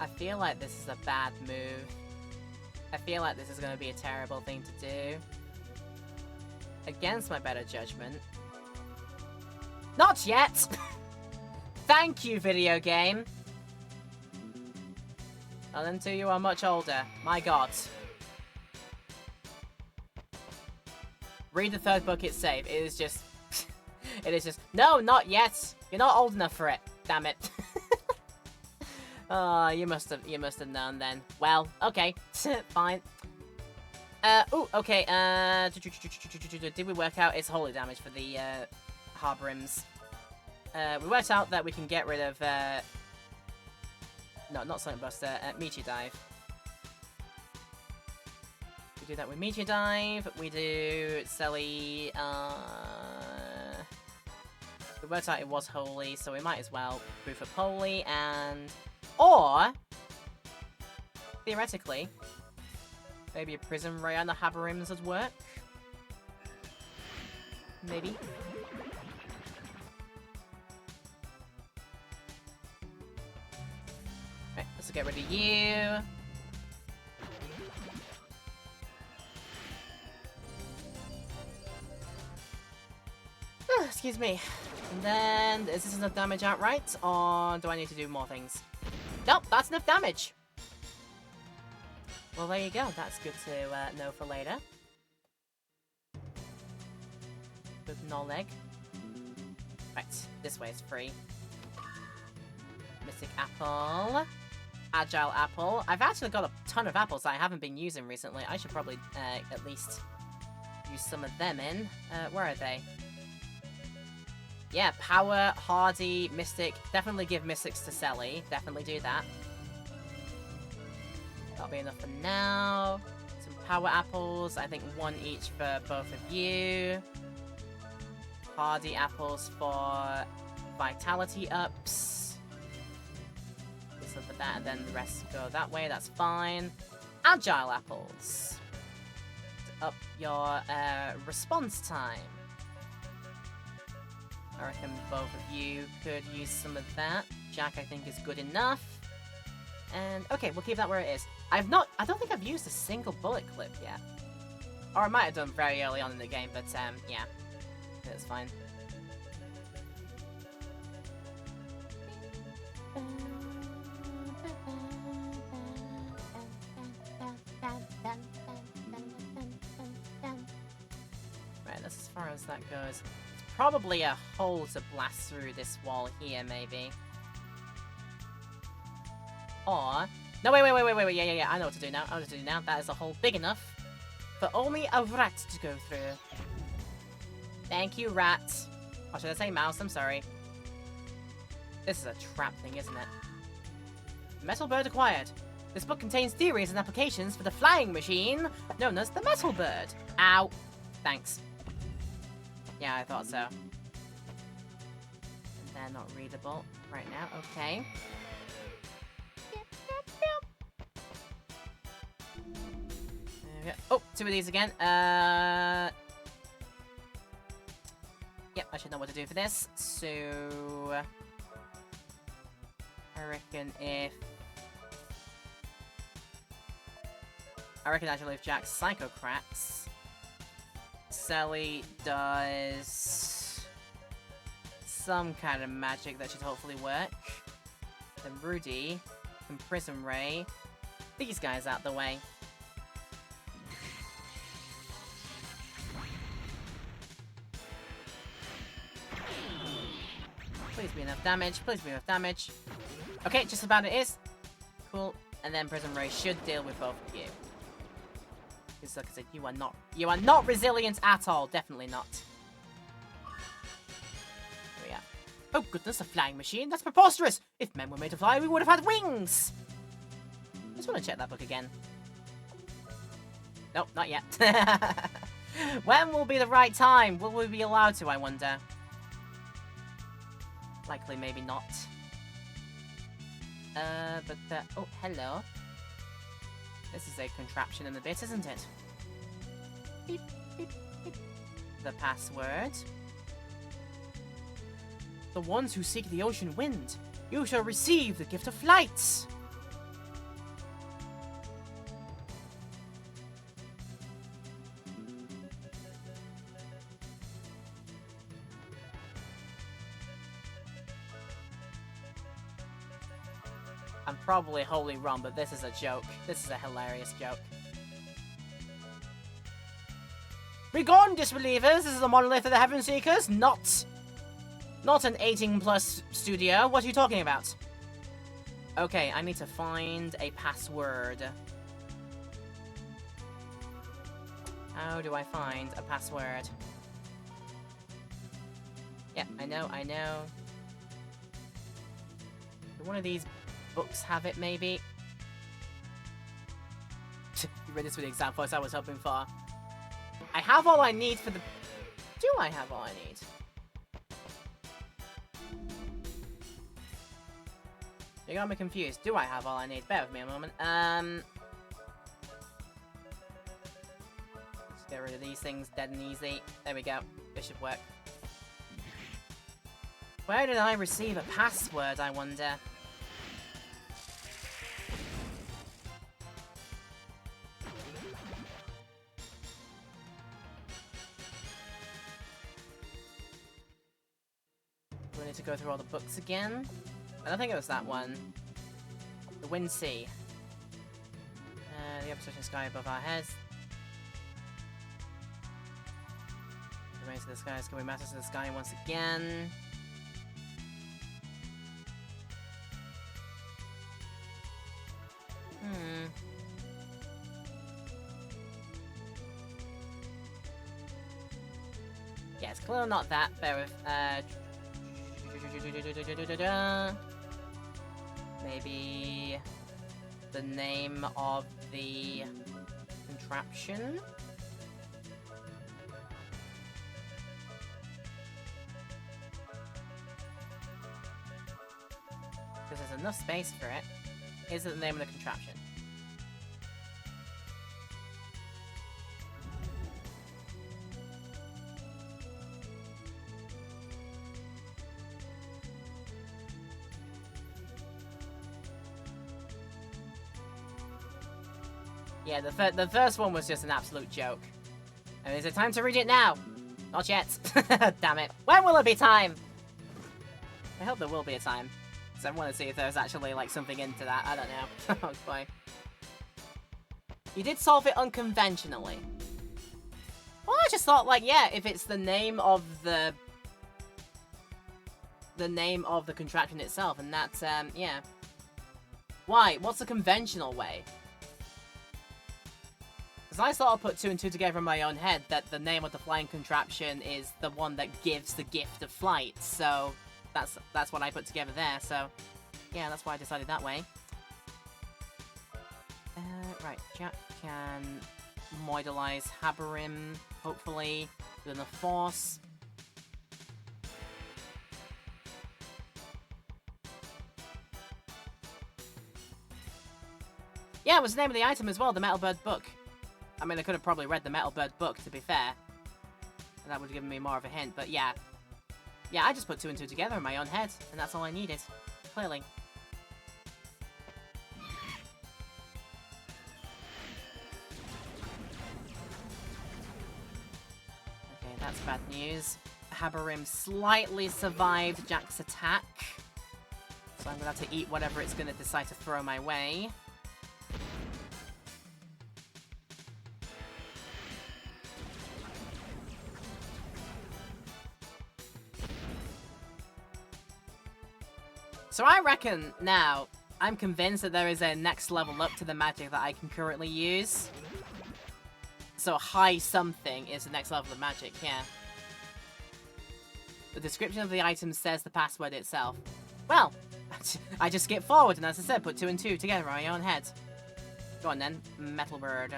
I feel like this is a bad move. I feel like this is going to be a terrible thing to do. Against my better judgment. Not yet! Thank you, video game! Well, them two, you are much older. My god. Read the third book, it's safe. It is just... it is just... No, not yet! You're not old enough for it. Damn it. Oh, you must have known then. Well, okay. Fine. Ooh, okay, did we work out it's holy damage for the, Harborims? We worked out that we can get rid of, no, not Sonic Buster, Meteor Dive. We do that with Meteor Dive, we do Selly, we worked out it was holy, so we might as well move up holy, and... Or, theoretically, maybe a Prism Ray on the Habarims would work. Maybe. Right, let's get rid of you. Excuse me. And then, is this enough damage outright, or do I need to do more things? Nope, that's enough damage. Well, there you go. That's good to know for later. Good knowledge. Right, this way is free. Mystic Apple. Agile Apple. I've actually got a ton of apples that I haven't been using recently. I should probably at least use some of them in. Where are they? Yeah, Power, Hardy, Mystic. Definitely give Mystics to Selly. Definitely do that. That'll be enough for now. Some Power Apples. I think one each for both of you. Hardy Apples for Vitality ups. This one for that, and then the rest go that way. That's fine. Agile Apples. To up your response time. I reckon both of you could use some of that. Jack, I think, is good enough. And, okay, we'll keep that where it is. I don't think I've used a single bullet clip yet. Or I might have done very early on in the game, but, yeah. That's fine. Right, that's as far as that goes. It's probably a hole to blast through this wall here, maybe. Or... No, wait, yeah, I know what to do now, That is a hole big enough for only a rat to go through. Thank you, rat. Or should I say mouse? I'm sorry. This is a trap thing, isn't it? Metal bird acquired. This book contains theories and applications for the flying machine known as the metal bird. Ow. Thanks. Yeah, I thought so. They're not readable right now. Okay. There we go. Oh, two of these again. Yep, I should know what to do for this. So... I reckon actually if Jack Psychocrats, Sally does some kind of magic that should hopefully work. Then Rudy can Prism Ray these guys out the way. Please be enough damage. Please be enough damage. Okay, just about it is. Cool. And then Prism Ray should deal with both of you. Because like I said, you are not resilient at all. Definitely not. There we are. Oh goodness, a flying machine? That's preposterous! If men were made to fly, we would have had wings! Just want to check that book again. Nope, not yet. When will be the right time? Will we be allowed to, I wonder? Likely, maybe not. Oh, hello. This is a contraption in a bit, isn't it? Beep, beep, beep. The password. The ones who seek the ocean wind, you shall receive the gift of flight. I'm probably wholly wrong, but this is a joke. This is a hilarious joke. Begone, disbelievers! This is the monolith of the Heaven Seekers, not an 18+ studio. What are you talking about? Okay, I need to find a password. How do I find a password? Yeah, I know. Do one of these books have it, maybe? You read this with the exact voice I was hoping for. I have all I need for the... Do I have all I need? You got me confused. Do I have all I need? Bear with me a moment. Let's get rid of these things dead and easy. There we go. This should work. Where did I receive a password, I wonder? Do I need to go through all the books again? I don't think it was that one. The Wind Sea. The obsession sky above our heads. The rays of the sky is going matters to the sky once again. Yeah, it's clearly not that. Bear with, maybe the name of the contraption? Because there's enough space for it. Is it the name of the contraption? Yeah, the first one was just an absolute joke. And is it time to read it now? Not yet. Damn it. When will it be time? I hope there will be a time. Because I want to see if there's actually, like, something into that. I don't know. Oh, boy. You did solve it unconventionally. Well, I just thought, like, yeah, if it's the name of the contraption itself, and that's, yeah. Why? What's the conventional way? Because I sort of put 2 and 2 together in my own head that the name of the flying contraption is the one that gives the gift of flight, so that's what I put together there, so yeah, that's why I decided that way. Right, Jack can modelize Habarim, hopefully, with enough force. Yeah, it was the name of the item as well, the Metalbird book. I mean, I could have probably read the Metalbird book, to be fair. And that would have given me more of a hint, but yeah. Yeah, I just put 2 and 2 together in my own head, and that's all I needed. Clearly. Okay, that's bad news. Habarim slightly survived Jack's attack. So I'm gonna have to eat whatever it's gonna decide to throw my way. So I reckon now, I'm convinced that there is a next level up to the magic that I can currently use. So high something is the next level of magic, yeah. The description of the item says the password itself. Well, I just skip forward and as I said, put 2 and 2 together on my own head. Go on then, Metalbird.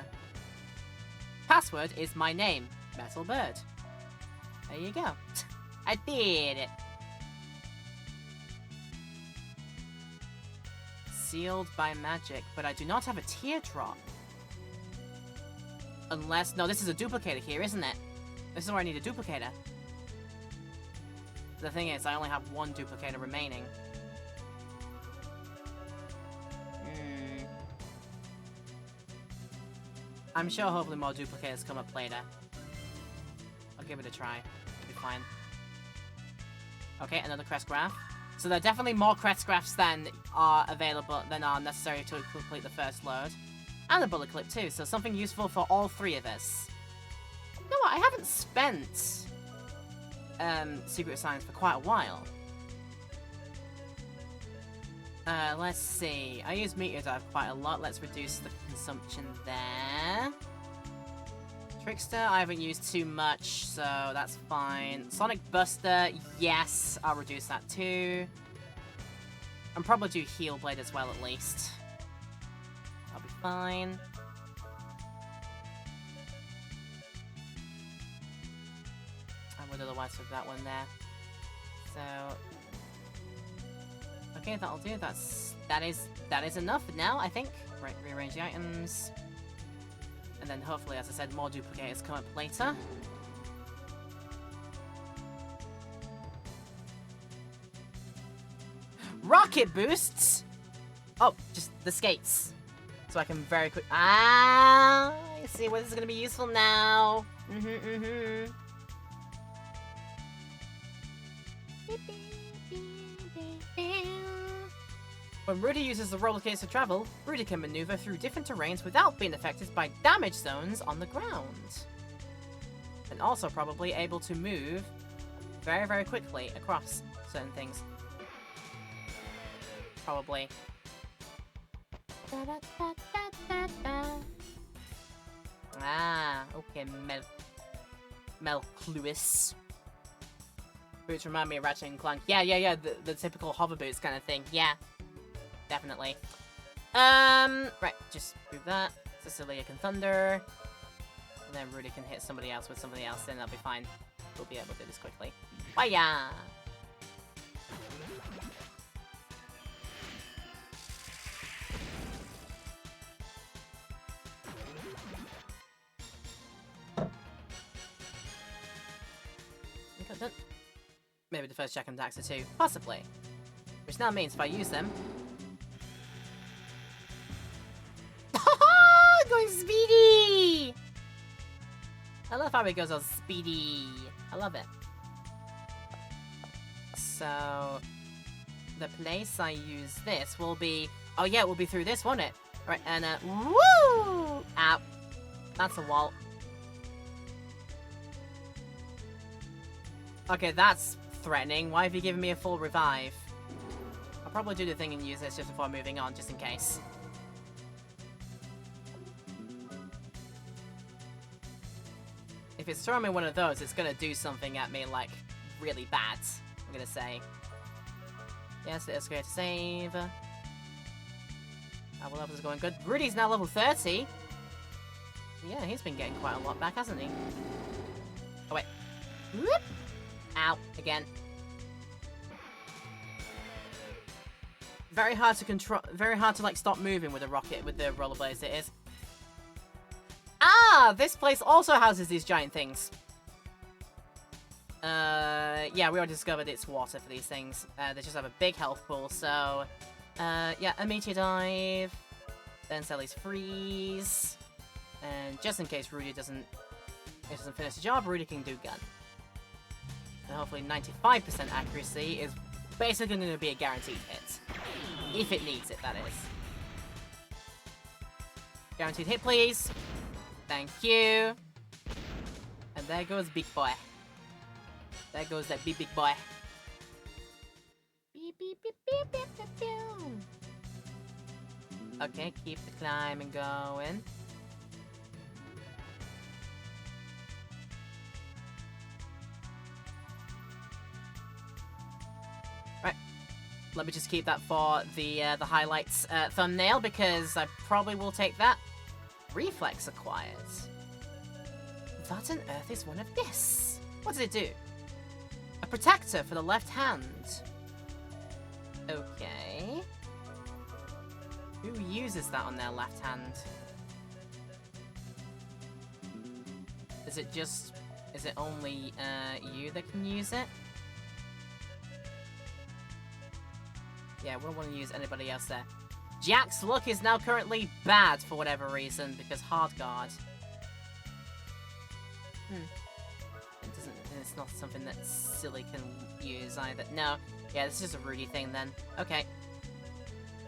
Password is my name, Metalbird. There you go. I did it. Sealed by magic, but I do not have a teardrop. Unless... No, this is a duplicator here, isn't it? This is where I need a duplicator. The thing is, I only have 1 duplicator remaining. I'm sure hopefully more duplicators come up later. I'll give it a try. It'll be fine. Okay, another crest graph. So there are definitely more crest graphs than are available, than are necessary to complete the first load. And a bullet clip too, so something useful for all 3 of us. You know what, I haven't spent Secret Science for quite a while. Let's see. I use Meteor Dive quite a lot. Let's reduce the consumption there. Trickster, I haven't used too much, so that's fine. Sonic Buster, yes, I'll reduce that too. And probably do Heal Blade as well, at least. I'll be fine. I would otherwise have that one there. So... Okay, that'll do. That is enough now, I think. Right, rearrange the items. And then hopefully, as I said, more duplicators come up later. Rocket boosts! Oh, just the skates. So I can very quick... Ah! I see where this is going to be useful now. When Rudy uses the roller case to travel, Rudy can maneuver through different terrains without being affected by damage zones on the ground. And also probably able to move very, very quickly across certain things. Probably. Ah, okay, Melcluis. Boots remind me of Ratchet and Clank. Yeah, the typical hover boots kind of thing. Yeah. Definitely. Right, just move that. Cecilia can thunder. And then Rudy can hit somebody else with somebody else, then that'll be fine. We'll be able to do this quickly. Hiya! Maybe the first check and Daxter too. Possibly. Which now means if I use them... Going I love how it goes all speedy. I love it. So, the place I use this will be... Oh yeah, it will be through this, won't it? Right, and woo! Ow. That's a wall. Okay, that's threatening. Why have you given me a full revive? I'll probably do the thing and use this just before moving on, just in case. If it's throwing me one of those, it's gonna do something at me, like, really bad, I'm gonna say. Yes, let's go to save. Our level is going good. Rudy's now level 30. Yeah, he's been getting quite a lot back, hasn't he? Oh, wait. Whoop! Ow, again. Very hard to control, very hard to, like, stop moving with a rocket, with the rollerblades it is. Ah, this place also houses these giant things. Yeah, we already discovered it's water for these things. They just have a big health pool, so... yeah, a meteor dive. Then Sally's freeze. And just in case Rudy doesn't finish the job, Rudy can do gun. And hopefully 95% accuracy is basically going to be a guaranteed hit. If it needs it, that is. Guaranteed hit, please. Thank you. And there goes Big Boy. There goes that big boy. Beep, beep, beep, beep, beep, beep, beep. Okay, keep the climbing going. Right. Let me just keep that for the highlights thumbnail, because I probably will take that. Reflex acquired. That on earth is one of this. What does it do? A protector for the left hand. Okay. Who uses that on their left hand? Is it only you that can use it? Yeah, we don't want to use anybody else there. Jack's luck is now currently bad for whatever reason, because hard guard. It's not something that Silly can use either. No. Yeah, this is a Rudy thing then. Okay.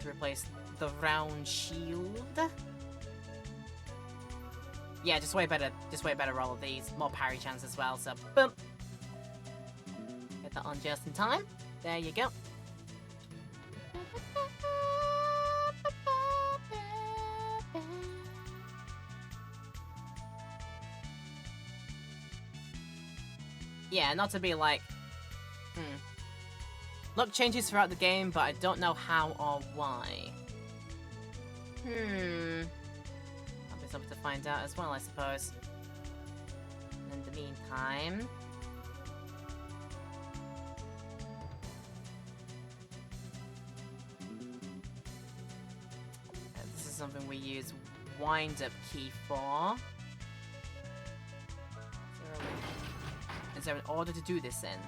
To replace the round shield. Yeah, just way better roll of these. More parry chance as well, so boom. Get that on just in time. There you go. Yeah, not to be like... Luck changes throughout the game, but I don't know how or why. That'll be something to find out as well, I suppose. In the meantime... this is something we use wind-up key for. Is there an order to do this in?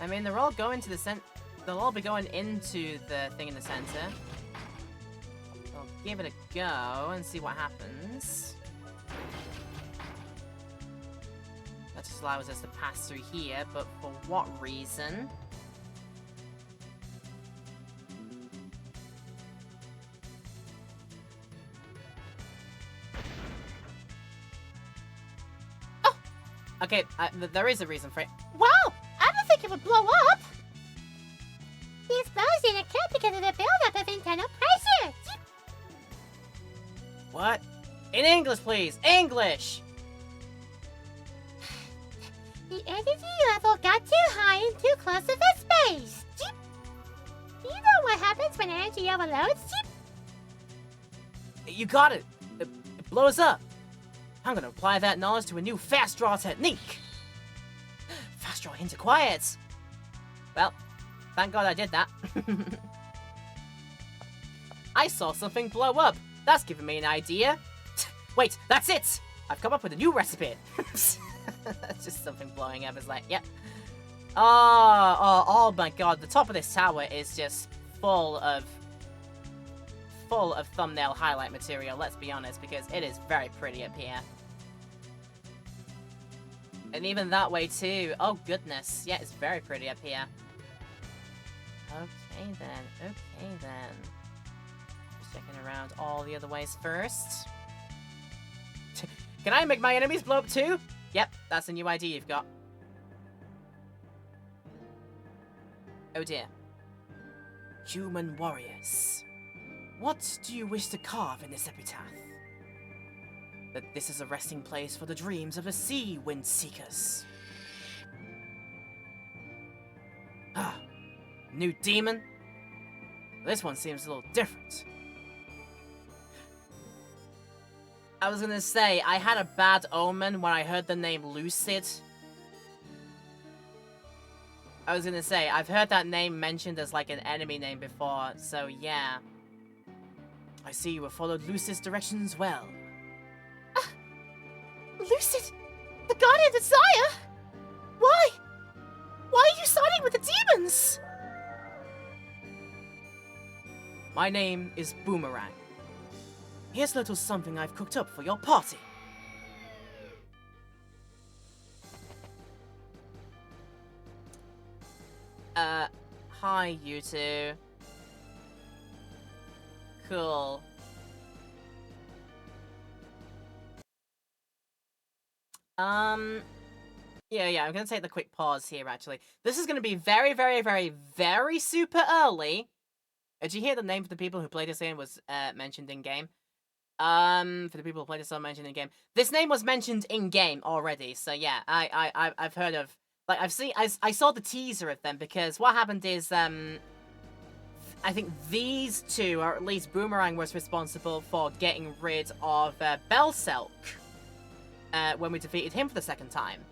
I mean, they're all going to the they'll all be going into the thing in the center. So I'll give it a go and see what happens. That just allows us to pass through here, but for what reason? Okay, there is a reason for it. Wow! I don't think it would blow up! The explosion occurred because of the buildup of internal pressure! What? In English, please! English! The energy level got too high and too close to the space! Do you know what happens when energy overloads? You got it! It blows up! I'm gonna apply that knowledge to a new fast draw technique! Fast draw into quiet! Well, thank God I did that. I saw something blow up! That's giving me an idea! Wait, that's it! I've come up with a new recipe! It's just something blowing up. It's like, yep. Oh my God, the top of this tower is just full of full of thumbnail highlight material, let's be honest, because it is very pretty up here. And even that way too. Oh goodness. Yeah, it's very pretty up here. Okay then. Just checking around all the other ways first. Can I make my enemies blow up too? Yep, that's a new ID you've got. Oh dear. Human warriors. What do you wish to carve in this epitaph? That this is a resting place for the dreams of the sea wind seekers. Ah, new demon? This one seems a little different. I was gonna say, I had a bad omen when I heard the name Lucid. I was gonna say, I've heard that name mentioned as like an enemy name before, so yeah. I see you have followed Lucid's directions well. Lucid! The Guardian Desire? Why? Why are you siding with the demons? My name is Boomerang. Here's a little something I've cooked up for your party. Hi, you two. Cool. Yeah, I'm gonna take the quick pause here, actually. This is gonna be very, very, very, very super early. Did you hear the name of the people who played this game was mentioned in-game? For the people who played this song mentioned in-game. This name was mentioned in-game already, so yeah, I've heard of... Like, I saw the teaser of them, because what happened is, I think these two, or at least Boomerang, was responsible for getting rid of Belselk when we defeated him for the second time.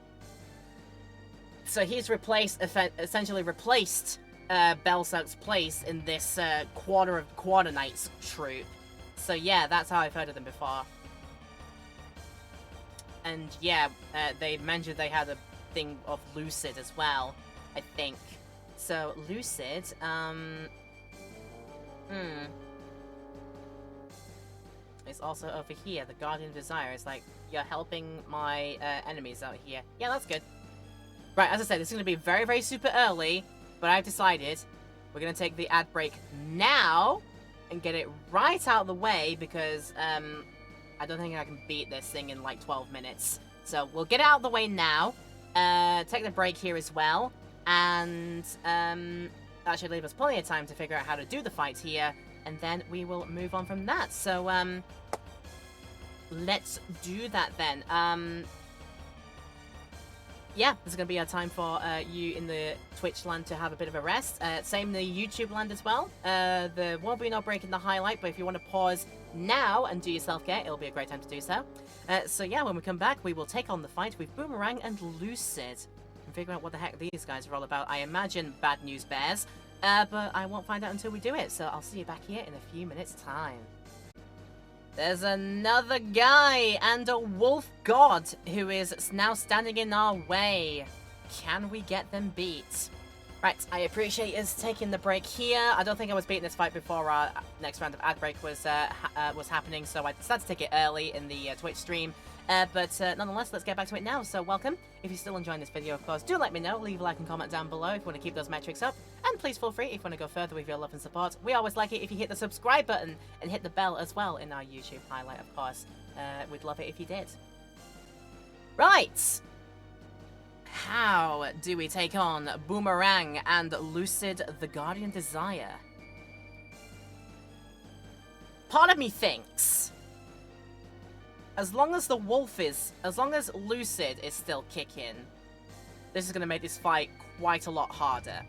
So he's essentially replaced Belselk's place in this Quarter Knights troop. So yeah, that's how I've heard of them before. And yeah, they mentioned they had a thing of Lucid as well, I think. So Lucid, it's also over here. The Guardian of Desire is like, you're helping my enemies out here. Yeah, that's good. Right, as I said, this is going to be very, very super early, but I've decided we're going to take the ad break now and get it right out of the way, because I don't think I can beat this thing in like 12 minutes. So we'll get it out of the way now, take the break here as well, and that should leave us plenty of time to figure out how to do the fight here, and then we will move on from that. So let's do that then. Yeah, there's going to be a time for you in the Twitch land to have a bit of a rest. Same in the YouTube land as well. There won't be no break in the highlight, but if you want to pause now and do your self-care, it'll be a great time to do so. So yeah, when we come back, we will take on the fight with Boomerang and Lucid and figure out what the heck these guys are all about. I imagine bad news bears, but I won't find out until we do it, so I'll see you back here in a few minutes' time. There's another guy and a wolf god who is now standing in our way. Can we get them beat? Right, I appreciate us taking the break here. I don't think I was beating this fight before our next round of ad break was happening, so I decided to take it early in the Twitch stream. But nonetheless, let's get back to it now. So welcome. If you're still enjoying this video, of course, do let me know. Leave a like and comment down below if you want to keep those metrics up. And please feel free if you want to go further with your love and support. We always like it if you hit the subscribe button and hit the bell as well in our YouTube highlight, of course. We'd love it if you did. Right. How do we take on Boomerang and Lucid the Guardian Desire? Part of me thinks, as long as Lucid is still kicking, this is going to make this fight quite a lot harder.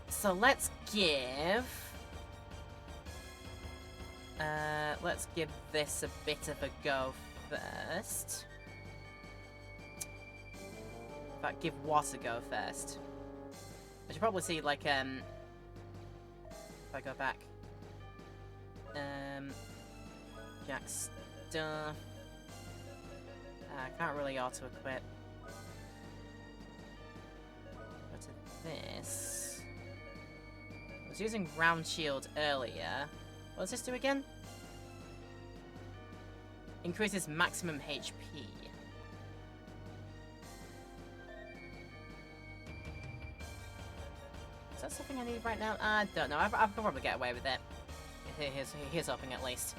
So let's give this a bit of a go first. In fact, give what a go first. I should probably see, like, if I go back. Jack stuff. I can't really auto-equip. Go to this. was using round shield earlier. What does this do again? Increases maximum HP. Is that something I need right now? I don't know. I can probably get away with it. Here's hoping at least.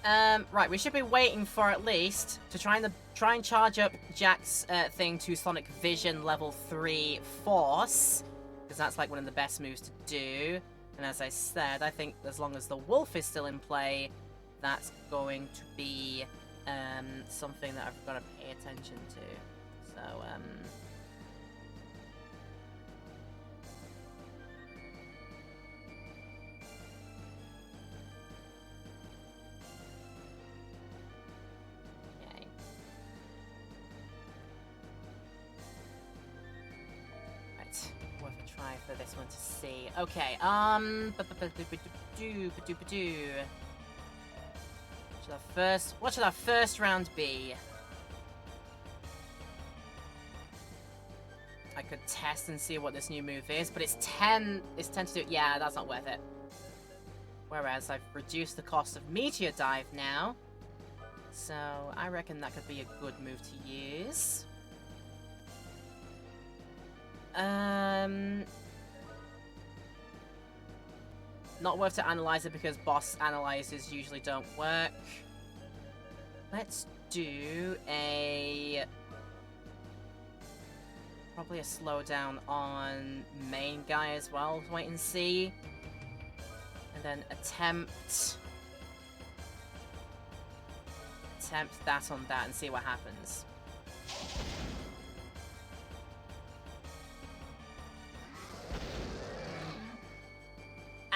Right, we should be waiting for at least to try and charge up Jack's thing to Sonic Vision level 3 Force, because that's like one of the best moves to do. And as I said, I think as long as the wolf is still in play, that's going to be something that I've got to pay attention to. So worth a try for this one to see. Okay, what should our first round be? I could test and see what this new move is, but it's 10 to do. Yeah, that's not worth it. Whereas I've reduced the cost of Meteor Dive now, so I reckon that could be a good move to use. Not worth to analyze it because boss analyzers usually don't work. Let's do probably a slowdown on main guy as well. Wait and see. And then attempt that on that and see what happens.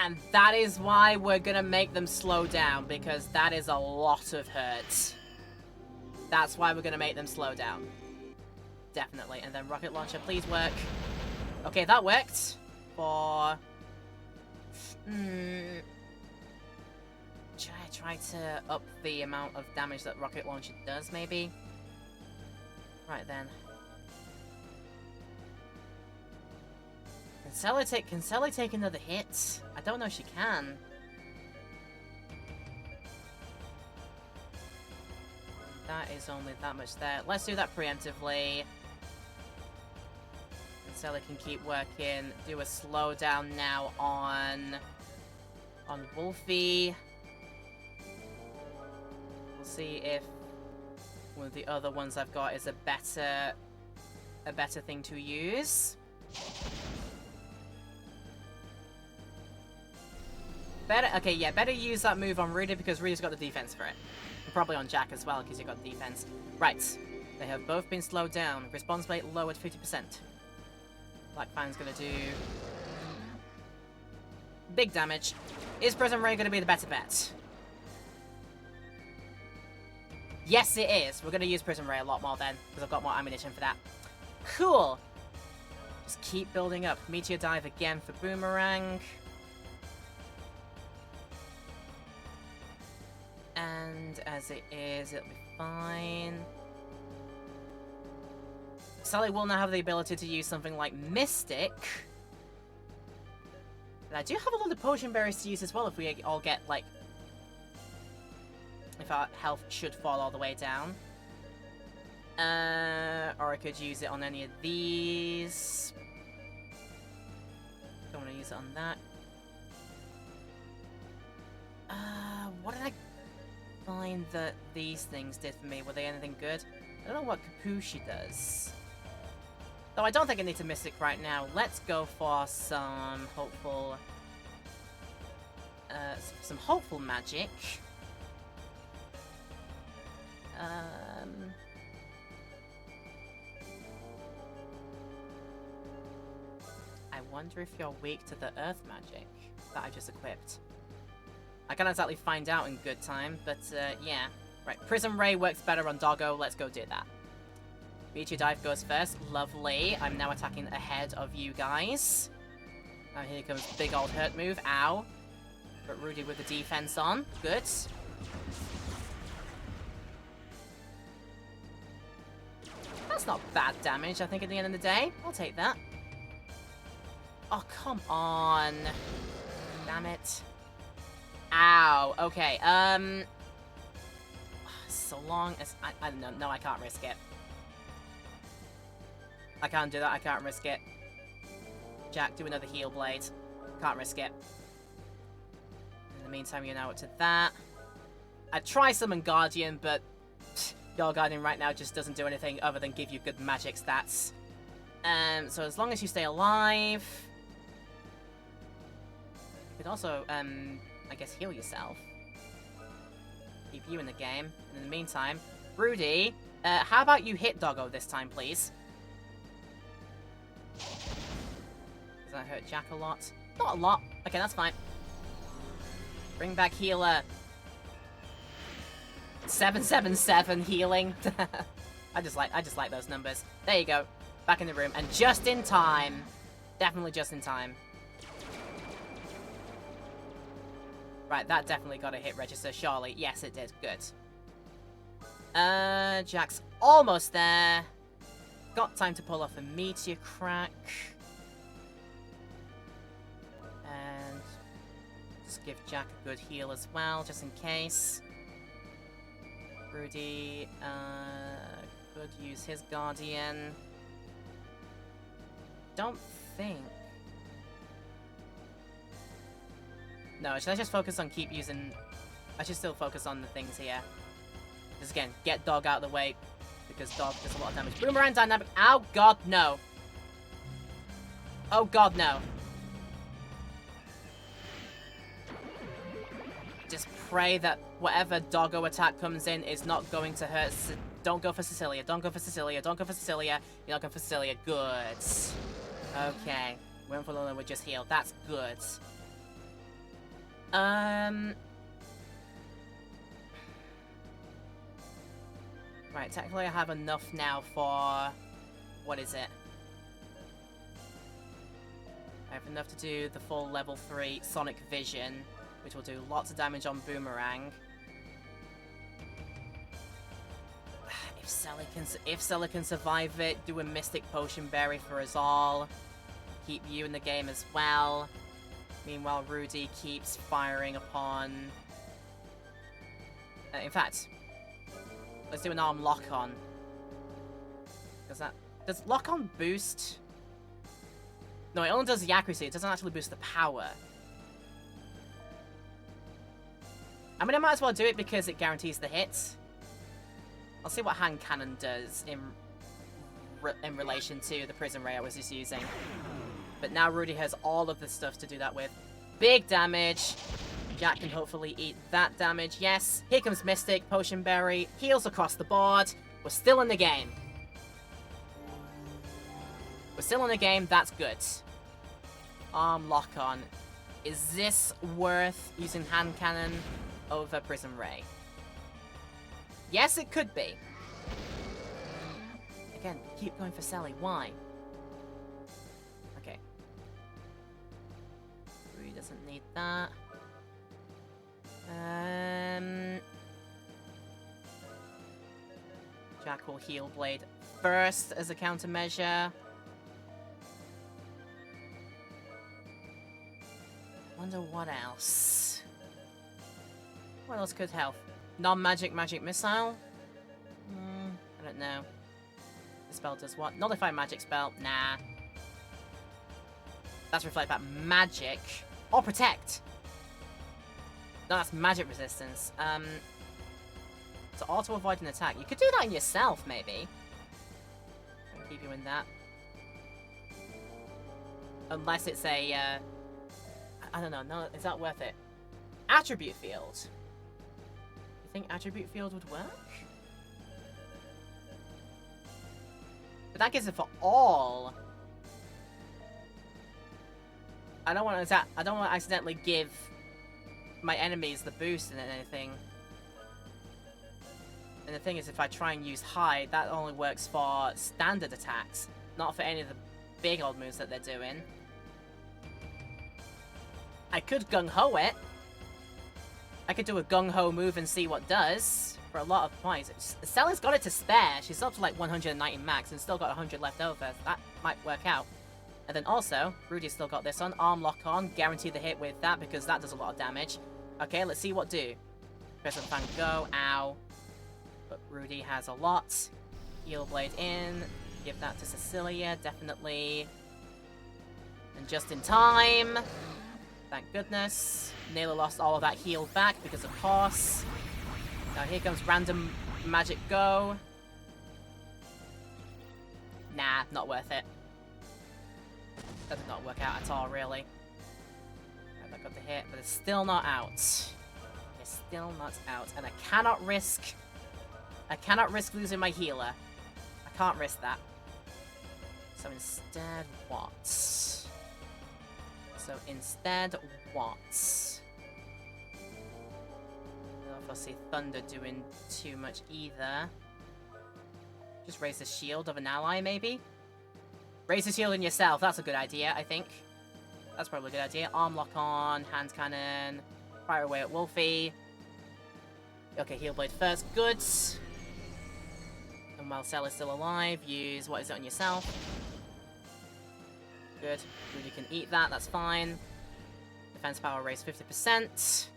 And that is why we're gonna make them slow down, because that is a lot of hurt. That's why we're gonna make them slow down. Definitely. And then rocket launcher, please work. Okay, that worked. For... Should I try to up the amount of damage that rocket launcher does, maybe? Right then. Can Sally take another hit? I don't know if she can. That is only that much there. Let's do that preemptively. And Sally can keep working. Do a slowdown now on Wolfie. We'll see if one of the other ones I've got is a better thing to use. Better use that move on Rudy because Rudy's got the defense for it. And probably on Jack as well because he got defense. Right. They have both been slowed down. Response rate lowered 50%. Black Fan's gonna do big damage. Is Prism Ray gonna be the better bet? Yes, it is. We're gonna use Prism Ray a lot more then because I've got more ammunition for that. Cool. Just keep building up. Meteor Dive again for Boomerang. And as it is, it'll be fine. Sally will now have the ability to use something like Mystic. And I do have a lot of potion berries to use as well if we all get, like... if our health should fall all the way down. Or I could use it on any of these. Don't want to use it on that. What did I find that these things did for me? Were they anything good? I don't know what Kapushi does. Though I don't think I need to Mystic right now. Let's go for some hopeful... some hopeful magic. I wonder if you're weak to the earth magic that I just equipped. I can't exactly find out in good time, but yeah. Right, Prism Ray works better on Doggo. Let's go do that. Meteor Dive goes first. Lovely. I'm now attacking ahead of you guys. Now here comes big old hurt move. Ow. But Rudy with the defense on. Good. That's not bad damage, I think, at the end of the day. I'll take that. Oh, come on. Damn it. Ow. Okay, so long as... I don't know. No, I can't risk it. I can't do that. I can't risk it. Jack, do another heal blade. Can't risk it. In the meantime, you're now up to that. I'd try summon Guardian, but your Guardian right now just doesn't do anything other than give you good magic stats. So as long as you stay alive... You could also, I guess, heal yourself. Keep you in the game. And in the meantime, Rudy, how about you hit Doggo this time, please? Does that hurt Jack a lot? Not a lot. Okay, that's fine. Bring back healer. 777 healing. I just like those numbers. There you go. Back in the room. And just in time. Definitely just in time. Right, that definitely got a hit register, surely. Yes, it did. Good. Jack's almost there. Got time to pull off a meteor crack. And just give Jack a good heal as well, just in case. Rudy, could use his Guardian. Don't think... No, should I just focus on keep using... I should still focus on the things here. Just again, get Dog out of the way, because Dog does a lot of damage. Boomerang dynamic... Oh god, no. Oh god, no. Just pray that whatever Doggo attack comes in is not going to hurt... Don't go for Cecilia, don't go for Cecilia, don't go for Cecilia. You're not going for Cecilia. Good. Okay. Went for Luna with just heal. That's good. Right, technically I have enough now for... What is it? I have enough to do the full level 3 Sonic Vision, which will do lots of damage on Boomerang. If Sella can survive it, do a Mystic Potion Berry for us all. Keep you in the game as well. Meanwhile, Rudy keeps firing upon... in fact, let's do an arm lock-on. Does lock-on boost... No, it only does the accuracy, it doesn't actually boost the power. I mean, I might as well do it because it guarantees the hit. I'll see what Hand Cannon does in relation to the Prison Ray I was just using. But now Rudy has all of the stuff to do that with. Big damage. Jack can hopefully eat that damage. Yes. Here comes Mystic, Potion Berry. Heals across the board. We're still in the game. We're still in the game. That's good. Arm lock-on. Is this worth using Hand Cannon over Prison Ray? Yes, it could be. Again, keep going for Sally. Why? Okay. Rudy doesn't need that. Jack will heal Blade first as a countermeasure. Wonder what else. What else could help? Non-magic magic missile? I don't know. The spell does what? Nullify magic spell? Nah. That's reflect back magic. Or protect! No, that's magic resistance. To auto-avoid an attack. You could do that in yourself, maybe. I'll keep you in that. Unless it's a, I don't know. No, is that worth it? Attribute field. You think attribute field would work? But that gives it for all. I don't want to accidentally give my enemies the boost in anything. And the thing is, if I try and use high, that only works for standard attacks, not for any of the big old moves that they're doing. I could gung-ho it. I could do a gung-ho move and see what does for a lot of points. Sally's got it to spare. She's up to like 190 max and still got 100 left over. So that might work out. And then also, Rudy's still got this on. Arm lock on. Guarantee the hit with that because that does a lot of damage. Okay, let's see what do. Crescent Fan go. Ow. But Rudy has a lot. Heal Blade in. Give that to Cecilia, definitely. And just in time. Thank goodness. Naylor lost all of that heal back because of course. Now here comes random magic go. Nah, not worth it. That did not work out at all, really. Right, that got the hit, but it's still not out. It's still not out, and I cannot risk losing my healer. I can't risk that. So instead, what? I don't know if I see Thunder doing too much either. Just raise the shield of an ally, maybe? Raise the shield on yourself, that's a good idea, I think. That's probably a good idea. Arm lock on, hand cannon, fire away at Wolfie. Okay, heal blade first, good. And while Cell is still alive, use what is it on yourself. Good. Rudy can eat that, that's fine. Defense power raised 50%.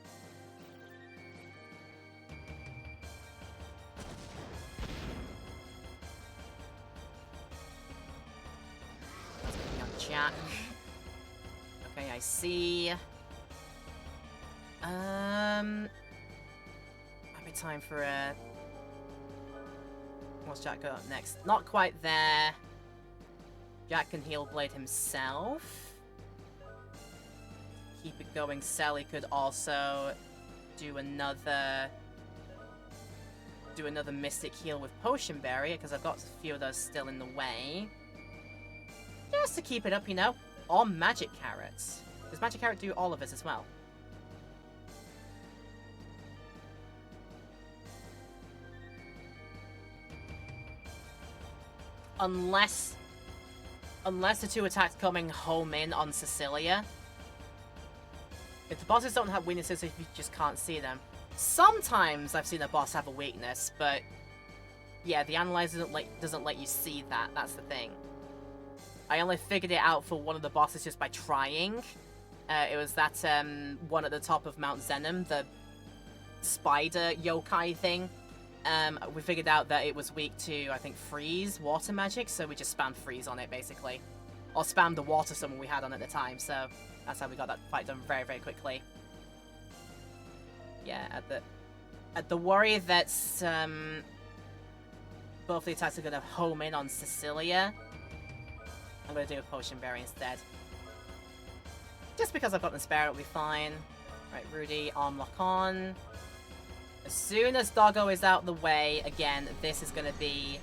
That's gonna be on Jack. Okay, I see. Might be time for a... What's Jack got up next? Not quite there. Jack can heal blade himself. Keep it going. Sally could also do another Mystic Heal with Potion Barrier, because I've got a few of those still in the way. Just to keep it up, you know. Or Magic Carrots. Does Magic Carrot do all of us as well? Unless the two attacks coming home in on Cecilia. If the bosses don't have weaknesses, if you just can't see them. Sometimes I've seen a boss have a weakness, but yeah, the analyzer doesn't let you see that. That's the thing. I only figured it out for one of the bosses just by trying. It was that one at the top of Mount Zenom, the spider yokai thing. We figured out that it was weak to, I think, freeze, water magic, so we just spammed freeze on it, basically. Or spammed the water summon we had on at the time, so that's how we got that fight done very, very quickly. Yeah, at the worry that both the attacks are going to home in on Cecilia, I'm going to do a Potion Berry instead. Just because I've got the spare, it'll be fine. Right, Rudy, arm lock on. As soon as Doggo is out the way, again, this is going to be...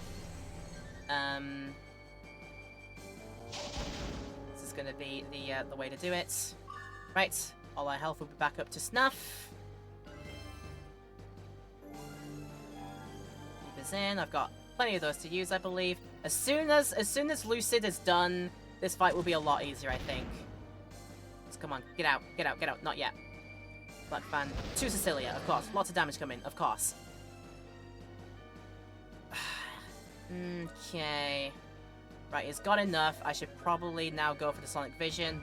this is going to be the way to do it. Right, all our health will be back up to snuff. Keep us in. I've got plenty of those to use, I believe. As soon as Lucid is done, this fight will be a lot easier, I think. Just come on, get out, get out, get out. Not yet. Black Fan to Cecilia, of course. Lots of damage coming, of course. Okay. Right, it's got enough. I should probably now go for the Sonic Vision.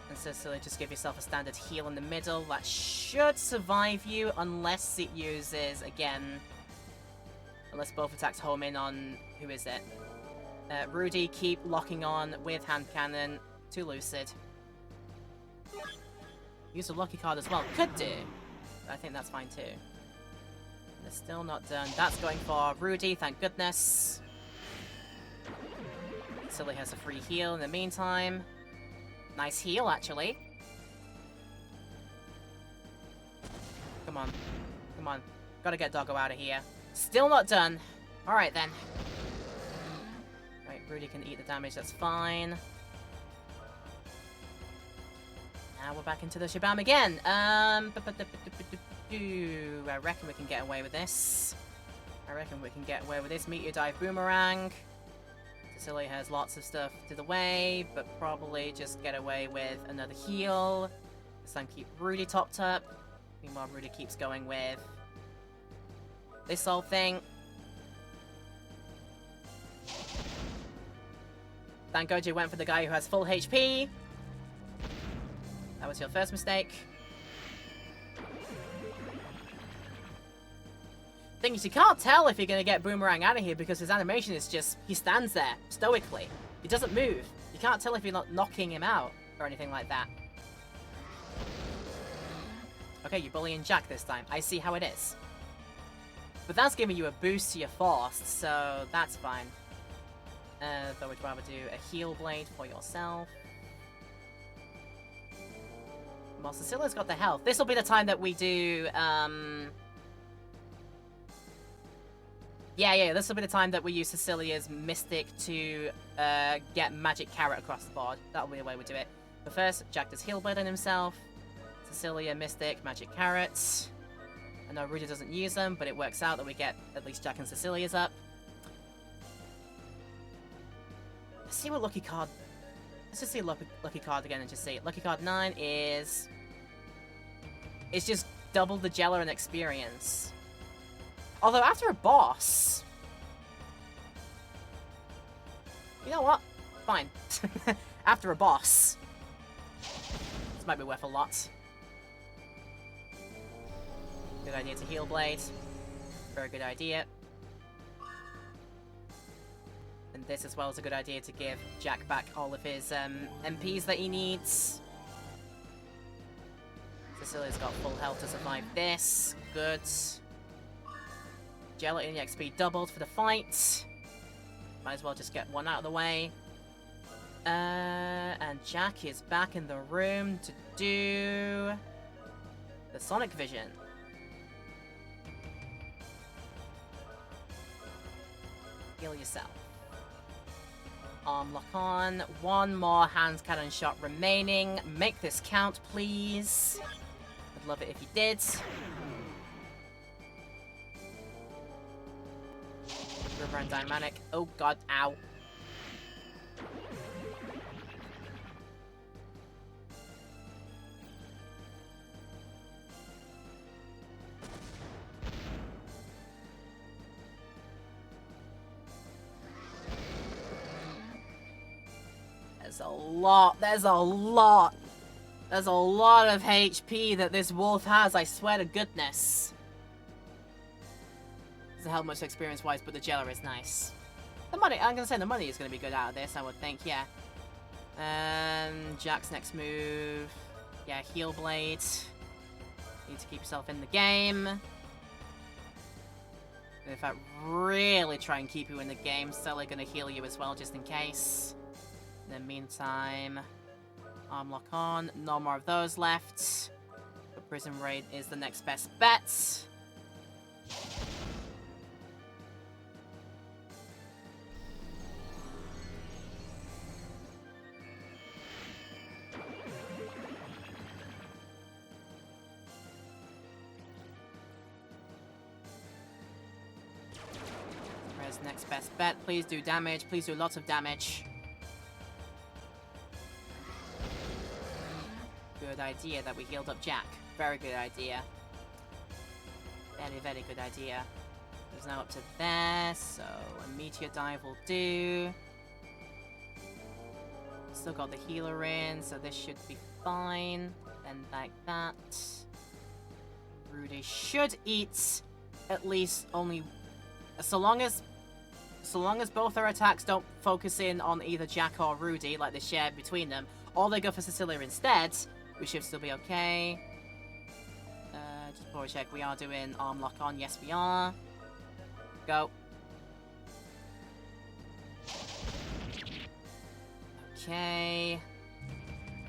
And Cecilia, just give yourself a standard heal in the middle. That should survive you, unless it uses, again... Unless both attacks home in on... Who is it? Rudy, keep locking on with hand cannon to Lucid. Use a lucky card as well. Could do. But I think that's fine too. And it's still not done. That's going for Rudy, thank goodness. Silly has a free heal in the meantime. Nice heal, actually. Come on. Come on. Gotta get Doggo out of here. Still not done. Alright then. Right, Rudy can eat the damage, that's fine. Now we're back into the shabam again. I reckon we can get away with this. Meteor Dive Boomerang. Cecilia has lots of stuff to the way, but probably just get away with another heal. This time keep Rudy topped up. Meanwhile, Rudy keeps going with this whole thing. Dangoji went for the guy who has full HP. That was your first mistake. Thing is, you can't tell if you're going to get Boomerang out of here because his animation is just... He stands there, stoically. He doesn't move. You can't tell if you're not knocking him out or anything like that. Okay, you're bullying Jack this time. I see how it is. But that's giving you a boost to your force, so that's fine. Though we'd rather do a heal blade for yourself. Well, Cecilia's got the health. This will be the time that we do, Yeah, this will be the time that we use Cecilia's Mystic to get Magic Carrot across the board. That'll be the way we do it. But first, Jack does Heal Blade on himself. Cecilia, Mystic, Magic Carrots. I know Rudy doesn't use them, but it works out that we get at least Jack and Cecilia's up. Let's see what lucky card... Let's just see lucky card again and just see it. Lucky card 9 is... It's just double the Jella and experience. Although after a boss... You know what? Fine. After a boss. This might be worth a lot. Good idea to heal Blade. Very good idea. And this as well is a good idea to give Jack back all of his MPs that he needs. Cecilia's got full health to survive this. Good. Gelatin XP doubled for the fight. Might as well just get one out of the way. And Jack is back in the room to do the Sonic Vision. Heal yourself. Arm lock on. One more hand cannon shot remaining. Make this count, please. I'd love it if you did. River and Dynamic. Oh god, ow. There's a lot of HP that this wolf has, I swear to goodness. Doesn't help much experience-wise, but the Jella is nice. The money, I'm gonna say the money is gonna be good out of this, I would think, yeah. Jack's next move. Yeah, Heal Blade. Need to keep yourself in the game. In fact, really try and keep you in the game. Still gonna heal you as well, just in case. In the meantime, arm lock on. No more of those left. The Prison Raid is the next best bet. Where's next best bet? Please do damage. Please do lots of damage. Good idea that we healed up Jack. Very good idea. Very, very good idea. It's now up to there, so a Meteor Dive will do. Still got the healer in, so this should be fine. And like that. Rudy should eat at least only... So long as both their attacks don't focus in on either Jack or Rudy, like they share between them, or they go for Cecilia instead, we should still be okay. Just before we check, we are doing arm lock on. Yes, we are. Go. Okay.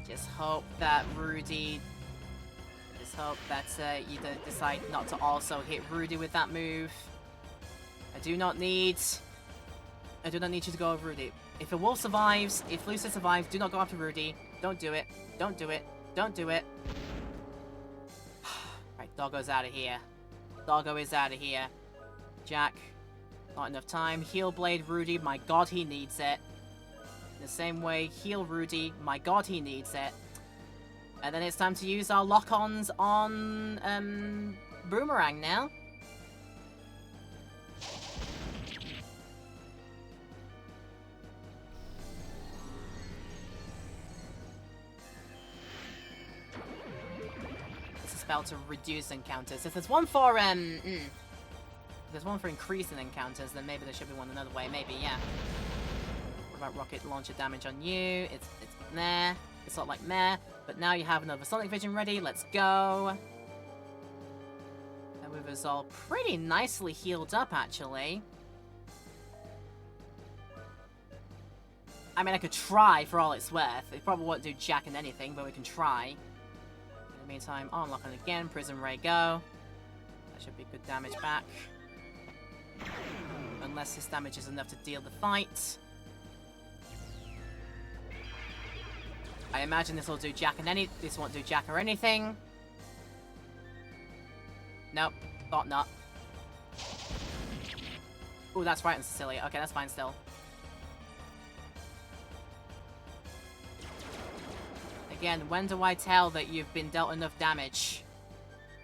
Just hope that Rudy... Just hope that you decide not to also hit Rudy with that move. I do not need you to go over Rudy. If a wolf survives, if Lucia survives, do not go after Rudy. Don't do it. Don't do it. Don't do it. Right, Doggo's out of here. Doggo is out of here. Jack, not enough time. Heal Blade Rudy, my god, he needs it. In the same way, heal Rudy, my god, he needs it. And then it's time to use our lock-ons on Boomerang now. spell to reduce encounters. If there's one for, if there's one for increasing encounters, then maybe there should be one another way. Maybe, yeah. What about rocket launcher damage on you? It's meh. It's not like meh. But now you have another Sonic Vision ready. Let's go. And with us all pretty nicely healed up, actually. I mean, I could try for all it's worth. It probably won't do jack and anything, but we can try. In the meantime, I'll unlock it again. Prism Ray go. That should be good damage back. Unless this damage is enough to deal the fight. I imagine this will do jack and this won't do jack or anything. Nope, thought not. Ooh, that's right on Cecilia. Okay, that's fine still. Again, when do I tell that you've been dealt enough damage?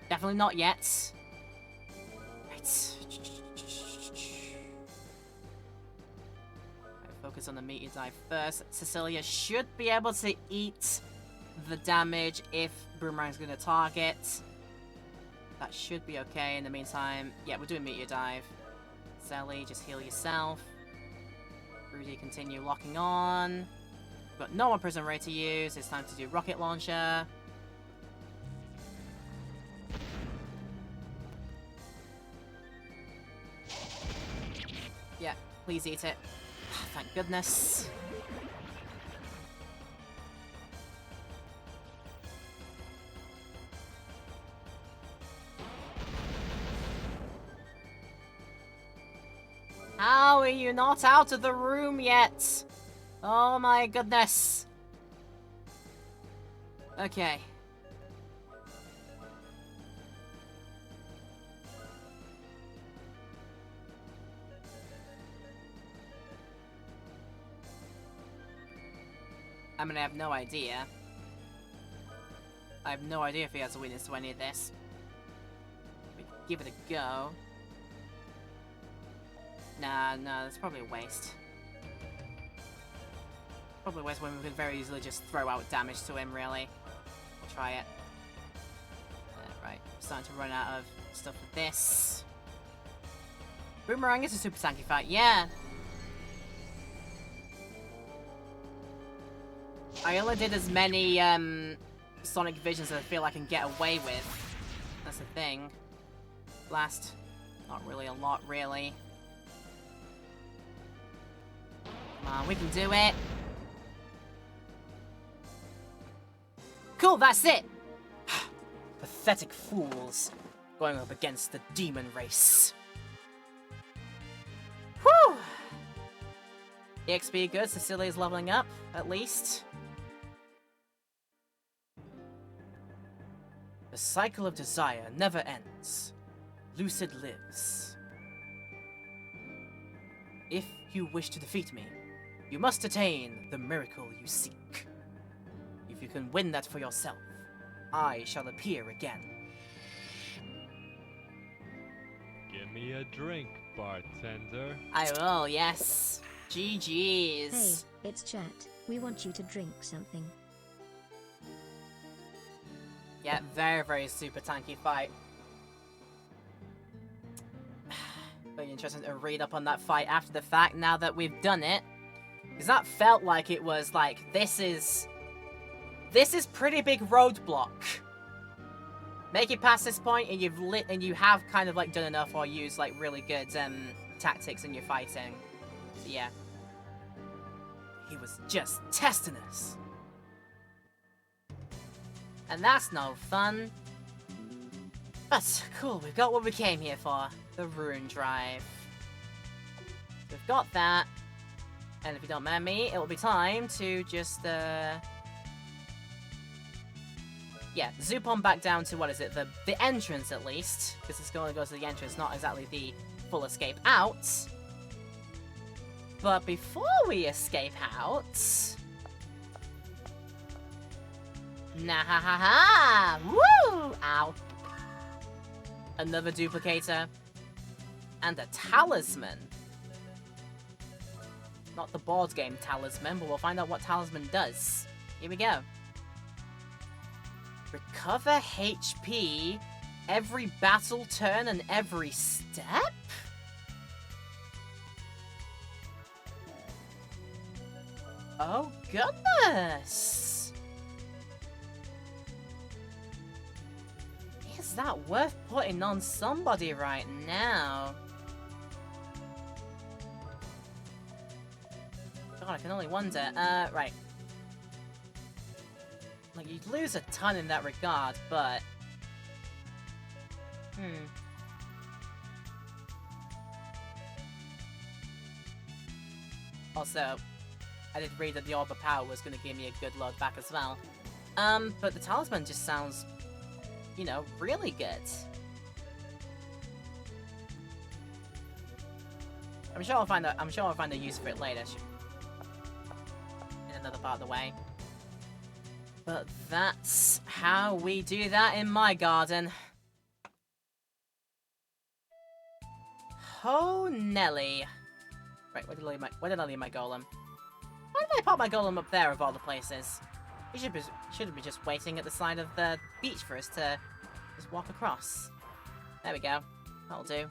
Definitely not yet. Right. Focus on the meteor dive first. Cecilia should be able to eat the damage if Boomerang's going to target. That should be okay. In the meantime, yeah, we're doing meteor dive. Sally, just heal yourself. Rudy, continue locking on. We've got no more Prism Ray to use. It's time to do rocket launcher. Yeah, please eat it. Thank goodness. How are you not out of the room yet? Oh my goodness. Okay. I mean, I have no idea. I have no idea if he has a weakness to any of this. We can give it a go. Nah, that's probably a waste. Probably a waste when we could very easily just throw out damage to him, really. We'll try it. Right, starting to run out of stuff with this. Boomerang is a super tanky fight, yeah! I only did as many, Sonic Visions as I feel I can get away with. That's the thing. Blast. Not really a lot, really. Come on, we can do it. Cool, that's it! Pathetic fools. Going up against the demon race. Whew! EXP good, Cecilia's leveling up, at least. The cycle of desire never ends. Lucid lives. If you wish to defeat me, you must attain the miracle you seek. If you can win that for yourself, I shall appear again. Give me a drink, bartender. I will, yes. GG's. Hey, it's Chat. We want you to drink something. Yeah, very, very super tanky fight. Very interesting to read up on that fight after the fact, now that we've done it. Because that felt like it was like, this is pretty big roadblock. Make it past this point and you have kind of like done enough or used like really good tactics in your fighting. So yeah. He was just testing us. And that's no fun. But cool, we've got what we came here for. The Rune Drive. We've got that. And if you don't mind me, it will be time to just, yeah, zoop on back down to, what is it, the entrance at least. Because it's going to go to the entrance, not exactly the full escape out. But before we escape out... Nah ha ha ha! Woo! Ow. Another duplicator. And a talisman. Not the board game talisman, but we'll find out what talisman does. Here we go. Recover HP every battle turn and every step? Oh, goodness! Is that worth putting on somebody right now? God, I can only wonder. Right. Like, you'd lose a ton in that regard, but... Also, I did read that the Orb of Power was going to give me a good load back as well. But the Talisman just sounds, you know, really good. I'm sure I'll find a use for it later. In another part of the way. But that's how we do that in my garden. Oh, Nelly. Right, where did I leave my golem? Why did I pop my golem up there of all the places? He should be just waiting at the side of the beach for us to just walk across. There we go. That'll do.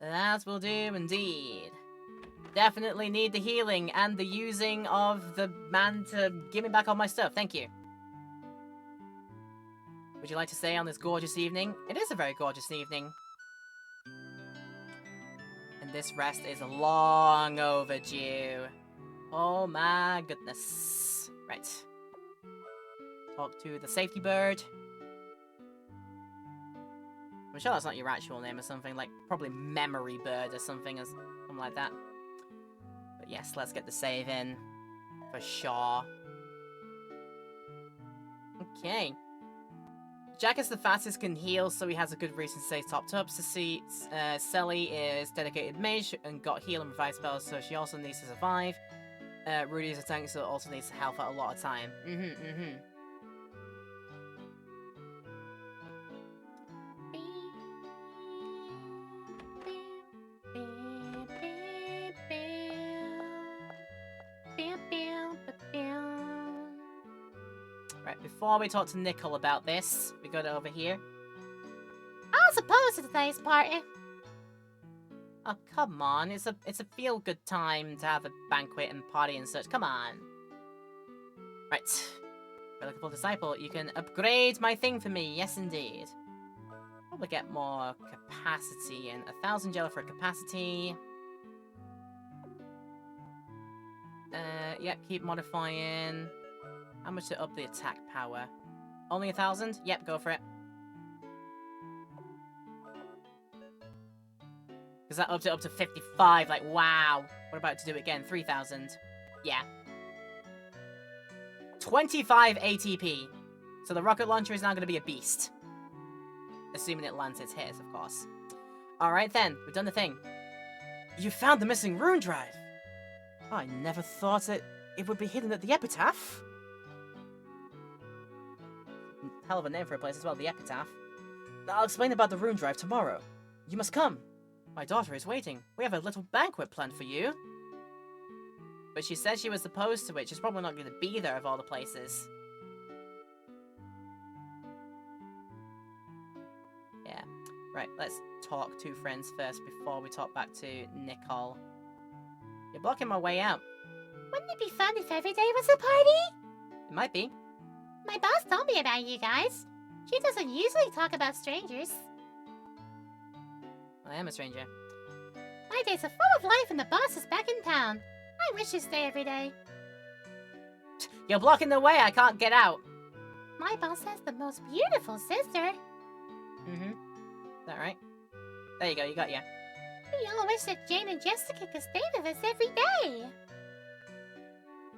That will do indeed. Definitely need the healing and the using of the man to give me back all my stuff. Thank you. Would you like to stay on this gorgeous evening? It is a very gorgeous evening. And this rest is long overdue. Oh my goodness. Right. Talk to the safety bird. I'm sure that's not your actual name or something, like probably memory bird or something like that. But yes, let's get the save in. For sure. Okay. Jack is the fastest, can heal, so he has a good reason to stay topped up. Selly is dedicated mage and got heal and revive spells, so she also needs to survive. Rudy is a tank, so also needs health at a lot of time. Right, before we talk to Nicole about this, we got it over here. I was opposed to today's party. Oh, come on. It's a feel-good time to have a banquet and party and such. Come on. Right. Reliable Disciple, you can upgrade my thing for me. Yes, indeed. Probably get more capacity and 1,000 jelly for capacity. Yep, keep modifying. How much to up the attack power? Only 1,000? Yep, go for it. Because that upped it up to 55, like, wow. What about to do it again? 3,000. Yeah. 25 ATP. So the rocket launcher is now going to be a beast. Assuming it lands its hits, of course. Alright then, we've done the thing. You found the missing rune drive! I never thought it would be hidden at the Epitaph. Hell of a name for a place as well, the Epitaph. I'll explain about the rune drive tomorrow. You must come. My daughter is waiting. We have a little banquet planned for you. But she said she was opposed to it. She's probably not going to be there of all the places. Yeah. Right, let's talk to friends first before we talk back to Nicole. You're blocking my way out. Wouldn't it be fun if every day was a party? It might be. My boss told me about you guys. She doesn't usually talk about strangers. I am a stranger. My days are full of life and the boss is back in town. I wish you'd stay every day. You're blocking the way. I can't get out. My boss has the most beautiful sister. Is that right? There you go. You got ya. We all wish that Jane and Jessica could stay with us every day.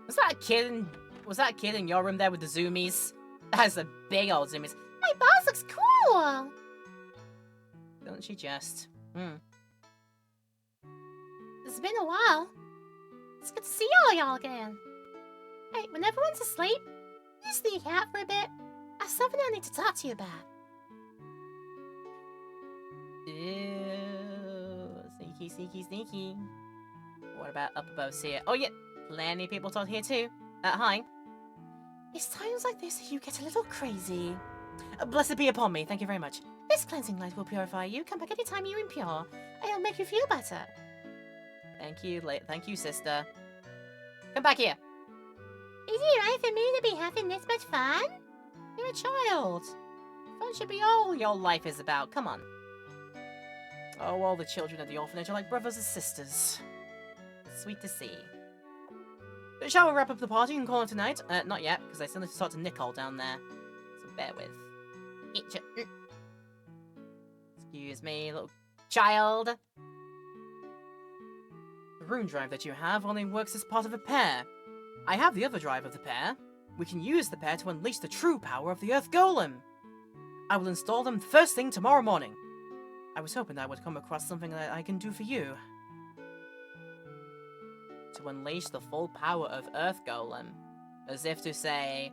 Was that a kid in your room there with the zoomies? That's a big old zoomies. My boss looks cool. Don't she just? It's been a while. It's good to see all y'all again. Hey, when everyone's asleep, you sneak out for a bit. I have something I need to talk to you about. Ew. Sneaky, sneaky, sneaky. What about up above here? Oh, yeah. plenty of people talk here too. Hi. It's times like this you get a little crazy. Blessed be upon me. Thank you very much. This cleansing light will purify you. Come back anytime you're impure. It'll make you feel better. Thank you, sister. Come back here. Is it right for me to be having this much fun? You're a child. Fun should be all your life is about. Come on. Oh, all the children at the orphanage are like brothers and sisters. Sweet to see. Shall we wrap up the party and call it tonight? Not yet, because I still need to talk to Nicole down there. So bear with. Excuse me, little child. The rune drive that you have only works as part of a pair. I have the other drive of the pair. We can use the pair to unleash the true power of the Earth Golem. I will install them first thing tomorrow morning. I was hoping I would come across something that I can do for you. To unleash the full power of Earth Golem. As if to say...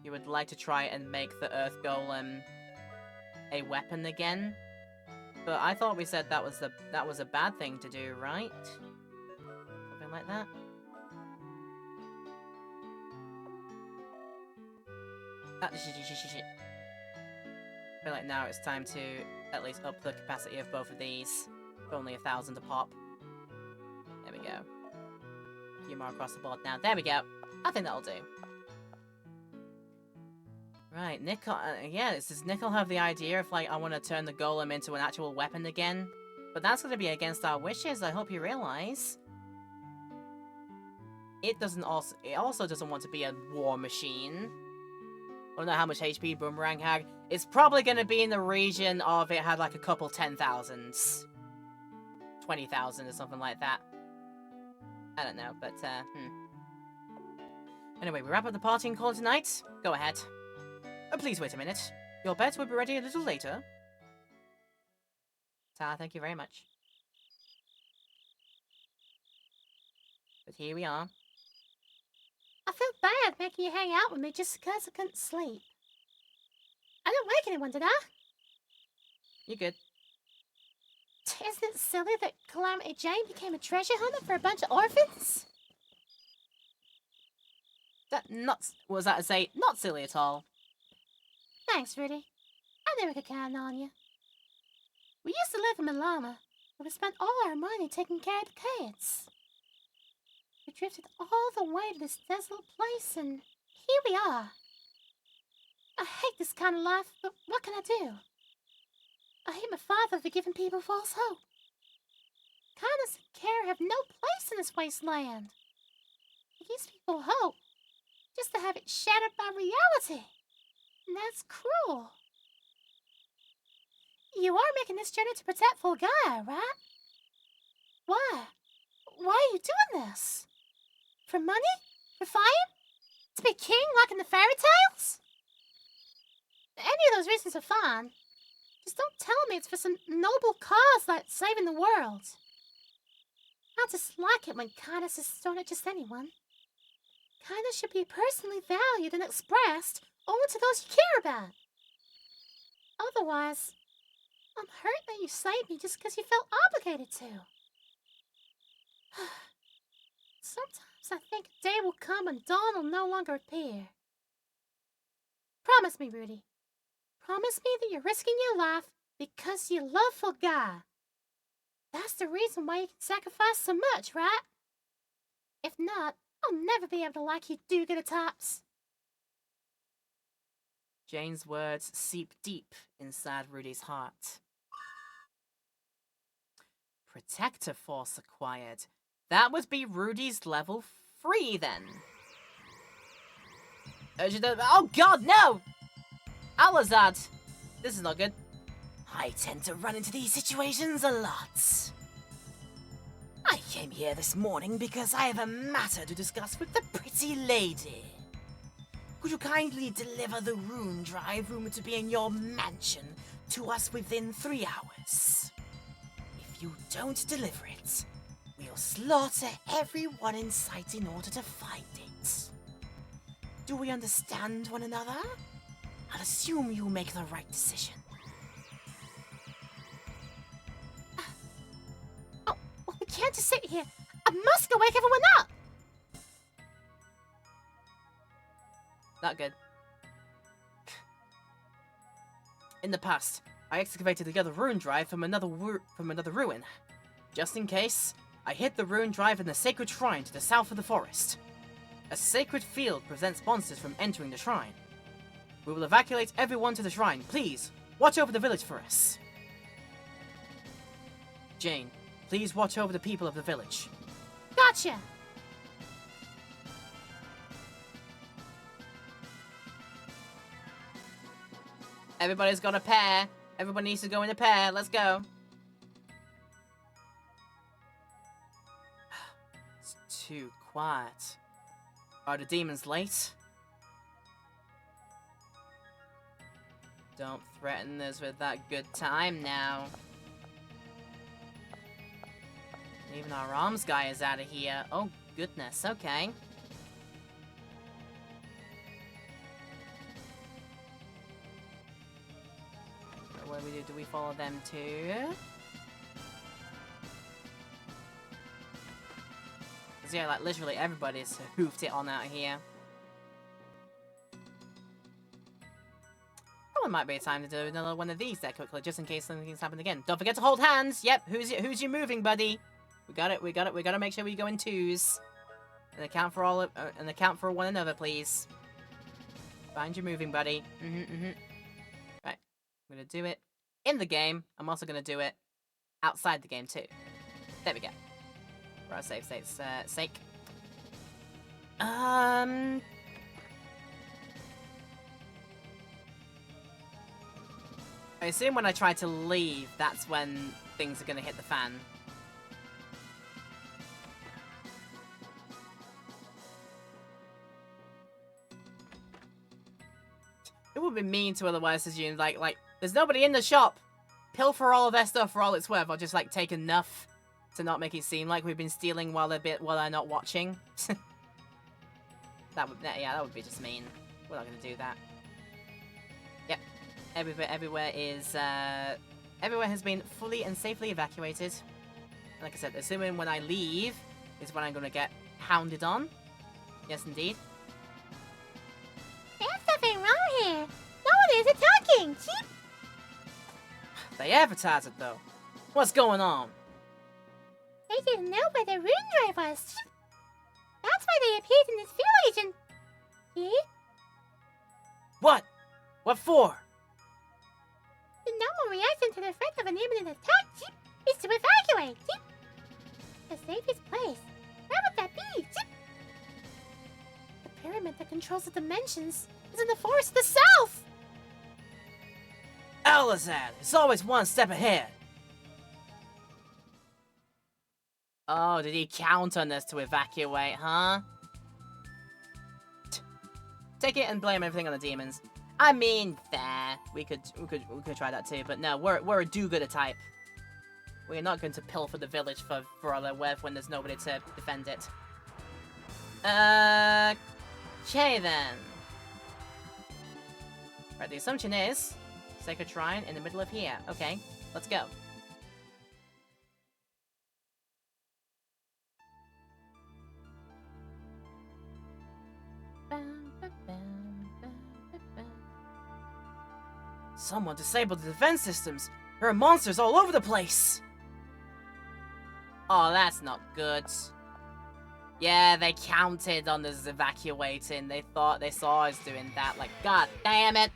You would like to try and make the Earth Golem a weapon again? But I thought we said that was a bad thing to do, right? Something like that? Shit. I feel like now it's time to at least up the capacity of both of these. For only 1,000 a pop. There we go. A few more across the board now. There we go. I think that'll do. Right, Nicole. Yeah, does Nicole have the idea if, like, I want to turn the golem into an actual weapon again? But that's going to be against our wishes, I hope you realize. It also doesn't want to be a war machine. I don't know how much HP Boomerang had. It's probably going to be in the region of it had, like, a couple 10,000s. 20,000 or something like that. I don't know, but, Anyway, we wrap up the party and call it tonight. Go ahead. Please wait a minute. Your beds will be ready a little later. Thank you very much. But here we are. I felt bad making you hang out with me just because I couldn't sleep. I didn't wake anyone, did I? You're good. Isn't it silly that Calamity Jane became a treasure hunter for a bunch of orphans? Was that to say, not silly at all. Thanks, Rudy. I knew we could count on you. We used to live in Milana, but we spent all our money taking care of the kids. We drifted all the way to this desolate place, and here we are. I hate this kind of life, but what can I do? I hate my father for giving people false hope. Kindness and care have no place in this wasteland. He gives people hope, just to have it shattered by reality. And that's cruel. You are making this journey to protect Fulgaia, right? Why? Why are you doing this? For money? For fame? To be king like in the fairy tales? Any of those reasons are fine. Just don't tell me it's for some noble cause like saving the world. I dislike it when kindness is thrown at just anyone. Kindness should be personally valued and expressed only to those you care about. Otherwise, I'm hurt that you saved me just because you felt obligated to. Sometimes I think a day will come when Dawn will no longer appear. Promise me, Rudy. Promise me that you're risking your life because you love Fulgaia. That's the reason why you can sacrifice so much, right? If not, I'll never be able to like you do-gooder-tops. Jane's words seep deep inside Rudy's heart. Protector Force acquired. That would be Rudy's level 3 then. Oh god, no! Alazad! This is not good. I tend to run into these situations a lot. I came here this morning because I have a matter to discuss with the pretty lady. Could you kindly deliver the rune drive rumored to be in your mansion to us within 3 hours? If you don't deliver it, we'll slaughter everyone in sight in order to find it. Do we understand one another? I'll assume you make the right decision. can't just sit here. I must go wake everyone up. Not good. In the past, I excavated the other rune drive from another ruin. Just in case, I hid the rune drive in the sacred shrine to the south of the forest. A sacred field prevents monsters from entering the shrine. We will evacuate everyone to the shrine. Please, watch over the village for us. Jane, please watch over the people of the village. Gotcha. Everybody's got a pair. Everybody needs to go in a pair. Let's go. It's too quiet. Are the demons late? Don't threaten us with that good time now. Even our arms guy is out of here. Oh, goodness. Okay. What do we do? Do we follow them too? Because yeah, like literally everybody's hoofed it on out here. Probably might be a time to do another one of these there quickly, just in case something's happened again. Don't forget to hold hands. Yep, who's you moving, buddy? We got it. We gotta make sure we go in twos. And account for all of, and account for one another, please. Find your moving, buddy. Right. I'm gonna do it in the game. I'm also gonna do it outside the game too. There we go. For our safe state's sake. I assume when I try to leave, that's when things are gonna hit the fan. It would be mean to otherwise assume, like, there's nobody in the shop. Pilfer all of their stuff for all it's worth, or just, like, take enough to not make it seem like we've been stealing while they're not watching. that would be just mean. We're not gonna do that. Yep. Everywhere has been fully and safely evacuated. Like I said, assuming when I leave is when I'm gonna get hounded on. Yes, indeed. There's nothing wrong here. No one is attacking. Cheap. They advertise it though. What's going on? They didn't know where the rune drive was. That's why they appeared in this village and... See? What? What for? The normal reaction to the threat of an imminent attack is to evacuate. The safest place. Where would that be? The pyramid that controls the dimensions is in the forest to the south. Alazad is always one step ahead. Oh, did he count on us to evacuate, huh? Take it and blame everything on the demons. I mean, fair. We could try that too, but no, we're a do-gooder type. We're not going to pilfer the village for all their worth when there's nobody to defend it. Okay then. Right, the assumption is Sacred Shrine in the middle of here. Okay, let's go. Someone disabled the defense systems. There are monsters all over the place. Oh, that's not good. Yeah, they counted on us evacuating. They thought they saw us doing that. Like, god damn it.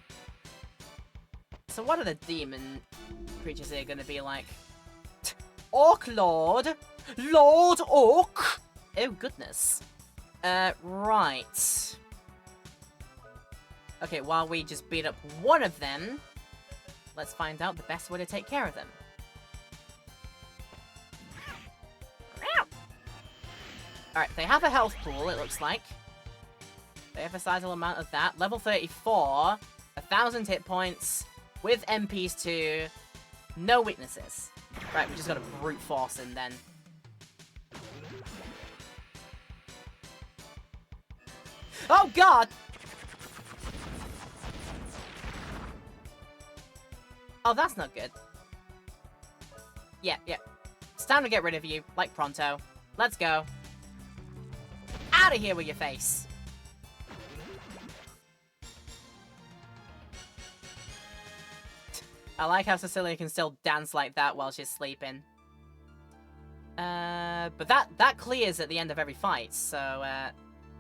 So what are the demon creatures here gonna be like? Orc Lord? Lord Orc? Oh, goodness. Right. Okay, while we just beat up one of them, let's find out the best way to take care of them. Alright, they have a health pool, it looks like. They have a sizable amount of that. Level 34, 1,000 hit points, with MPs too, no weaknesses. Right, we just gotta brute force him then. Oh god! Oh, that's not good. Yeah. It's time to get rid of you, like pronto. Let's go. Out of here with your face. I like how Cecilia can still dance like that while she's sleeping. But that clears at the end of every fight, so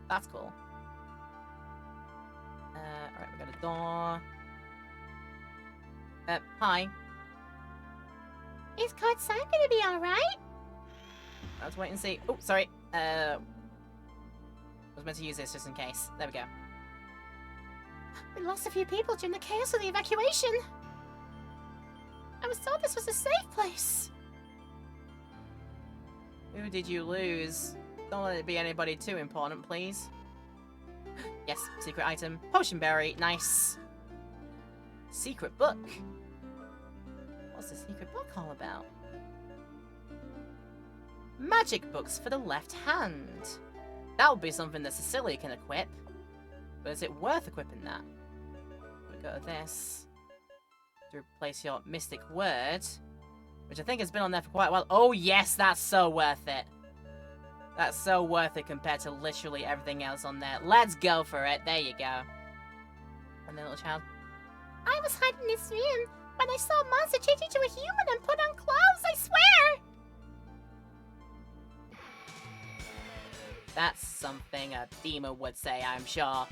that's cool. Alright, we got a door. Hi. Is Card-san gonna be alright? Let's wait and see. Oh, sorry. I was meant to use this just in case. There we go. We lost a few people during the chaos of the evacuation. I was told this was a safe place. Who did you lose? Don't let it be anybody too important, please. Yes, secret item. Potion berry. Nice. Secret book. What's the secret book all about? Magic books for the left hand. That would be something that Cecilia can equip. But is it worth equipping that? We go to this. To replace your mystic word. Which I think has been on there for quite a while. Oh yes, that's so worth it. That's so worth it compared to literally everything else on there. Let's go for it. There you go. And then little child. I was hiding in this room when I saw a monster change into a human and put on clothes, I swear! That's something a demon would say, I'm sure.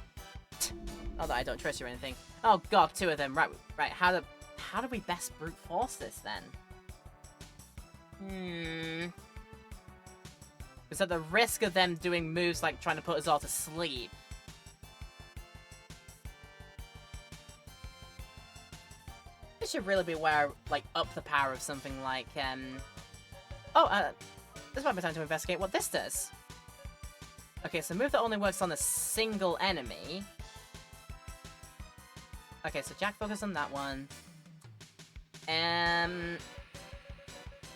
Not that I don't trust you or anything. Oh god, two of them. Right. How do we best brute force this then? Because at the risk of them doing moves like trying to put us all to sleep. This should really be where, like, up the power of something like, this might be time to investigate what this does. Okay, so move that only works on a single enemy. Okay, so Jack focus on that one.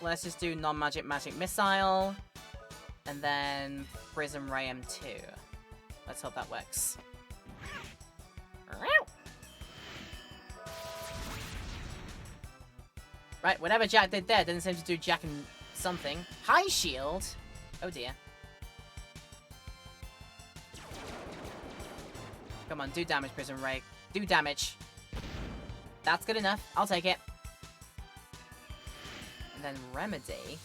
Let's just do non-magic magic missile. And then Prism Ray M2. Let's hope that works. Right, whatever Jack did there didn't seem to do Jack and something. High shield? Oh dear. Come on, do damage, Prism Ray. Do damage. That's good enough. I'll take it. And then Remedy.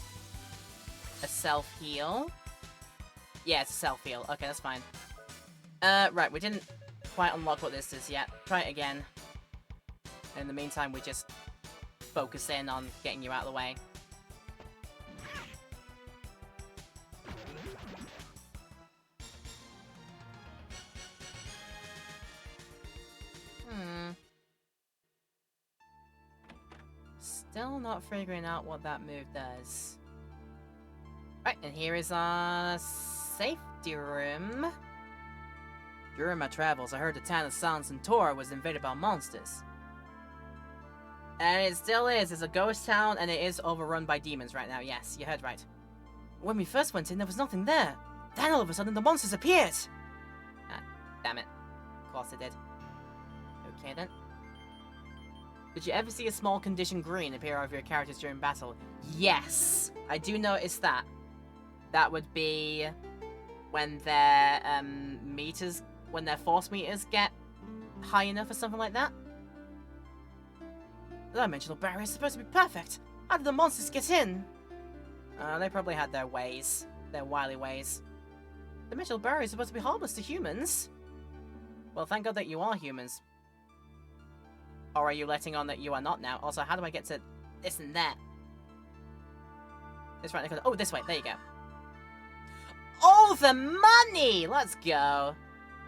A self-heal. Yeah, it's a self-heal. Okay, that's fine. Right, we didn't quite unlock what this is yet. Try it again. In the meantime, we just focus in on getting you out of the way. Still not figuring out what that move does. Right, and here is our safety room. During my travels, I heard the town of San Centaur was invaded by monsters. And it still is. It's a ghost town, and it is overrun by demons right now. Yes, you heard right. When we first went in, there was nothing there. Then all of a sudden, the monsters appeared. Ah, damn it. Of course it did. Okay, then. Did you ever see a small condition green appear over your characters during battle? Yes, I do notice that. That would be when their meters, when their force meters get high enough or something like that. The dimensional barrier is supposed to be perfect. How did the monsters get in? They probably had their ways, their wily ways. The dimensional barrier is supposed to be harmless to humans. Well, thank God that you are humans. Or are you letting on that you are not now? Also, how do I get to this and that? This right there. Oh, this way. There you go. Oh, the money! Let's go.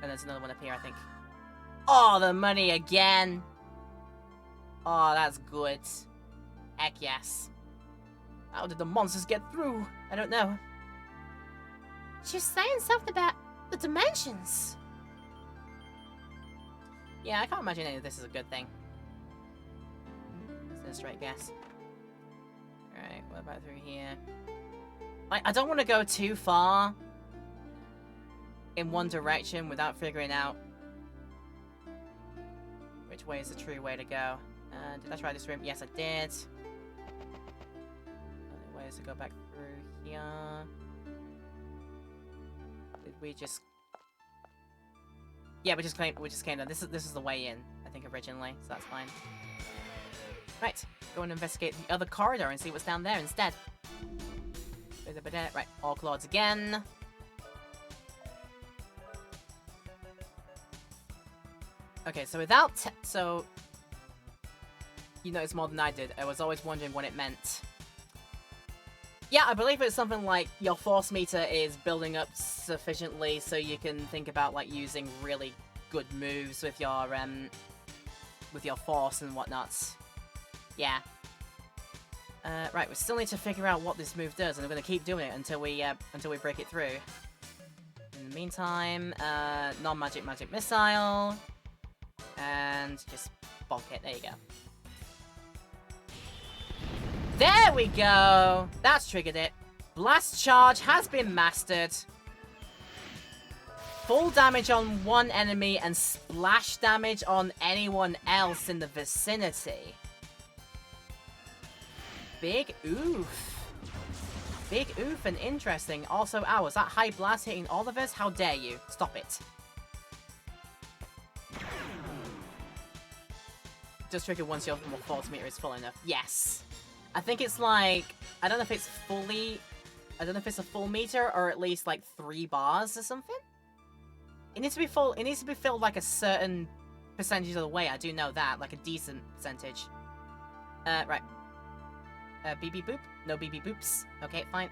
And there's another one up here, I think. Oh, the money again. Oh, that's good. Heck yes. How did the monsters get through? I don't know. She was saying something about the dimensions. Yeah, I can't imagine any of this is a good thing. Is this right guess? Alright, what about through here? I don't want to go too far in one direction without figuring out which way is the true way to go. Did I try this room? Yes, I did. Where so go back through here. Did we just... Yeah, we just came down. This is the way in, I think, originally, so that's fine. Right, go and investigate the other corridor and see what's down there instead. Right, Orc Lords again. Okay, so without so you noticed more than I did. I was always wondering what it meant. Yeah, I believe it's something like your force meter is building up sufficiently so you can think about like using really good moves with your force and whatnot. Yeah. Right, we still need to figure out what this move does, and we're gonna keep doing it until we break it through. In the meantime, non-magic magic missile, and just bonk it. There you go. There we go! That's triggered it. Blast charge has been mastered. Full damage on one enemy and splash damage on anyone else in the vicinity. Big oof. Big oof and interesting. Also, ow, is that high blast hitting all of us? How dare you? Stop it. Just trigger once your force meter is full enough. Yes. I think it's like, I don't know if it's a full meter or at least like 3 bars or something. It needs to be full, it needs to be filled like a certain percentage of the way. I do know that, like a decent percentage. Right. BB boop? No BB boops. Okay, fine.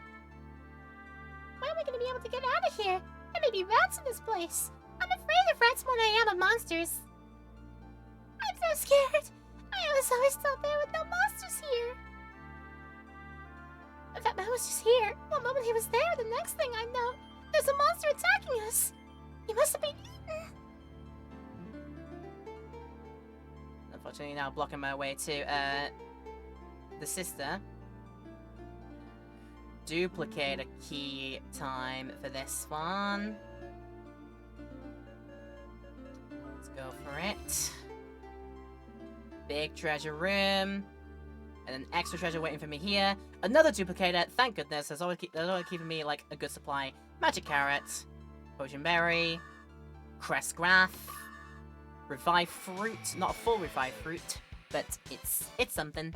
When are we gonna be able to get out of here? There may be rats in this place. I'm afraid of rats more than I am of monsters. I'm so scared. I was always thought there were no monsters here. I thought man was just here. One moment he was there, the next thing I know, there's a monster attacking us. He must have been eaten. Unfortunately, now blocking my way to the sister. Duplicate a key time for this one. Let's go for it. Big treasure room. And an extra treasure waiting for me here. Another duplicator, thank goodness. There's always keeping me like a good supply. Magic carrot. Potion berry. Crest grath. Revive fruit. Not a full revive fruit, but it's something.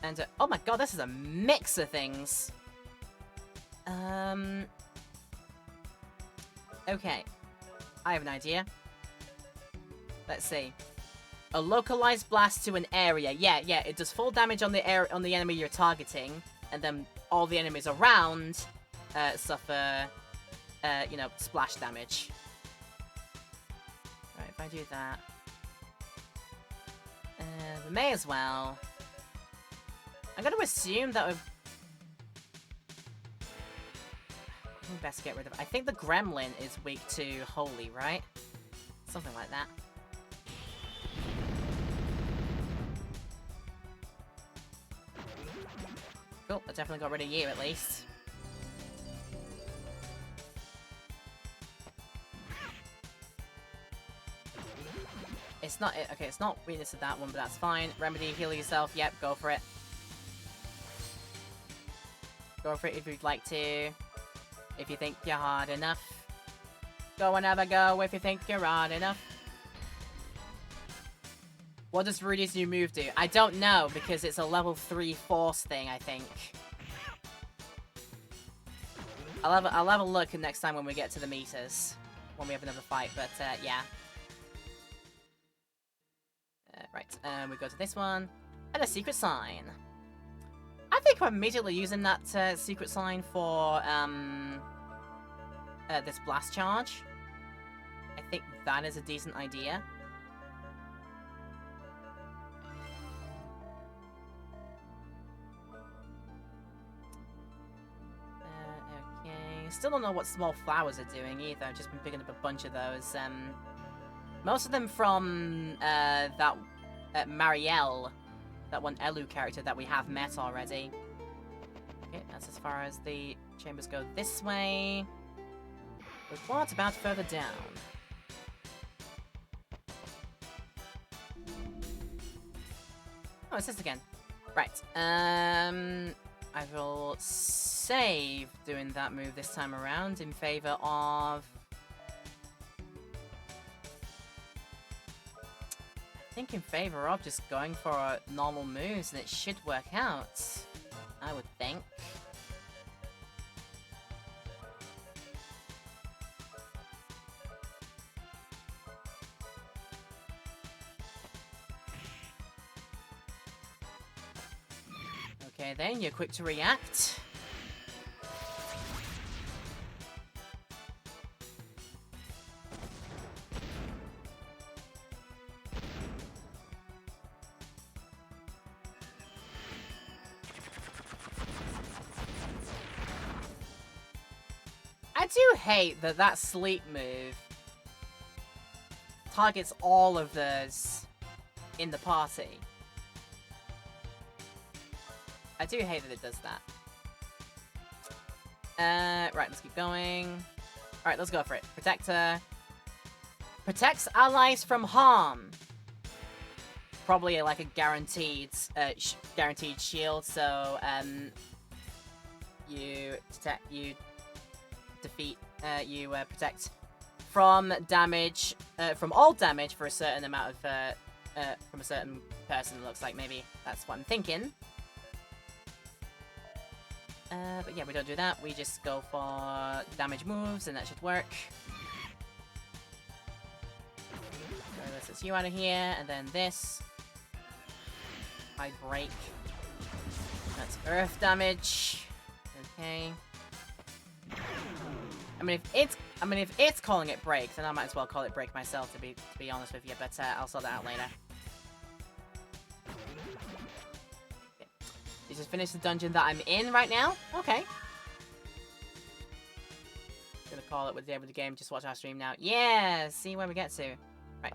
And oh my god, this is a mix of things. Okay. I have an idea. Let's see. A localized blast to an area. Yeah, it does full damage on the enemy you're targeting, and then all the enemies around suffer, you know, splash damage. Right, if I do that, we may as well. I'm gonna assume that we've... we best get rid of... I think the gremlin is weak to holy, right? Something like that. Cool, I definitely got rid of you at least. It's not... okay, it's not weakness to that one, but that's fine. Remedy, heal yourself. Yep, go for it. Go for it if you'd like to. If you think you're hard enough. Go and have a go if you think you're hard enough. What does Rudy's new move do? I don't know, because it's a level 3 force thing, I think. I'll have a look next time when we get to the meters. When we have another fight, but yeah. Right, we go to this one. And a secret sign. I think I'm immediately using that secret sign for this blast charge. I think that is a decent idea. Okay, still don't know what small flowers are doing either. I've just been picking up a bunch of those. Most of them from that Marielle. That one Elu character that we have met already. Okay, that's as far as the chambers go this way. But what about further down? Oh, it's this again. Right. I will save doing that move this time around in favor of... I think in favor of just going for normal moves, and it should work out. I would think. Okay then, you're quick to react. I do hate that that sleep move targets all of those in the party. I do hate that it does that. Right, let's keep going. Alright, let's go for it. Protector. Protects allies from harm. Probably like a guaranteed shield, so you protect from damage, from all damage for a certain amount of from a certain person. It looks like maybe that's what I'm thinking. But yeah, we don't do that. We just go for damage moves, and that should work. So this is you out of here, and then this. I break. That's earth damage. Okay. I mean, if it's calling it break, then I might as well call it break myself. To be honest with you, but I'll sort that out later. You just finished the dungeon that I'm in right now? Okay. Gonna call it with the end of the game, just watch our stream now. Yeah, see where we get to. Right.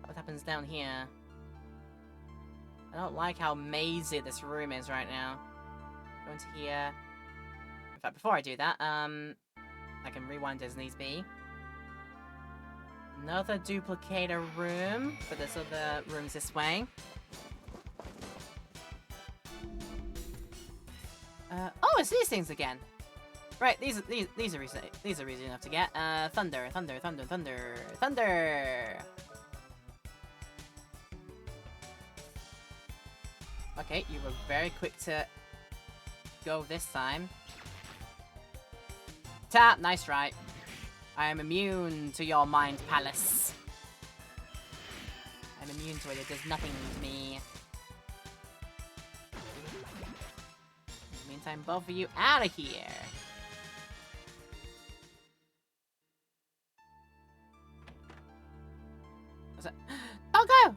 What happens down here? I don't like how mazy this room is right now. Go into here. In fact, before I do that, I can rewind as needs be. Another duplicator room for this other rooms this way. Oh, it's these things again. Right, these are easy enough to get. Thunder. Okay, you were very quick to go this time. Tap, nice try. I am immune to your mind palace. I'm immune to it. It does nothing to me. Meantime, both of you out of here. What's that? Doggo!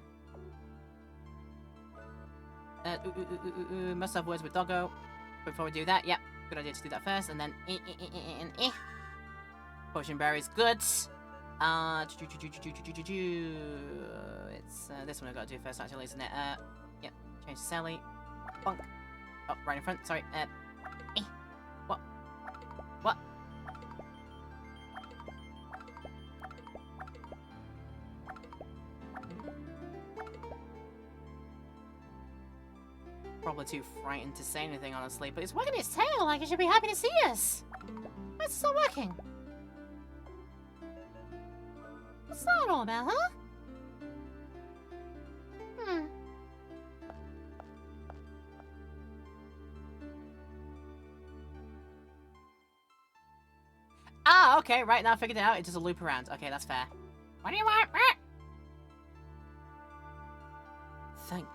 Must have words with Doggo. Before we do that, yep. Good idea to do that first, and then Potion berries, good. It's this one I've got to do first, actually, isn't it? Yep. Change to Sally. Bonk. Oh, right in front. Sorry. What? What? Probably too frightened to say anything, honestly, but it's wagging its tail like it should be happy to see us. Why is it not working? What's that all about, huh? Ah, okay, right now I figured it out. It does a loop around. Okay, that's fair. What do you want? Thank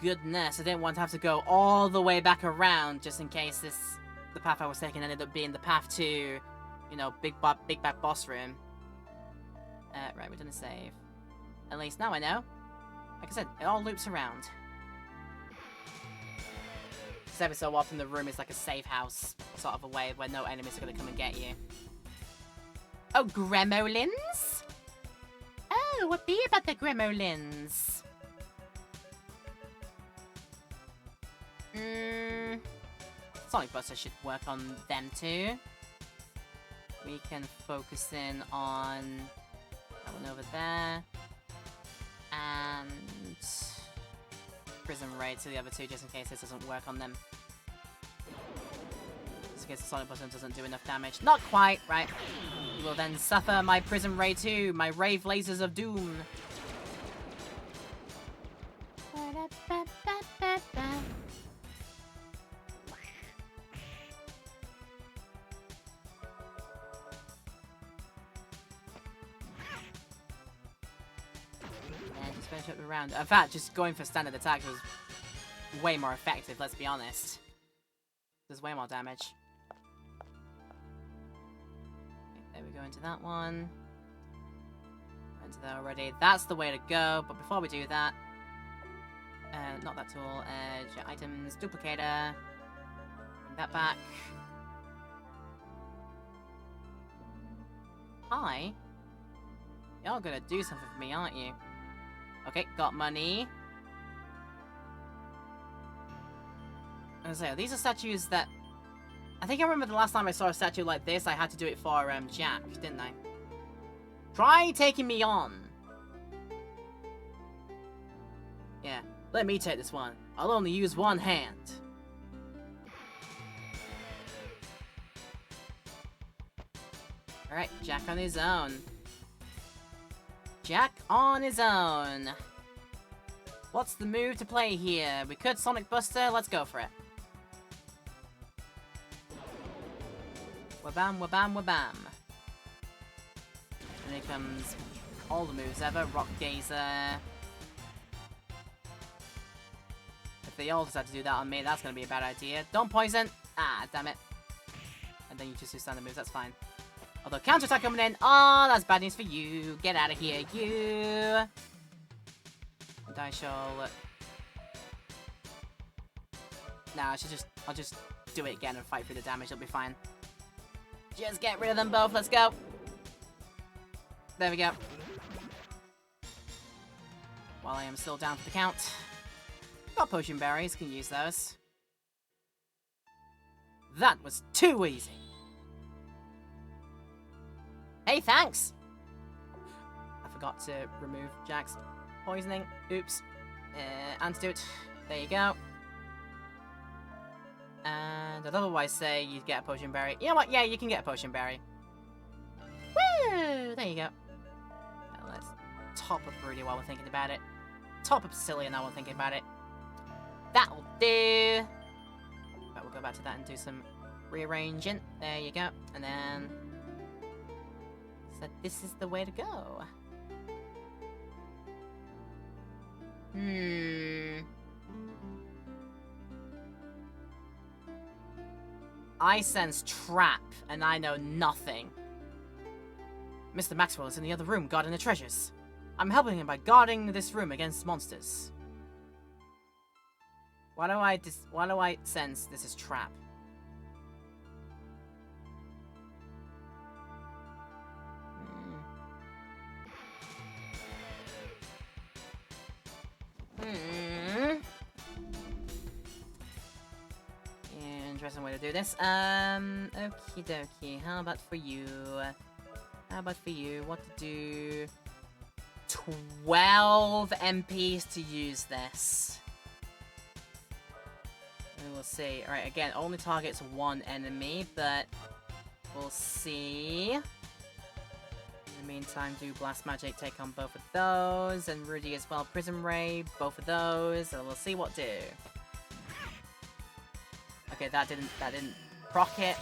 goodness I didn't want to have to go all the way back around just in case the path I was taking ended up being the path to, you know, Big Bad Boss Room. Right, we're done a save. At least now I know. Like I said, it all loops around. Because every so often the room is like a safe house sort of a way where no enemies are going to come and get you. Oh, gremlins? Oh, what be about the gremlins? Sonic Buster should work on them too. We can focus in on that one over there. And Prism Ray to the other two just in case this doesn't work on them. Just in case the Sonic Button doesn't do enough damage. Not quite, right. You will then suffer my Prism Ray too, my Rave Lasers of Doom. And just finish up the round. In fact, just going for standard attacks was way more effective, let's be honest. There's way more damage. Okay, there we go into that one. Into that already. That's the way to go, but before we do that, not that tool, edge, items, duplicator, bring that back. Hi? You're gonna do something for me, aren't you? Okay, got money. So these are statues that... I think I remember the last time I saw a statue like this, I had to do it for Jack, didn't I? Try taking me on! Yeah, let me take this one. I'll only use one hand. Alright, Jack on his own. Jack on his own. What's the move to play here? We could Sonic Buster, let's go for it. Wabam, wabam, wabam. And here comes all the moves ever. Rock Gazer. If they all decide to do that on me, that's gonna be a bad idea. Don't poison! Ah, damn it. And then you just do standard moves, that's fine. Although counterattack coming in. Oh, that's bad news for you. Get out of here, you. And I shall... Nah, I'll just do it again and fight through the damage, it'll be fine. Just get rid of them both, let's go. There we go. While I am still down for the count. Got potion berries, can use those. That was too easy. Hey, thanks! I forgot to remove Jack's poisoning. Oops. Antidote. There you go. And I'd otherwise say you'd get a potion berry. You know what? Yeah, you can get a potion berry. Woo! There you go. Now let's top up Rudy while we're thinking about it. Top up Cillian while we're thinking about it. That'll do! But we'll go back to that and do some rearranging. There you go. And then... So this is the way to go. I sense trap, and I know nothing. Mr. Maxwell is in the other room guarding the treasures. I'm helping him by guarding this room against monsters. Why do I sense this is trap? Interesting way to do this. Okie dokie. How about for you? What to do? 12 MPs to use this. We will see. Alright, again, only targets one enemy, but we'll see. In the meantime, do Blast Magic, take on both of those, and Rudy as well, Prism Ray, both of those, and we'll see what do. Okay, that didn't proc it.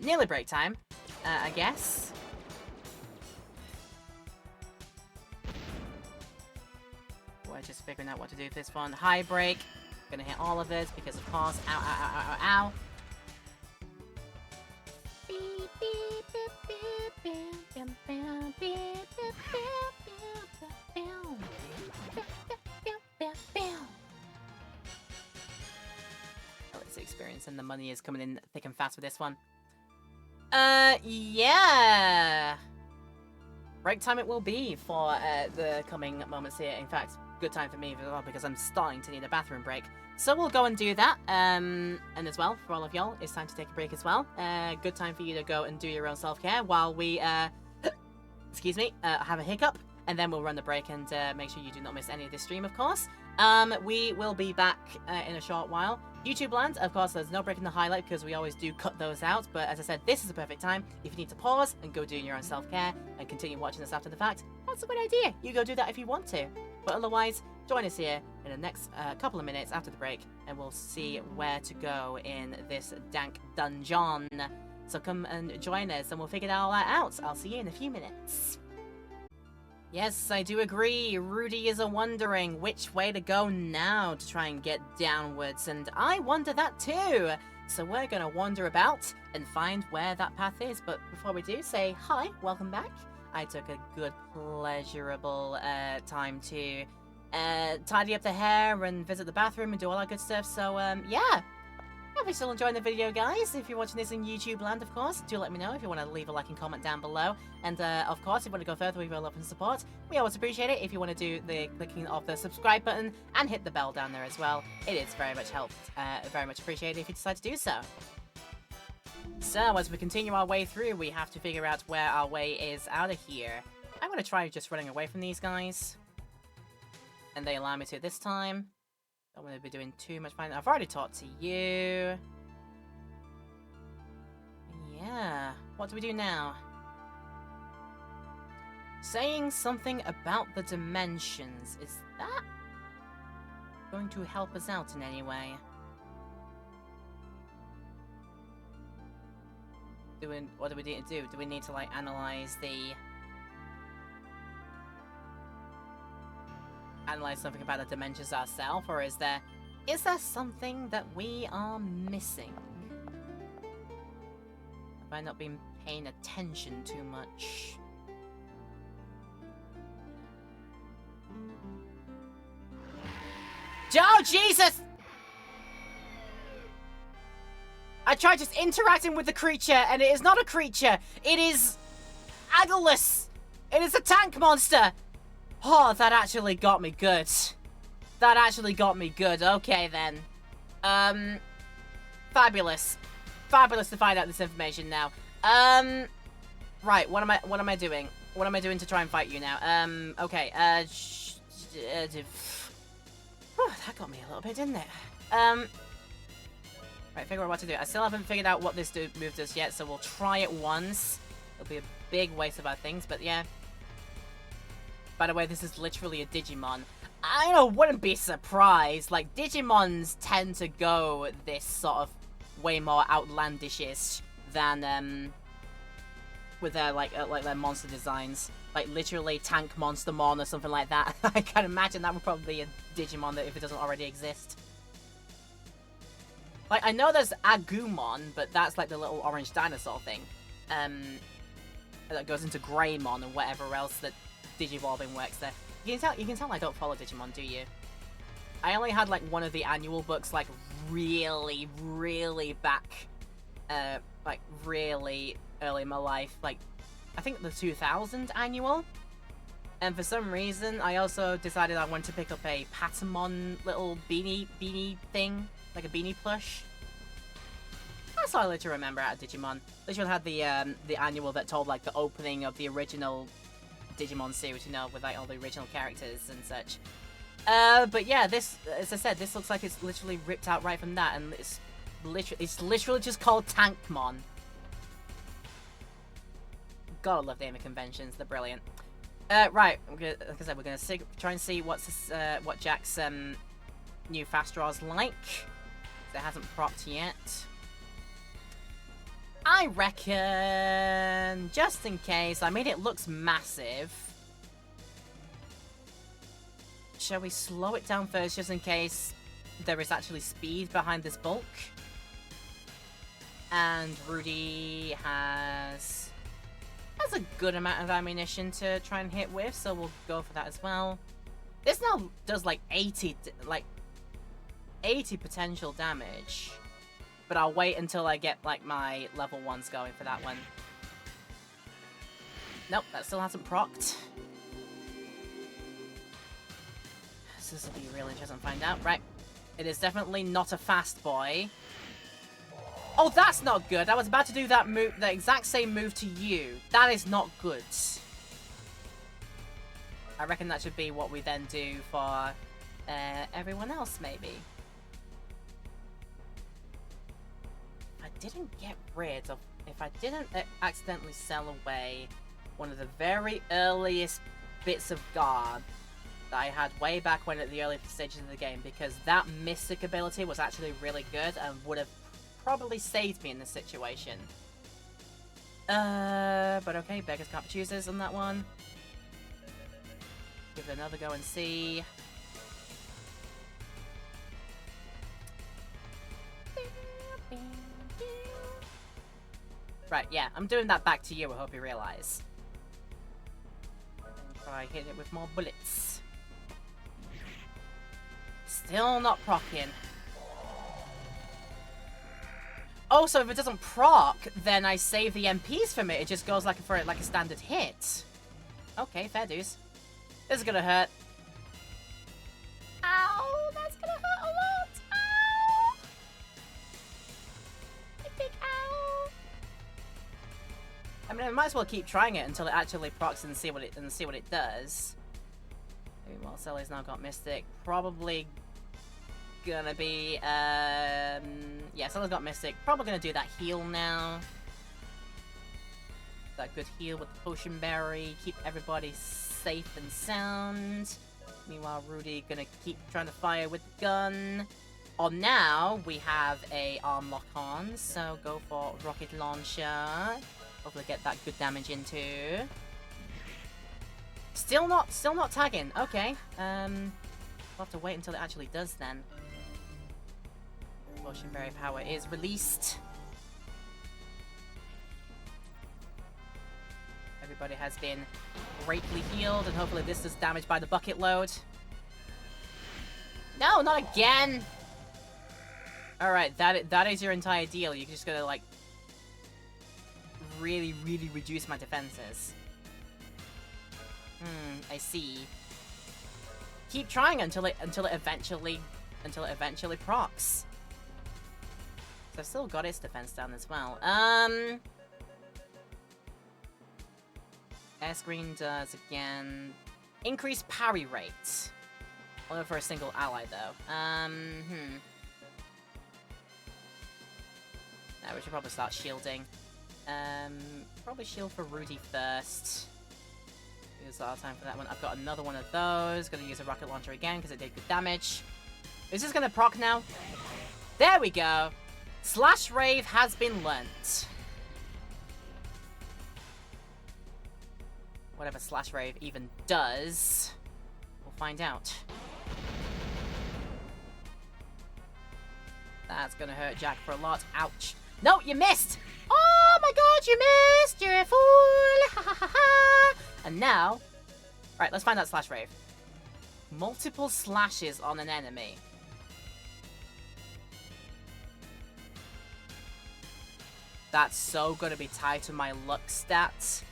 Nearly break time, I guess. We're just figuring out what to do with this one. High break. Gonna hit all of it because of course. Ow, ow, ow, ow, ow, ow. Oh, it's experience and the money is coming in thick and fast with this one. Yeah. Break time it will be for the coming moments here. In fact, good time for me as well because I'm starting to need a bathroom break. So we'll go and do that. And as well, for all of y'all, it's time to take a break as well. Good time for you to go and do your own self-care while we, excuse me, have a hiccup and then we'll run the break and make sure you do not miss any of this stream, of course. We will be back in a short while. YouTube land, of course, there's no break in the highlight because we always do cut those out, but as I said, this is the perfect time. If you need to pause and go do your own self-care and continue watching this after the fact, that's a good idea. You go do that if you want to. But otherwise, join us here in the next couple of minutes after the break, and we'll see where to go in this dank dungeon. So come and join us, and we'll figure all that out. I'll see you in a few minutes. Yes, I do agree. Rudy is wondering which way to go now to try and get downwards, and I wonder that too. So we're gonna wander about and find where that path is. But before we do, say hi, welcome back. I took a good, pleasurable time to tidy up the hair and visit the bathroom and do all that good stuff. So yeah. Hope you're still enjoying the video, guys. If you're watching this in YouTube land, of course, do let me know if you want to leave a like and comment down below. And, of course, if you want to go further with your love and support, we always appreciate it if you want to do the clicking of the subscribe button and hit the bell down there as well. It is very much very much appreciated if you decide to do so. So, as we continue our way through, we have to figure out where our way is out of here. I'm going to try just running away from these guys. And they allow me to this time. Don't want to be doing too much finding. I've already talked to you. Yeah. What do we do now? Saying something about the dimensions. Is that going to help us out in any way? What do we need to do? Do we need to, like, analyze something about the dimensions ourselves, or is there something that we are missing? Have I not been paying attention too much? Oh, Jesus! I tried just interacting with the creature, and it is not a creature. It is Agalus. It is a tank monster. Oh, that actually got me good. That actually got me good. Okay, then. Fabulous. Fabulous to find out this information now. Right, what am I doing? What am I doing to try and fight you now? Okay, that got me a little bit, didn't it? Right, figure out what to do. I still haven't figured out what this move does yet, so we'll try it once. It'll be a big waste of our things, but yeah. By the way, this is literally a Digimon. I wouldn't be surprised. Like, Digimons tend to go this sort of way more outlandish-ish than, with their, like their monster designs. Like, literally Tank Monstermon or something like that. I can imagine that would probably be a Digimon that if it doesn't already exist. Like, I know there's Agumon, but that's like the little orange dinosaur thing. That goes into Greymon and whatever else that Digivolving works there. You can tell I don't follow Digimon, do you? I only had like one of the annual books like really, really back, like really early in my life. Like, I think the 2000 annual. And for some reason, I also decided I wanted to pick up a Patamon little beanie thing, like a beanie plush. That's all I literally remember out of Digimon. Literally had the annual that told like the opening of the original Digimon series, you know, with like all the original characters and such. But yeah, this, as I said, this looks like it's literally ripped out right from that, and it's literally just called Tankmon. Gotta love naming conventions; they're brilliant. Right, like I said, we're gonna try and see what Jack's new fast draw's like. It hasn't propped yet. I reckon, just in case, I mean, it looks massive. Shall we slow it down first, just in case there is actually speed behind this bulk? And Rudy has a good amount of ammunition to try and hit with, so we'll go for that as well. This now does like 80 potential damage. But I'll wait until I get, like, my level 1s going for that one. Nope, that still hasn't procced. So this will be really interesting to find out. Right. It is definitely not a fast boy. Oh, that's not good. I was about to do that move, the exact same move to you. That is not good. I reckon that should be what we then do for everyone else, maybe. If I didn't accidentally sell away one of the very earliest bits of garb that I had way back when at the early stages of the game, because that mystic ability was actually really good and would have probably saved me in this situation. But okay, beggars can't be choosers on that one. Give it another go and see. Right, yeah, I'm doing that back to you, I hope you realize. Try hitting it with more bullets. Still not proccing. Also, if it doesn't proc, then I save the MPs from it. It just goes like for a standard hit. Okay, fair dues. This is gonna hurt. Ow, that's gonna hurt a lot. Ow. A big ow. I mean, I might as well keep trying it until it actually procs and see what it does. Maybe while Sully's now got Mystic, probably gonna be yeah, Sully's got Mystic. Probably gonna do that heal now. That good heal with the Potion Berry, keep everybody safe and sound. Meanwhile, Rudy gonna keep trying to fire with the gun. On now, we have a arm lock on, so go for rocket launcher. Hopefully get that good damage into. Still not tagging. Okay. We'll have to wait until it actually does then. Potion Berry power is released. Everybody has been greatly healed, and hopefully this is damaged by the bucket load. No, not again! Alright, that is your entire deal. You're just gonna, like, really reduce my defenses. I see. Keep trying until it eventually procs. So I've still got its defense down as well. Air Screen does, again, increase parry rate. Only for a single ally, though. Now we should probably start shielding. Probably shield for Rudy first. Use our time for that one. I've got another one of those. Gonna use a rocket launcher again, because it did good damage. Is this gonna proc now? There we go! Slash Rave has been learnt. Whatever Slash Rave even does, we'll find out. That's gonna hurt Jack for a lot. Ouch. No, you missed! Oh my god, you missed! You're a fool! Ha ha ha ha! And now... Right, let's find out Slash Rave. Multiple slashes on an enemy. That's so gonna be tied to my luck stats.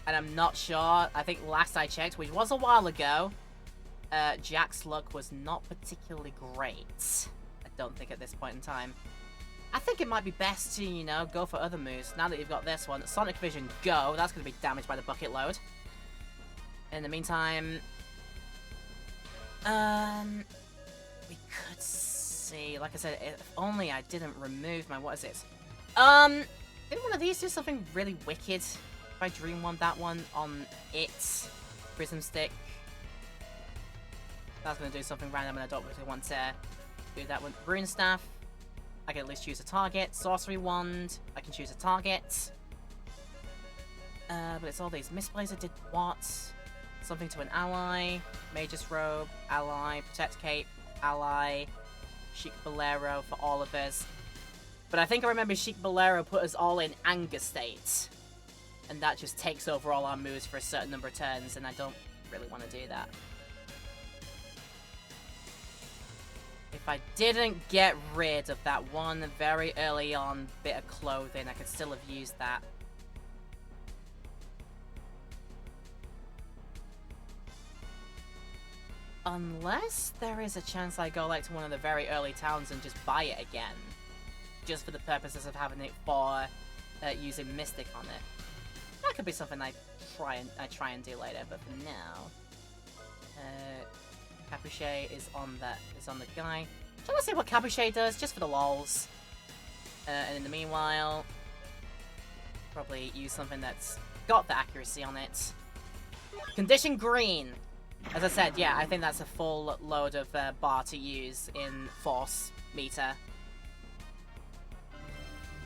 And I'm not sure. I think last I checked, which was a while ago, Jack's luck was not particularly great. I don't think at this point in time. I think it might be best to, you know, go for other moves. Now that you've got this one, Sonic Vision, go. That's going to be damaged by the bucket load. In the meantime, we could see, like I said, if only I didn't remove my, what is it? Didn't one of these do something really wicked? If I Dream Wand that one on its Prism Stick, that's going to do something random, and I don't really want to do that with Rune Staff. I can at least choose a target. Sorcery Wand, I can choose a target. But it's all these. Mistblazer did what? Something to an ally. Mage's Robe, ally. Protect Cape, ally. Chic Bolero for all of us. But I think I remember Chic Bolero put us all in anger state. And that just takes over all our moves for a certain number of turns, and I don't really want to do that. If I didn't get rid of that one very early on bit of clothing, I could still have used that. Unless there is a chance I go like to one of the very early towns and just buy it again. Just for the purposes of having it for using Mystic on it. That could be something I try and do later, but for now, Capuchet is on the guy. So let's see what Capuchet does, just for the lols. And in the meanwhile, probably use something that's got the accuracy on it. Condition green. As I said, yeah, I think that's a full load of bar to use in force meter.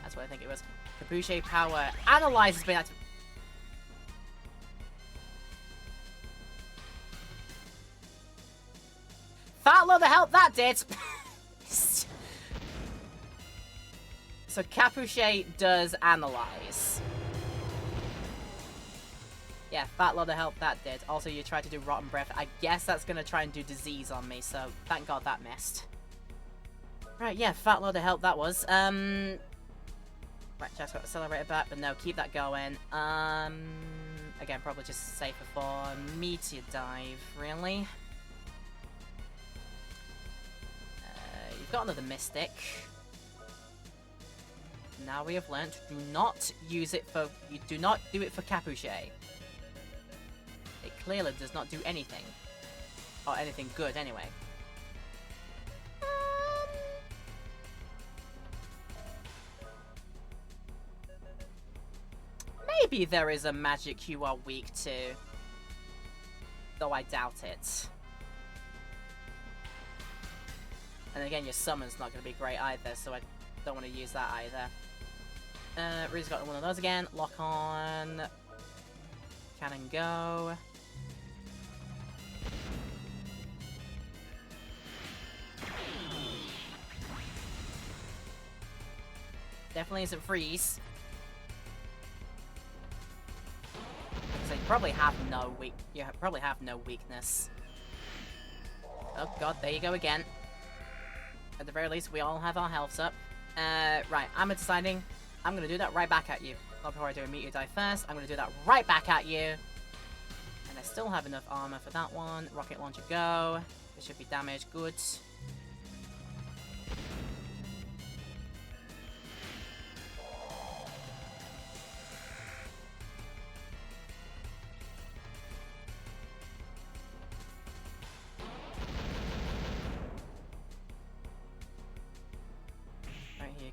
That's what I think it was. Capuchet power. Analyze has been active. Fat load of help that did! So Capuchet does analyze. Yeah, fat load of help that did. Also, you tried to do Rotten Breath. I guess that's gonna try and do disease on me, so thank God that missed. Right, yeah, fat load of help that was. Right, just got accelerator back, but no, keep that going. Again, probably just safer for Meteor Dive, really. You've got another Mystic. Now we have learnt, do not use it for, you do not do it for Capuchet. It clearly does not do anything. Or anything good, anyway. Maybe there is a magic you are weak to. Though I doubt it. And again, your summon's not going to be great either, so I don't want to use that either. Rue's got one of those again. Lock on. Cannon go. Definitely isn't freeze. So you probably have no weakness. Oh god, there you go again. At the very least, we all have our healths up. Right, I'm deciding I'm gonna do that right back at you. Not before I do a Meteor Dive first. I'm gonna do that right back at you. And I still have enough armor for that one. Rocket launcher go. This should be damage. Good.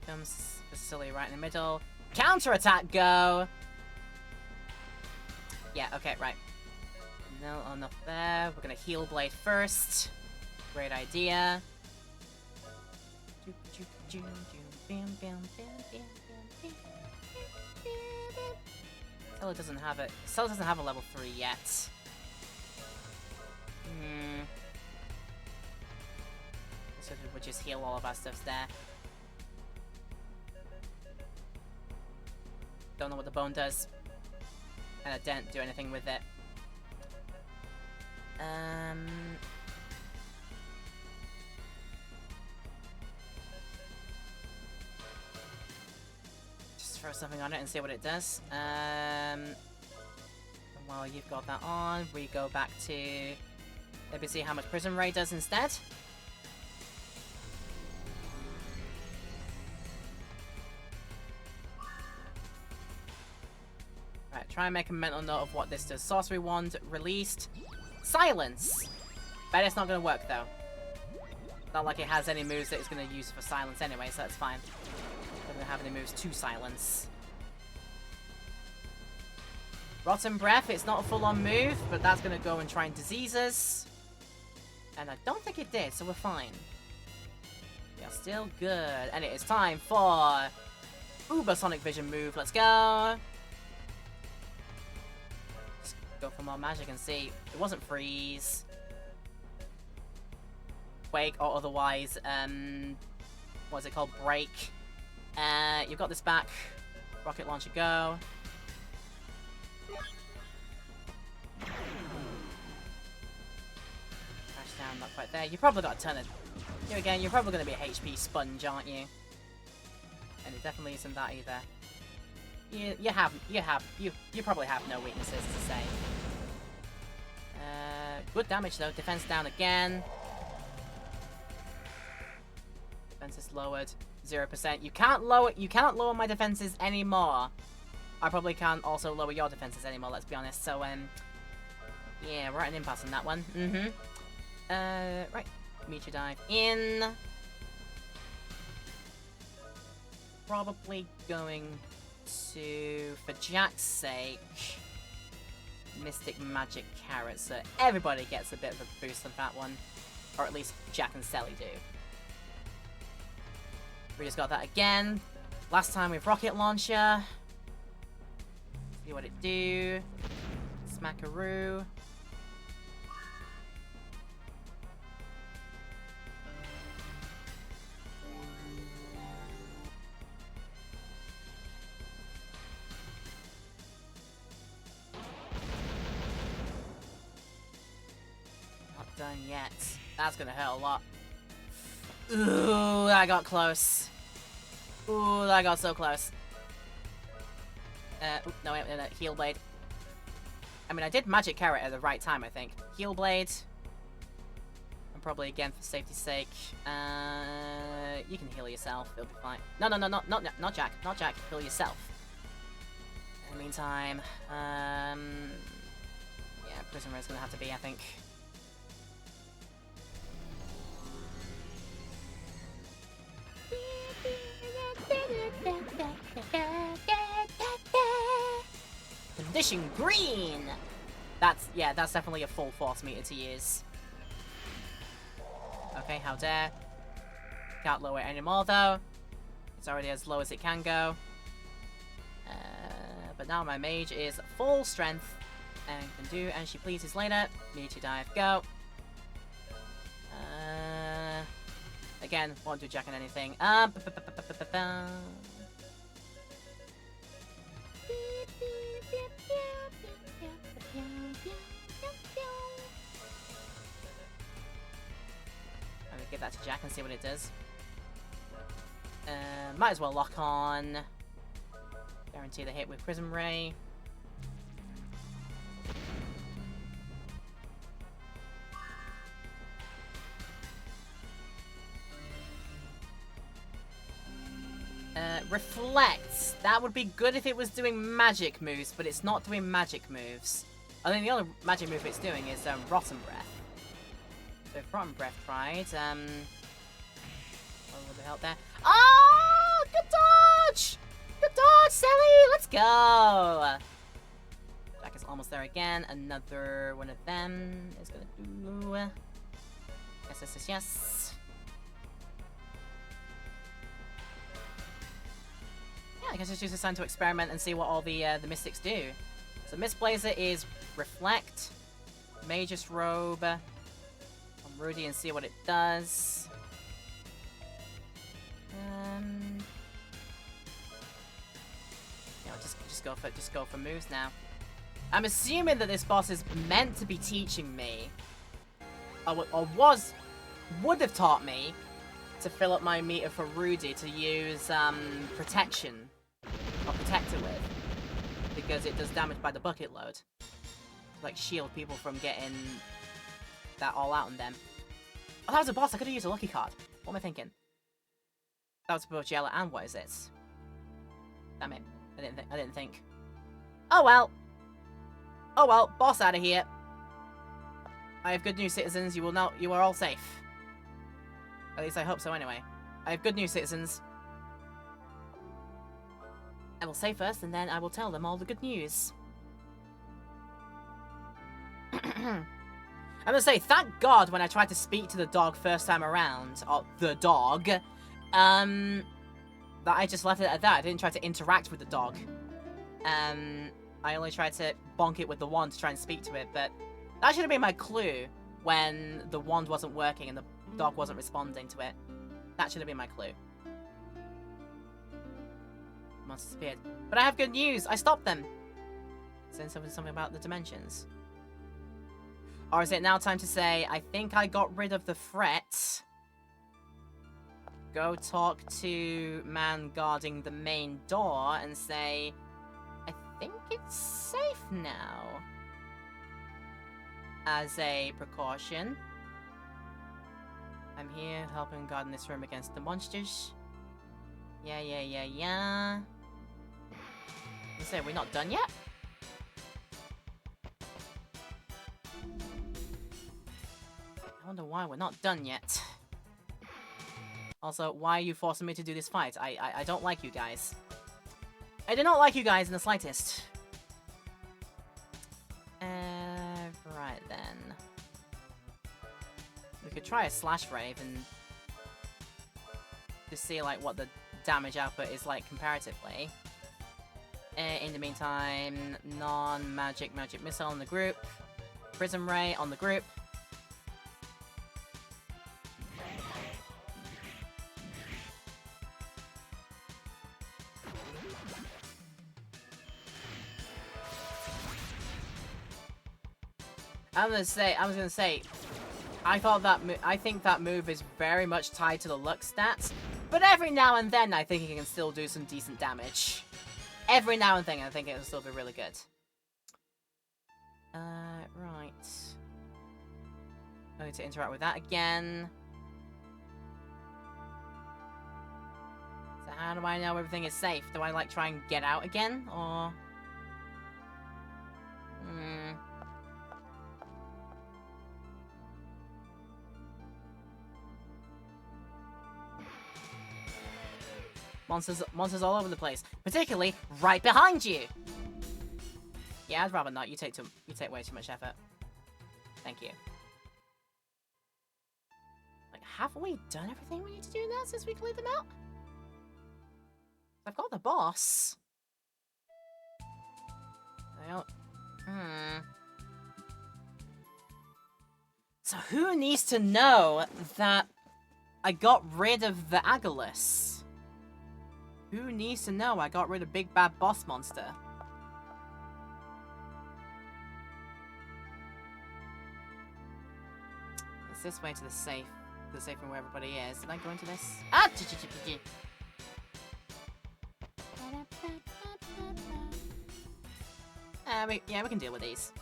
Comes Vasily right in the middle. Counter-attack go! Yeah, okay, right. No, enough there. We're gonna heal Blade first. Great idea. Stella doesn't have it. Stella doesn't have a level 3 yet. So we'll just heal all of our stuffs there. Don't know what the bone does. And I didn't do anything with it. Just throw something on it and see what it does. While you've got that on, we go back to maybe see how much Prism Ray does instead. Try and make a mental note of what this does. Sorcery Wand released. Silence! Bet it's not going to work, though. Not like it has any moves that it's going to use for silence anyway, so that's fine. Doesn't have any moves to silence. Rotten Breath, it's not a full-on move, but that's going to go and try and disease us. And I don't think it did, so we're fine. We are still good. And it is time for Uber Sonic Vision move. Let's go! Go for more magic and see. It wasn't freeze. Quake or otherwise, what is it called? Break. You've got this back. Rocket launcher go. Crash down, not quite there. You probably got a ton of... Here again, you're probably going to be a HP sponge, aren't you? And it definitely isn't that either. You probably have no weaknesses to say. Good damage though. Defense down again. Defense is lowered 0%. You cannot lower my defenses anymore. I probably can't also lower your defenses anymore. Let's be honest. So Yeah, we're at an impasse on that one. Mm-hmm. Right. Meteor dive in. Probably going to, for Jack's sake, Mystic Magic Carrot, so everybody gets a bit of a boost on that one. Or at least Jack and Sally do. We just got that again. Last time with Rocket Launcher. See what it do. Smackaroo. Not done yet. That's gonna hurt a lot. Ooh, that got close. Ooh, that got so close. No, wait, no, Heal Blade. I mean, I did Magic Carrot at the right time, I think. Heal Blade. And probably again for safety's sake. You can heal yourself. It'll be fine. No, not Jack. Not Jack. Heal yourself. In the meantime, yeah, Prism Ray's gonna have to be, I think. Condition Green! That's definitely a full force meter to use. Okay, how dare. Can't lower it anymore though. It's already as low as it can go. But now my mage is full strength and can do as she pleases later. Meteor dive, go. Again, won't do Jack on anything. I'm gonna give that to Jack and see what it does. Might as well lock on. Guarantee the hit with Prism Ray. Reflect. That would be good if it was doing magic moves, but it's not doing magic moves. I think the only magic move it's doing is Rotten Breath. So if Rotten Breath tried, what would have helped there? Oh! Good dodge! Good dodge, Sally! Let's go! Jack is almost there again. Another one of them is gonna do... Yes. I guess it's just a time to experiment and see what all the mystics do. So Mist Blazer is Reflect, Magus Robe on Rudy and see what it does. Yeah, just go for moves now. I'm assuming that this boss is meant to be teaching me, or would have taught me to fill up my meter for Rudy to use protection. Or protect it with, because it does damage by the bucket load. Like shield people from getting that all out on them. Oh, that was a boss. I could have used a lucky card. What am I thinking? That was both Jella and what is it? Damn it! I didn't think. Oh well. Oh well. Boss out of here. I have good news, citizens. You are all safe. At least I hope so. Anyway, I have good news, citizens. I will say first, and then I will tell them all the good news. I'm gonna say, thank God when I tried to speak to the dog first time around, or the dog, that I just left it at that. I didn't try to interact with the dog. I only tried to bonk it with the wand to try and speak to it, but that should have been my clue when the wand wasn't working and the dog wasn't responding to it. That should have been my clue. Monsters appeared. But I have good news! I stopped them! Saying something about the dimensions. Or is it now time to say, I think I got rid of the threat. Go talk to man guarding the main door and say, I think it's safe now. As a precaution. I'm here helping guard in this room against the monsters. Yeah. You say we're not done yet? wonder why we're not done yet. Also, why are you forcing me to do this fight? I don't like you guys. I do not like you guys in the slightest. Right then. We could try a Slash Rave and to see like what the damage output is like comparatively. In the meantime, non-magic magic missile on the group. Prism Ray on the group. I was gonna say, I think that move is very much tied to the luck stats, but every now and then I think it can still do some decent damage. Every now and then I think it'll still be really good. Right. I need to interact with that again. So how do I know everything is safe? Do I like try and get out again, or? Monsters all over the place, particularly right behind you. Yeah, I'd rather not. You take way too much effort. Thank you. Like, have we done everything we need to do now since we cleared them out? I've got the boss. So who needs to know that I got rid of the Agilus? Who needs to know I got rid of Big Bad Boss Monster? It's this way to the safe room where everybody is. Did I go into this? Ah! Yeah, we can deal with these.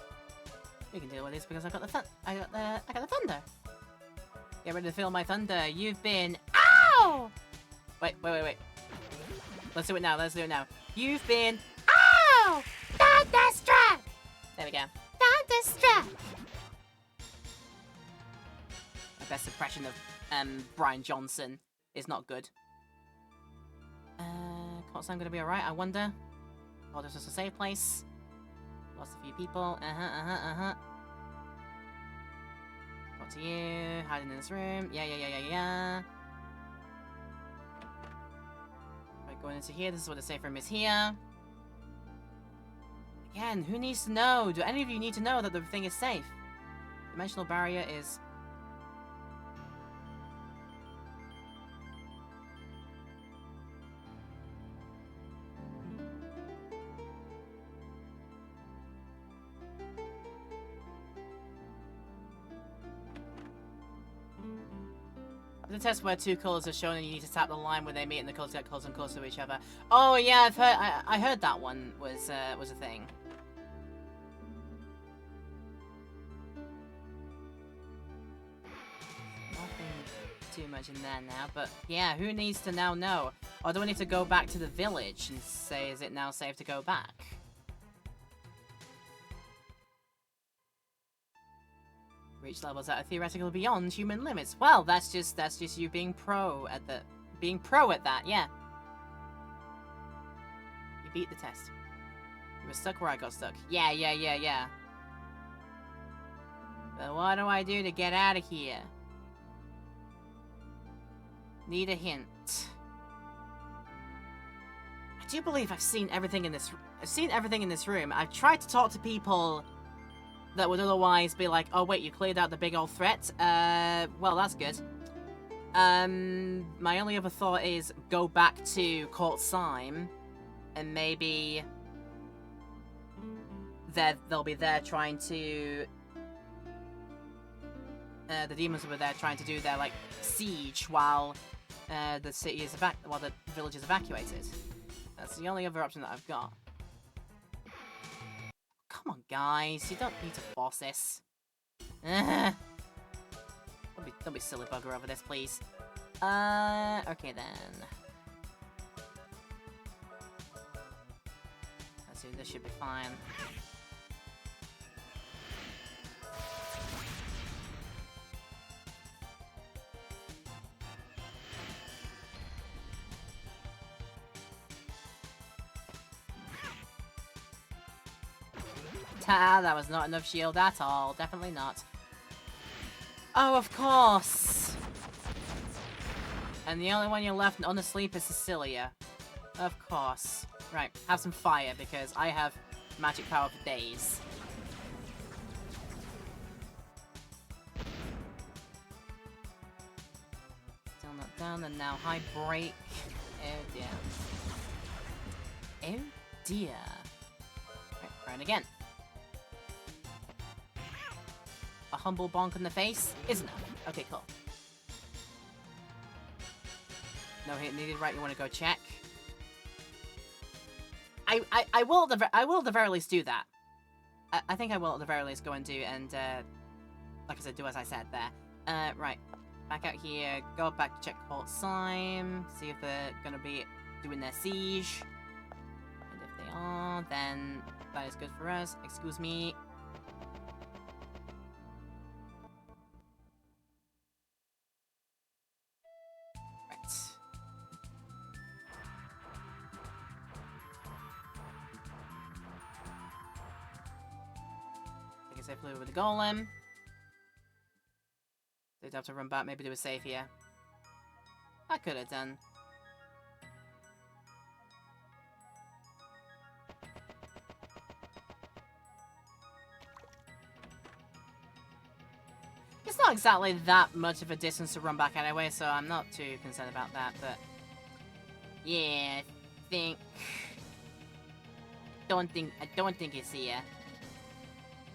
We can deal with these because I got the thunder. Get ready to feel my thunder. You've been ow! Wait. Let's do it now. You've been ow! Thunderstruck! There we go. Thunderstruck! My best impression of Brian Johnson is not good. Cotsam gonna be alright, I wonder? Oh, this is a safe place. Lost a few people. Got to you. Hiding in this room. Yeah. Right, going into here. This is where the safe room is here. Again, who needs to know? Do any of you need to know that the thing is safe? Dimensional barrier is... The test where two colors are shown and you need to tap the line where they meet and the colors get closer and closer to each other. Oh yeah, I heard that one was a thing. Nothing too much in there now, but yeah, who needs to now know? Or do I need to go back to the village and say, is it now safe to go back? Reach levels that are theoretically beyond human limits. Well, that's just you being pro at that, yeah. You beat the test. You were stuck where I got stuck. Yeah. But what do I do to get out of here? Need a hint. I do believe I've seen everything in this room. I've tried to talk to people that would otherwise be like, oh wait, you cleared out the big old threat? Well, that's good. My only other thought is go back to Court Syme, and maybe they'll be there trying to... the demons will be there trying to do their, like, siege while the village is evacuated. That's the only other option that I've got. Come on, guys. You don't need to force this. Don't be silly bugger over this, please. Okay then. Let's see, this should be fine. That was not enough shield at all. Definitely not. Oh, of course. And the only one you're left on the sleep is Cecilia. Of course. Right, have some fire, because I have magic power for days. Still not down, and now high break. Oh dear. Oh dear. Right, trying again. A humble bonk in the face is enough. Okay, cool. No hit needed, right? You want to go check? I will at the very least do that. I think I will at the very least go and do, and like I said, do as I said there. Right, back out here, go back to check Port Syme, see if they're gonna be doing their siege, and if they are, then that is good for us. Excuse me. Right. I guess I flew with the golem. They'd have to run back, maybe do a save here. I could have done. It's not exactly that much of a distance to run back anyway, so I'm not too concerned about that, but... Yeah, I don't think it's here.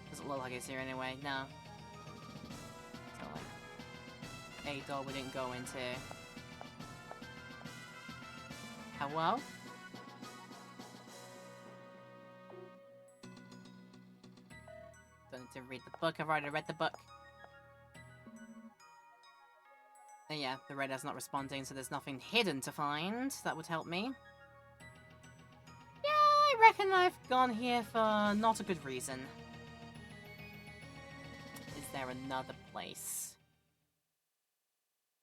Doesn't look like it's here anyway, no. So, like... A door we didn't go into. Hello? Don't need to read the book, I've already read the book. And yeah, the radar's not responding, so there's nothing hidden to find. That would help me. Yeah, I reckon I've gone here for not a good reason. Is there another place?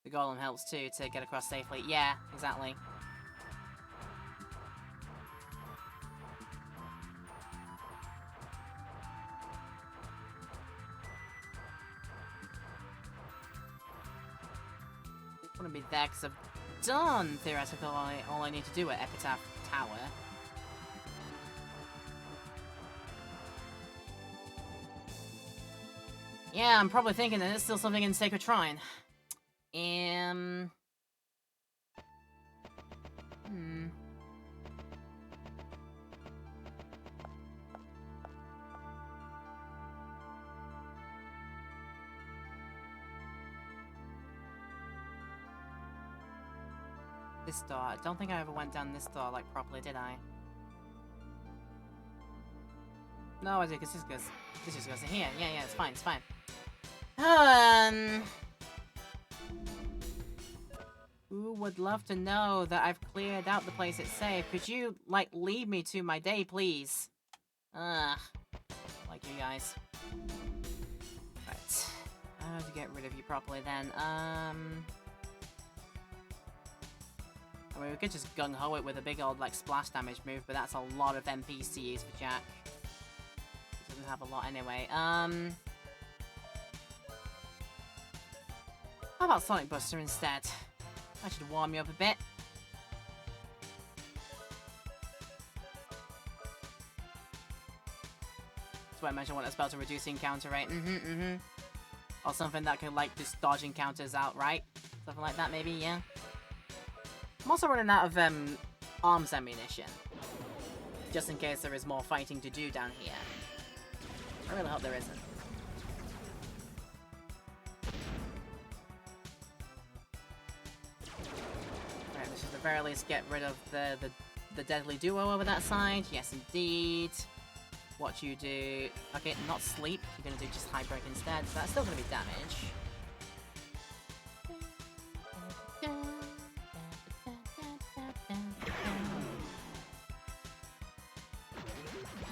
The golem helps too to get across safely. Yeah, exactly. Wouldn't be there because I've done theoretically all I need to do at Epitaph Tower. Yeah, I'm probably thinking that there's still something in Sacred Shrine. This door. I don't think I ever went down this door, like, properly, did I? No, I did, because this just goes in here. Yeah, it's fine, it's fine. Who would love to know that I've cleared out the place it's safe? Could you, like, lead me to my day, please? Ugh. Like you guys. Right. How to get rid of you properly, then? I mean, we could just gung-ho it with a big old, like, splash damage move, but that's a lot of NPCs to use for Jack. He doesn't have a lot anyway. How about Sonic Buster instead? That should warm you up a bit. That's why I mentioned what a spell to reduce the encounter rate. Or something that could, like, just dodge encounters outright. Something like that, maybe, yeah. I'm also running out of, arms ammunition. Just in case there is more fighting to do down here. I really hope there isn't. Right, let's just at the very least get rid of the deadly duo over that side. Yes, indeed. What you do... Okay, not sleep. You're gonna do just high break instead, so that's still gonna be damage.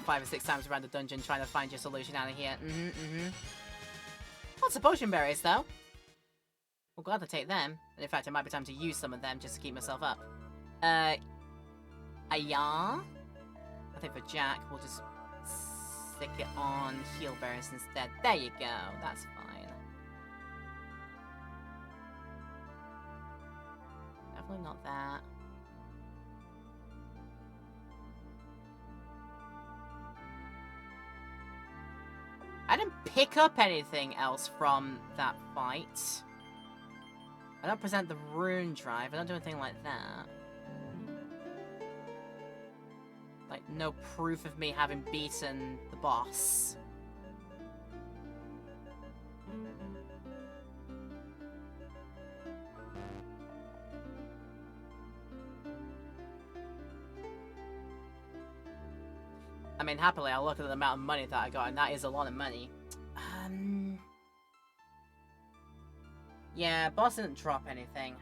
5 or 6 times around the dungeon trying to find your solution out of here. Lots of potion berries, though. We'll glad to take them. And in fact, it might be time to use some of them just to keep myself up. Yeah? I think for Jack, we'll just stick it on heal bearers instead. There you go. That's fine. Definitely not that. I didn't pick up anything else from that fight. I don't present the rune drive. I don't do anything like that. Like, no proof of me having beaten the boss. I mean, happily, I'll look at the amount of money that I got, and that is a lot of money. Yeah, boss didn't drop anything.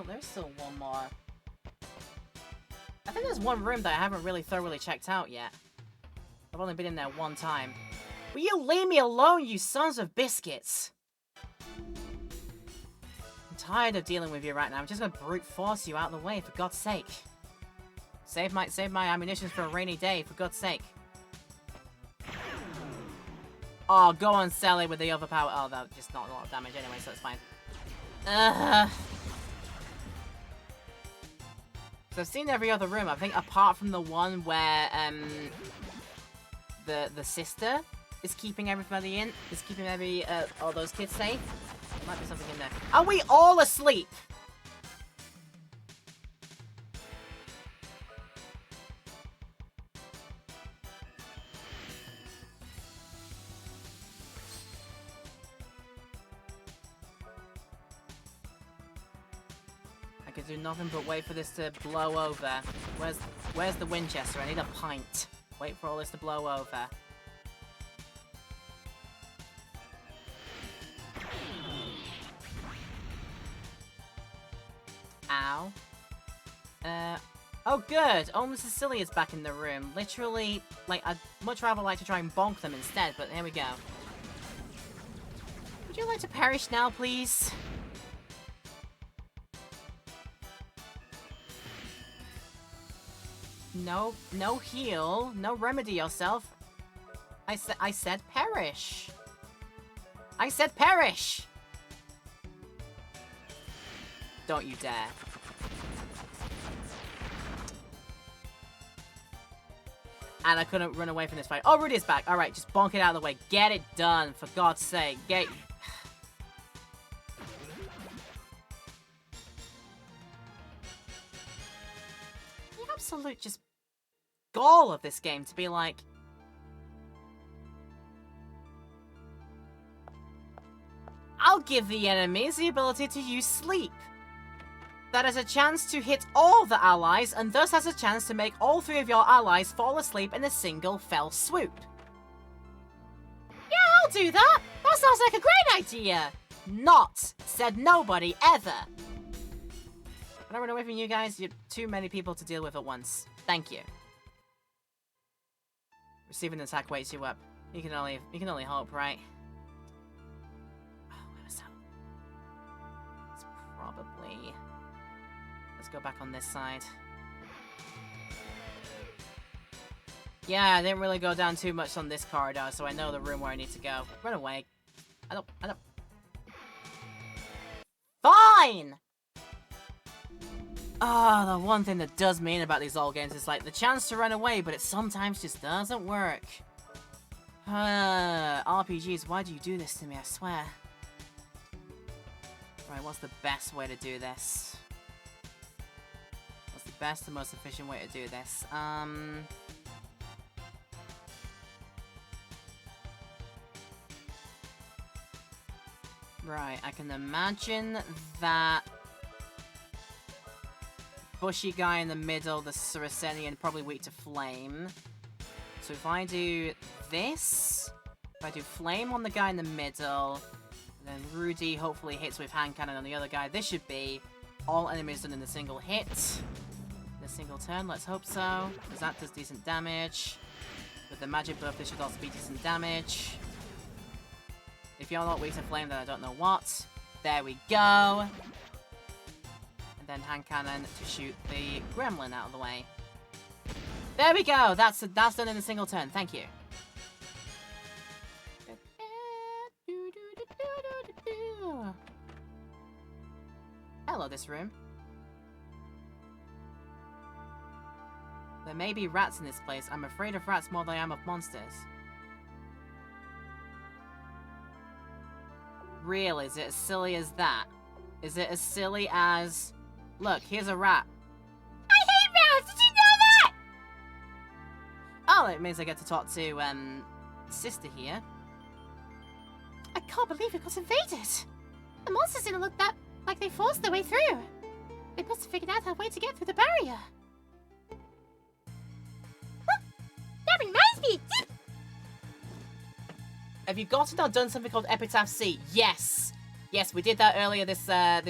There's still one more. I think there's one room that I haven't really thoroughly checked out yet. I've only been in there one time. Will you leave me alone, you sons of biscuits? I'm tired of dealing with you right now. I'm just gonna brute force you out of the way, for God's sake. Save my ammunition for a rainy day, for God's sake. Oh, go on, Sally, with the overpower. Oh, that just not a lot of damage anyway, so it's fine. So I've seen every other room, I think, apart from the one where the sister is keeping everybody in, is keeping all those kids safe. There might be something in there. Are we all asleep? I could do nothing but wait for this to blow over. Where's the Winchester? I need a pint. Wait for all this to blow over. Ow. Oh good! Only Cecilia's back in the room. Literally, like, I'd much rather like to try and bonk them instead, but here we go. Would you like to perish now, please? No, no heal. No remedy yourself. I said perish. I said perish! Don't you dare. And I couldn't run away from this fight. Oh, Rudy's back. Alright, just bonk it out of the way. Get it done, for God's sake. Get... The absolute just gall of this game to be like... I'll give the enemies the ability to use sleep. That has a chance to hit all the allies, and thus has a chance to make all 3 of your allies fall asleep in a single fell swoop. Yeah, I'll do that! That sounds like a great idea! Not, said nobody ever. When I run away from you guys, you're too many people to deal with at once. Thank you. Receiving an attack wakes you up. You can only hope, right? Oh, where was that? It's probably... Let's go back on this side. Yeah, I didn't really go down too much on this corridor, so I know the room where I need to go. Run away. I don't... Fine! Oh, the one thing that does mean about these old games is like the chance to run away, but it sometimes just doesn't work. RPGs, why do you do this to me, I swear. Right, what's the best way to do this? What's the best and most efficient way to do this? Right, I can imagine that bushy guy in the middle, the Saracenian, probably weak to flame. So if I do this, if I do flame on the guy in the middle, then Rudy hopefully hits with hand cannon on the other guy. This should be all enemies done in a single hit. In a single turn, let's hope so. Because that does decent damage. With the magic buff, this should also be decent damage. If you're not weak to flame, then I don't know what. There we go. And then hand cannon to shoot the gremlin out of the way. There we go. That's done in a single turn. Thank you. Hello, this room. There may be rats in this place. I'm afraid of rats more than I am of monsters. Really? Is it as silly as that? Is it as silly as... Look, here's a rat. I hate rats! Did you know that? Oh, it means I get to talk to, sister here. I can't believe it got invaded. The monsters didn't look that like they forced their way through. They must have figured out a way to get through the barrier. Huh, that reminds me! Have you gotten or done something called Epitaph C? Yes! Yes, we did that earlier this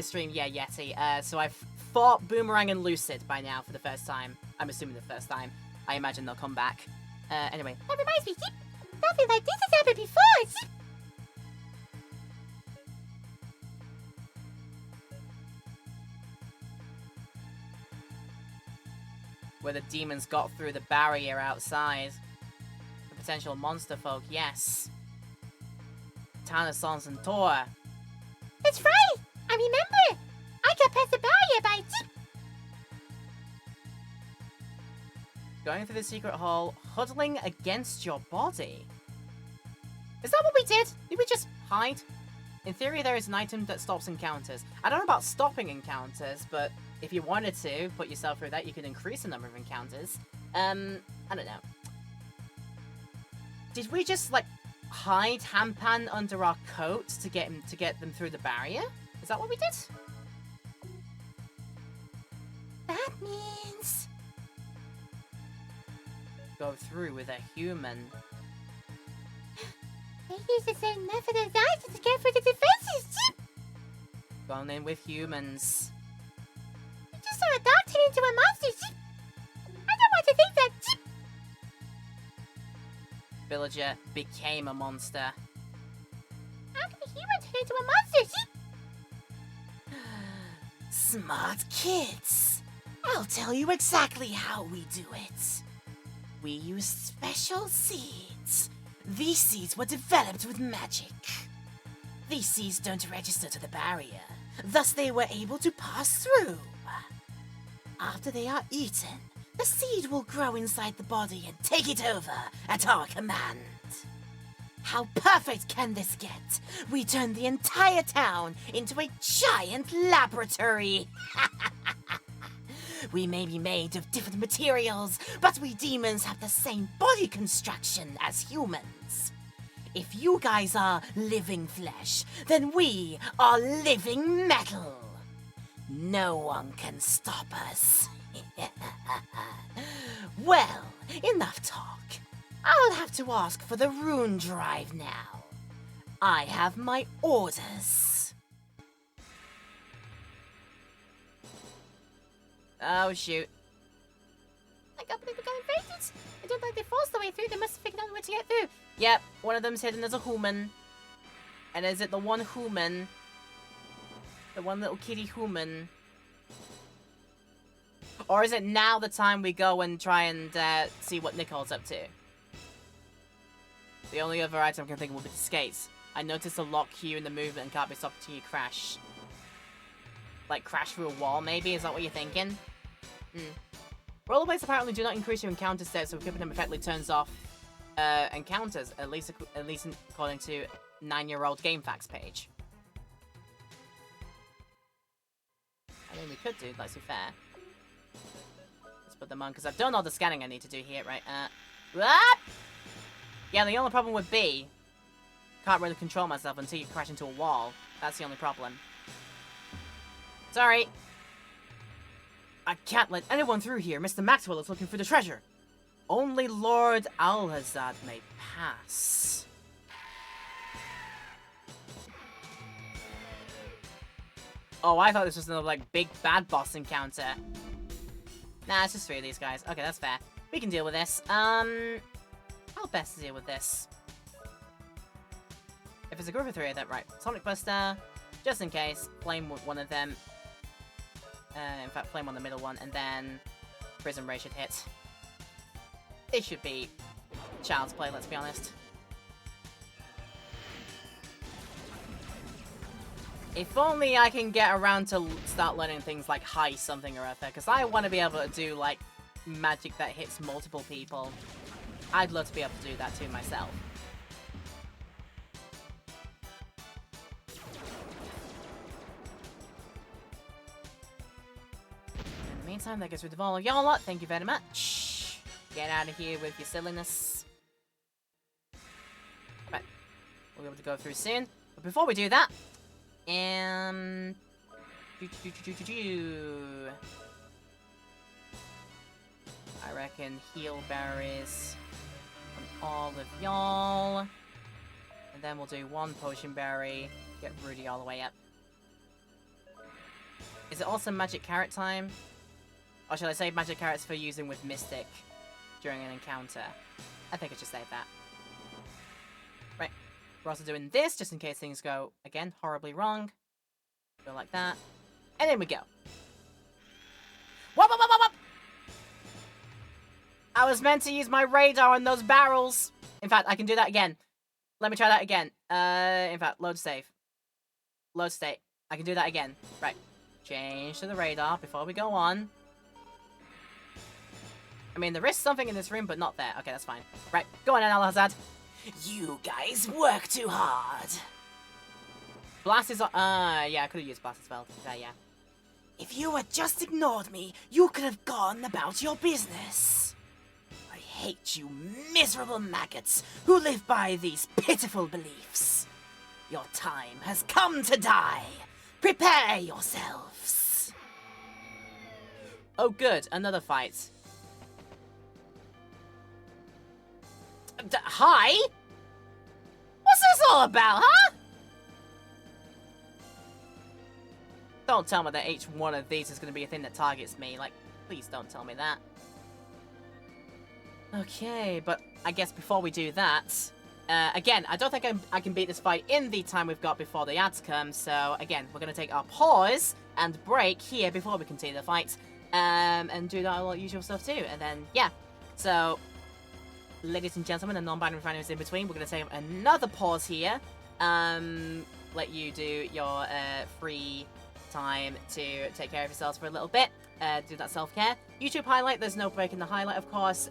stream. Yeah, Yeti. So I've fought Boomerang and Lucid by now for the first time. I'm assuming the first time. I imagine they'll come back. Anyway. That reminds me, nothing like this has happened before! Where the demons got through the barrier outside. The potential monster folk, yes. Tanason and Tor. That's right! I remember! I got past the barrier by Going through the secret hall, huddling against your body. Is that what we did? Did we just hide? In theory, there is an item that stops encounters. I don't know about stopping encounters, but if you wanted to put yourself through that, you could increase the number of encounters. I don't know. Did we just, like, hide Hampan under our coat to get them through the barrier? Is that what we did? That means... Go through with a human. They use the same method as I did to get through the defenses! Gone in with humans. You just saw a dog turn into a monster! I don't want to think that... Villager became a monster. How can a human turn into a monster? Smart kids. I'll tell you exactly how we do it. We use special seeds. These seeds were developed with magic. These seeds don't register to the barrier, thus they were able to pass through. After they are eaten, the seed will grow inside the body and take it over at our command. How perfect can this get? We turn the entire town into a giant laboratory. We may be made of different materials, but we demons have the same body construction as humans. If you guys are living flesh, then we are living metal. No one can stop us. Well, enough talk. I'll have to ask for the rune drive now. I have my orders. Oh, shoot. I can't believe we got invaded! It looked like they forced their way through, they must have figured out a way to get through. Yep, one of them's hidden as a human. And is it the one human? The one little kitty human? Or is it now the time we go and try and see what Nicole's up to? The only other item I can think of will be the skates. I noticed a lock cue in the movement and can't be stopped until you crash. Like crash through a wall, maybe? Is that what you're thinking? Rollerblades apparently do not increase your encounter stats, so equipping them effectively turns off encounters, at least according to 9-year-old GameFAQs page. I mean, we could do, let's be fair. Let's put them on, because I've done all the scanning I need to do here, right? What? Yeah, the only problem would be can't really control myself until you crash into a wall. That's the only problem. Sorry. I can't let anyone through here. Mr. Maxwell is looking for the treasure. Only Lord Alhazad may pass. Oh, I thought this was another, like, big bad boss encounter. Nah, it's just 3 of these guys. Okay, that's fair. We can deal with this. How best to deal with this? If it's a group of 3 of them, right. Sonic Buster, just in case. Flame one of them. In fact, Flame on the middle one, and then Prism Ray should hit. It should be child's play, let's be honest. If only I can get around to start learning things like High something or other, because I want to be able to do, like, magic that hits multiple people. I'd love to be able to do that too myself. In the meantime, that gets rid of all of y'all lot. Thank you very much. Get out of here with your silliness. Right. We'll be able to go through soon. But before we do that, I reckon heal berries on all of y'all. And then we'll do 1 potion berry. Get Rudy all the way up. Is it also magic carrot time? Or should I save magic carrots for using with Mystic during an encounter? I think I should save that. Right. We're also doing this, just in case things go, again, horribly wrong. Go like that. And then we go. Whoop, whoop, whoop, whoop, whoop! I was meant to use my radar on those barrels. In fact, I can do that again. Let me try that again. In fact, load save. Load state. I can do that again. Right. Change to the radar before we go on. I mean, there is something in this room, but not there. Okay, that's fine. Right. Go on, Alhazad. You guys work too hard. Blast is on. Yeah, I could have used Blast as well. Yeah. If you had just ignored me, you could have gone about your business. I hate you miserable maggots who live by these pitiful beliefs. Your time has come to die. Prepare yourselves. Oh, good. Another fight. Hi? What's this all about, huh? Don't tell me that each one of these is going to be a thing that targets me. Like, please don't tell me that. Okay, but I guess before we do that... again, I don't think I can beat this fight in the time we've got before the ads come, so again, we're going to take our pause and break here before we continue the fight, and do that all usual stuff too, and then, yeah. So, ladies and gentlemen, and non-binary randoms in between, we're going to take another pause here, let you do your free time to take care of yourselves for a little bit, do that self-care. YouTube highlight, there's no break in the highlight, of course,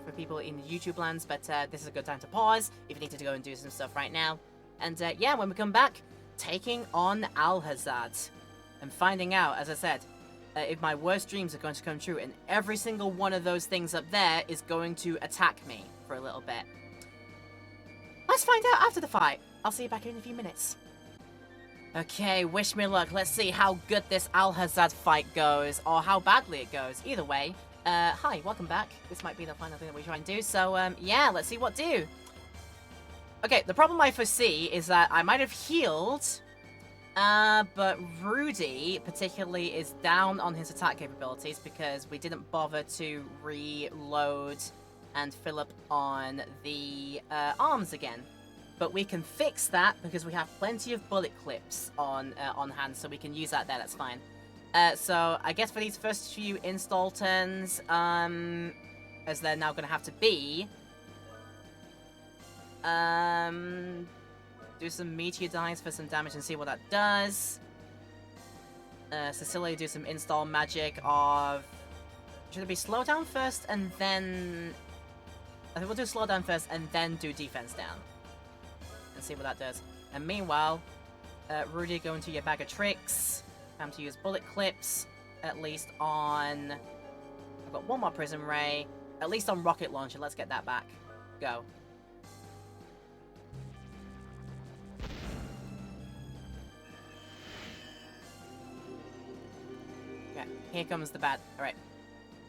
for people in the YouTube lands, but this is a good time to pause if you need to go and do some stuff right now. And yeah, when we come back, taking on Alhazad and finding out, as I said, if my worst dreams are going to come true, and every single one of those things up there is going to attack me for a little bit. Let's find out after the fight. I'll see you back here in a few minutes. Okay, wish me luck. Let's see how good this Alhazad fight goes, or how badly it goes. Either way, hi, welcome back. This might be the final thing that we try and do, so, yeah, let's see what do. Okay, the problem I foresee is that I might have healed, but Rudy, particularly, is down on his attack capabilities because we didn't bother to reload and fill up on the arms again. But we can fix that because we have plenty of bullet clips on hand, so we can use that there, that's fine. So I guess for these first few install turns, as they're now going to have to be, do some meteor dice for some damage and see what that does. Cecilia, do some install magic of... Should it be slowdown first and then... I think we'll do slowdown first and then do defense down. And see what that does. And meanwhile, Rudy, go into your bag of tricks. Time to use bullet clips, at least on... I've got one more Prism Ray. At least on Rocket Launcher, let's get that back. Go. Okay, here comes the bad. Alright.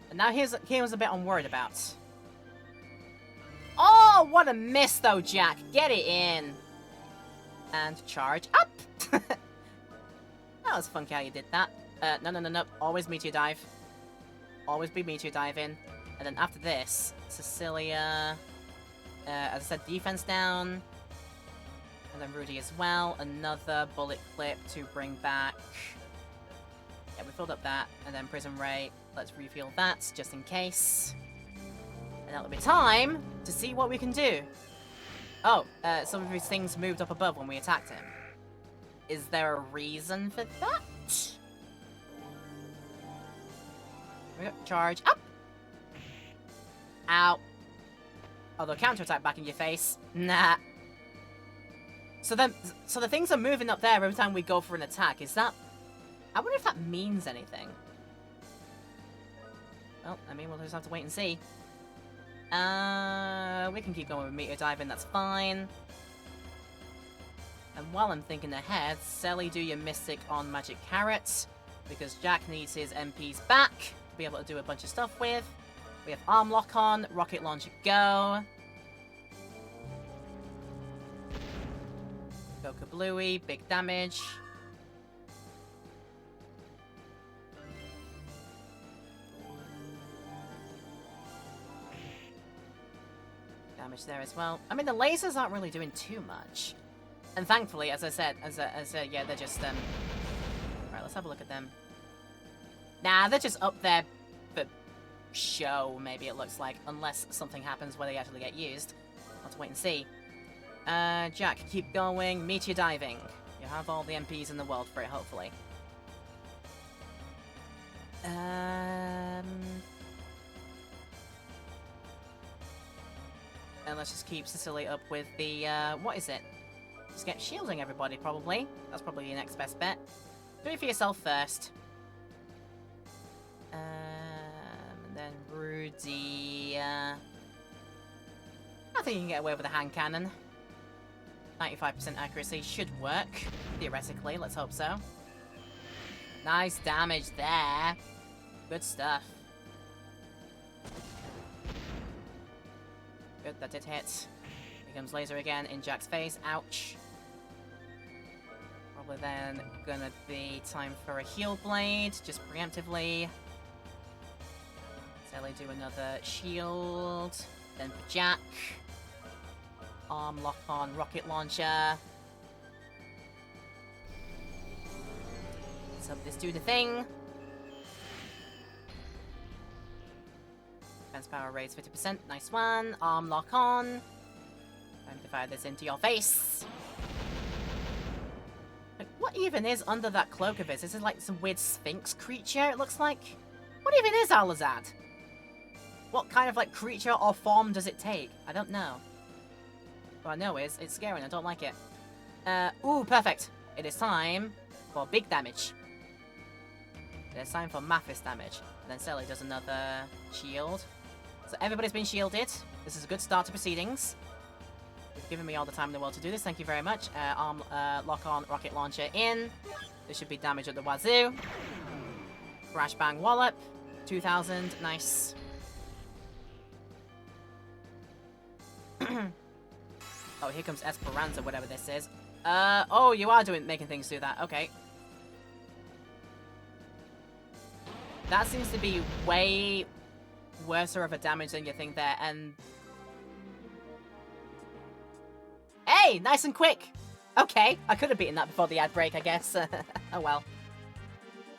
And now here's a bit I'm worried about. Oh, what a miss though, Jack. Get it in. And charge up. That was funky how you did that. No. Always meteor dive. Always be meteor diving. And then after this, Cecilia, as I said, defense down. And then Rudy as well. Another bullet clip to bring back. Yeah, we filled up that. And then Prism Ray. Let's refuel that, just in case. And that'll be time to see what we can do. Oh, some of these things moved up above when we attacked him. Is there a reason for that? We got charge up. Ow. Although counterattack back in your face. Nah. So the things are moving up there every time we go for an attack. Is that... I wonder if that means anything. Well, I mean, we'll just have to wait and see. We can keep going with meteor diving, that's fine. And while I'm thinking ahead, Selly, do your Mystic on Magic Carrot, because Jack needs his MPs back to be able to do a bunch of stuff with. We have Arm Lock on, Rocket Launcher go. Go Kablooey, big damage. Damage there as well. I mean, the lasers aren't really doing too much. And thankfully, as I said, yeah, they're just, Right, let's have a look at them. Nah, they're just up there for show, maybe it looks like. Unless something happens where they actually get used. I'll have to wait and see. Jack, keep going. Meteor diving. You have all the MPs in the world for it, hopefully. And let's just keep Cecilia up with the, what is it? Just get shielding everybody, probably. That's probably your next best bet. Do it for yourself first. And then Rudy, I think you can get away with a hand cannon. 95% accuracy should work, theoretically. Let's hope so. Nice damage there. Good stuff. Good, that did hit. Here comes laser again in Jack's face. Ouch. Probably then gonna be time for a heal blade, just preemptively. Sally do another shield. Then for Jack. Arm lock on rocket launcher. Let's hope this do the thing. Defense power raised 50%. Nice one. Arm lock on. Time to fire this into your face. Like, what even is under that cloak of his? Is it like some weird sphinx creature, it looks like? What even is Alazad? What kind of, like, creature or form does it take? I don't know. What I know is, it's scary and I don't like it. Ooh, perfect. It is time for big damage. It is time for Mathis damage. And then Sally does another shield. So everybody's been shielded. This is a good start to proceedings. You've given me all the time in the world to do this. Thank you very much. Arm lock on, rocket launcher in. This should be damage at the wazoo. Crash bang wallop. 2000. Nice. Oh, here comes Esperanza, whatever this is. Oh, you are making things do that. Okay. That seems to be way worse of a damage than you think there, and... Hey! Nice and quick! Okay, I could have beaten that before the ad break, I guess. Oh well.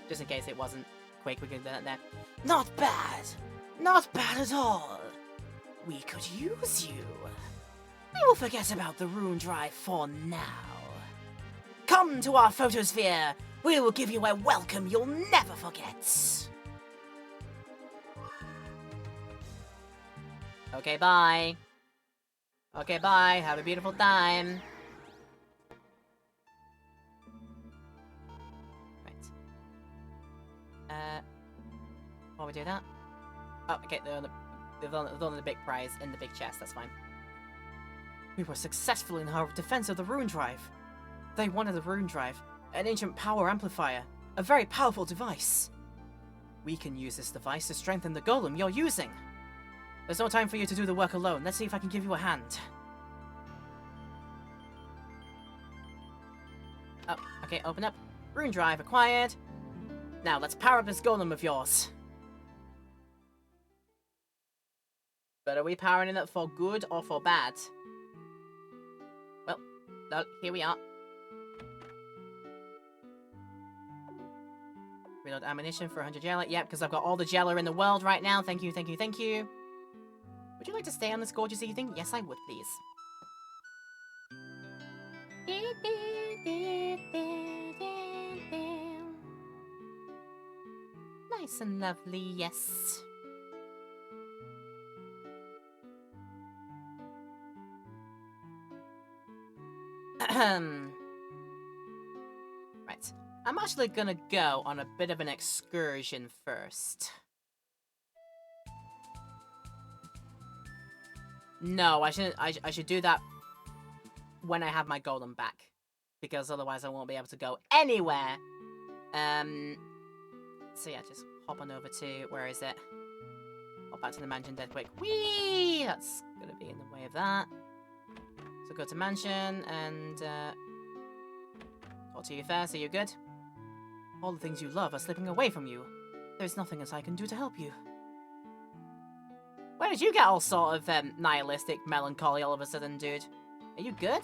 Just in case it wasn't quick, we could have done it there. Not bad. Not bad at all. We could use you. We will forget about the rune drive for now. Come to our photosphere. We will give you a welcome you'll never forget. Okay, bye. Okay, bye. Have a beautiful time. Right. While we do that... Oh, okay, they've done the big prize in the big chest, that's fine. We were successful in our defense of the rune drive. They wanted the rune drive, an ancient power amplifier, a very powerful device. We can use this device to strengthen the golem you're using. There's no time for you to do the work alone. Let's see if I can give you a hand. Oh, okay, open up. Rune drive acquired. Now let's power up this golem of yours. But are we powering it up for good or for bad? Well, here we are. Reload ammunition for 100 Jella. Yep, because I've got all the Jella in the world right now. Thank you, thank you, thank you. Would you like to stay on this gorgeous evening? Yes, I would, please. Nice and lovely, yes. Right. I'm actually gonna go on a bit of an excursion first. No, I shouldn't. I should do that when I have my golem back, because otherwise I won't be able to go anywhere. So yeah, just hop on over to, where is it? Hop back to the mansion dead quick. Whee! That's gonna be in the way of that. So go to mansion and talk to you first. Are you good? All the things you love are slipping away from you. There's nothing else I can do to help you. Where did you get all sort of nihilistic melancholy all of a sudden, dude? Are you good?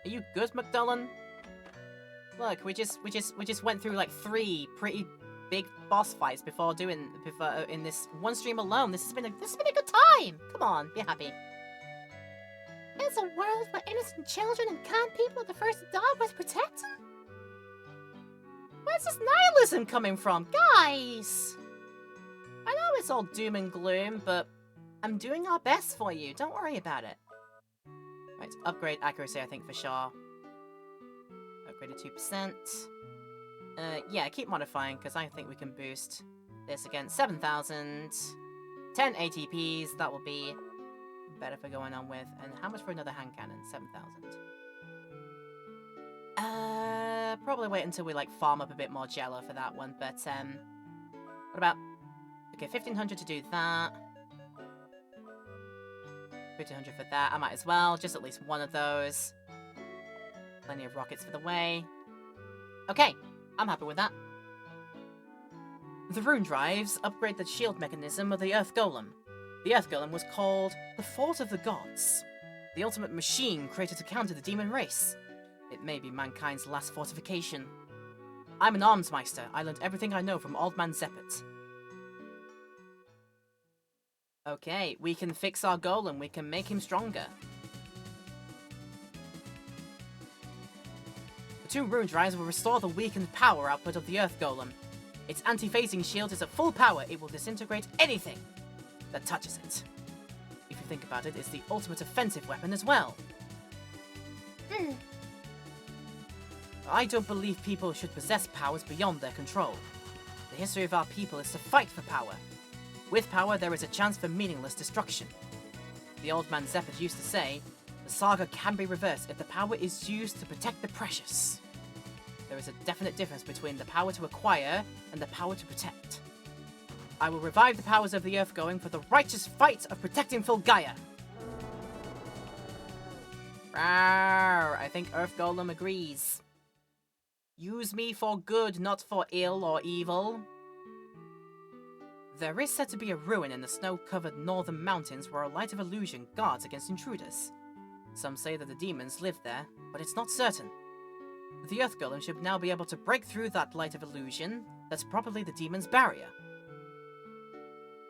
Are you good, McDullen? Look, we just went through like 3 pretty big boss fights before in this one stream alone. This has been a good time. Come on, be happy. It's a world where innocent children and kind people are the first to die worth protecting? Where's this nihilism coming from? Guys! I know it's all doom and gloom, but I'm doing our best for you. Don't worry about it. Right, upgrade accuracy, I think, for sure. Upgraded 2%. Yeah, keep modifying, because I think we can boost this again. 7,000. 10 ATPs, that will be better for going on with. And how much for another hand cannon? 7,000. Probably wait until we, like, farm up a bit more Jello for that one, but, what about... Okay, 1,500 to do that. 1,500 for that. I might as well. Just at least one of those. Plenty of rockets for the way. Okay, I'm happy with that. The rune drives upgrade the shield mechanism of the Earth Golem. The Earth Golem was called the Fort of the Gods, the ultimate machine created to counter the demon race. It may be mankind's last fortification. I'm an Armsmeister. I learned everything I know from Old Man Zeppet. Okay, we can fix our golem. We can make him stronger. The 2 rune drives will restore the weakened power output of the Earth Golem. Its anti-phasing shield is at full power. It will disintegrate anything that touches it. If you think about it, it's the ultimate offensive weapon as well. I don't believe people should possess powers beyond their control. The history of our people is to fight for power. With power, there is a chance for meaningless destruction. The old man Zeppet used to say, the saga can be reversed if the power is used to protect the precious. There is a definite difference between the power to acquire and the power to protect. I will revive the powers of the Earth Going for the righteous fight of protecting Fulgaia. Rawr, I think Earth Golem agrees. Use me for good, not for ill or evil. There is said to be a ruin in the snow-covered northern mountains where a light of illusion guards against intruders. Some say that the demons live there, but it's not certain. The Earth Golem should now be able to break through that light of illusion that's probably the demon's barrier.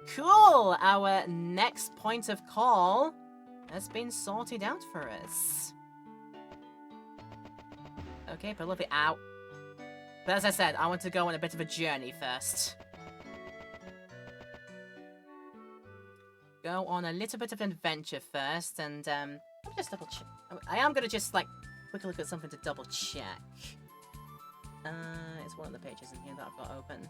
Cool! Our next point of call has been sorted out for us. Okay, but a little bit out. But as I said, I want to go on a bit of a journey first. Go on a little bit of an adventure first, and let me just double check. I am gonna just like quickly look at something to double check. It's one of the pages in here that I've got open.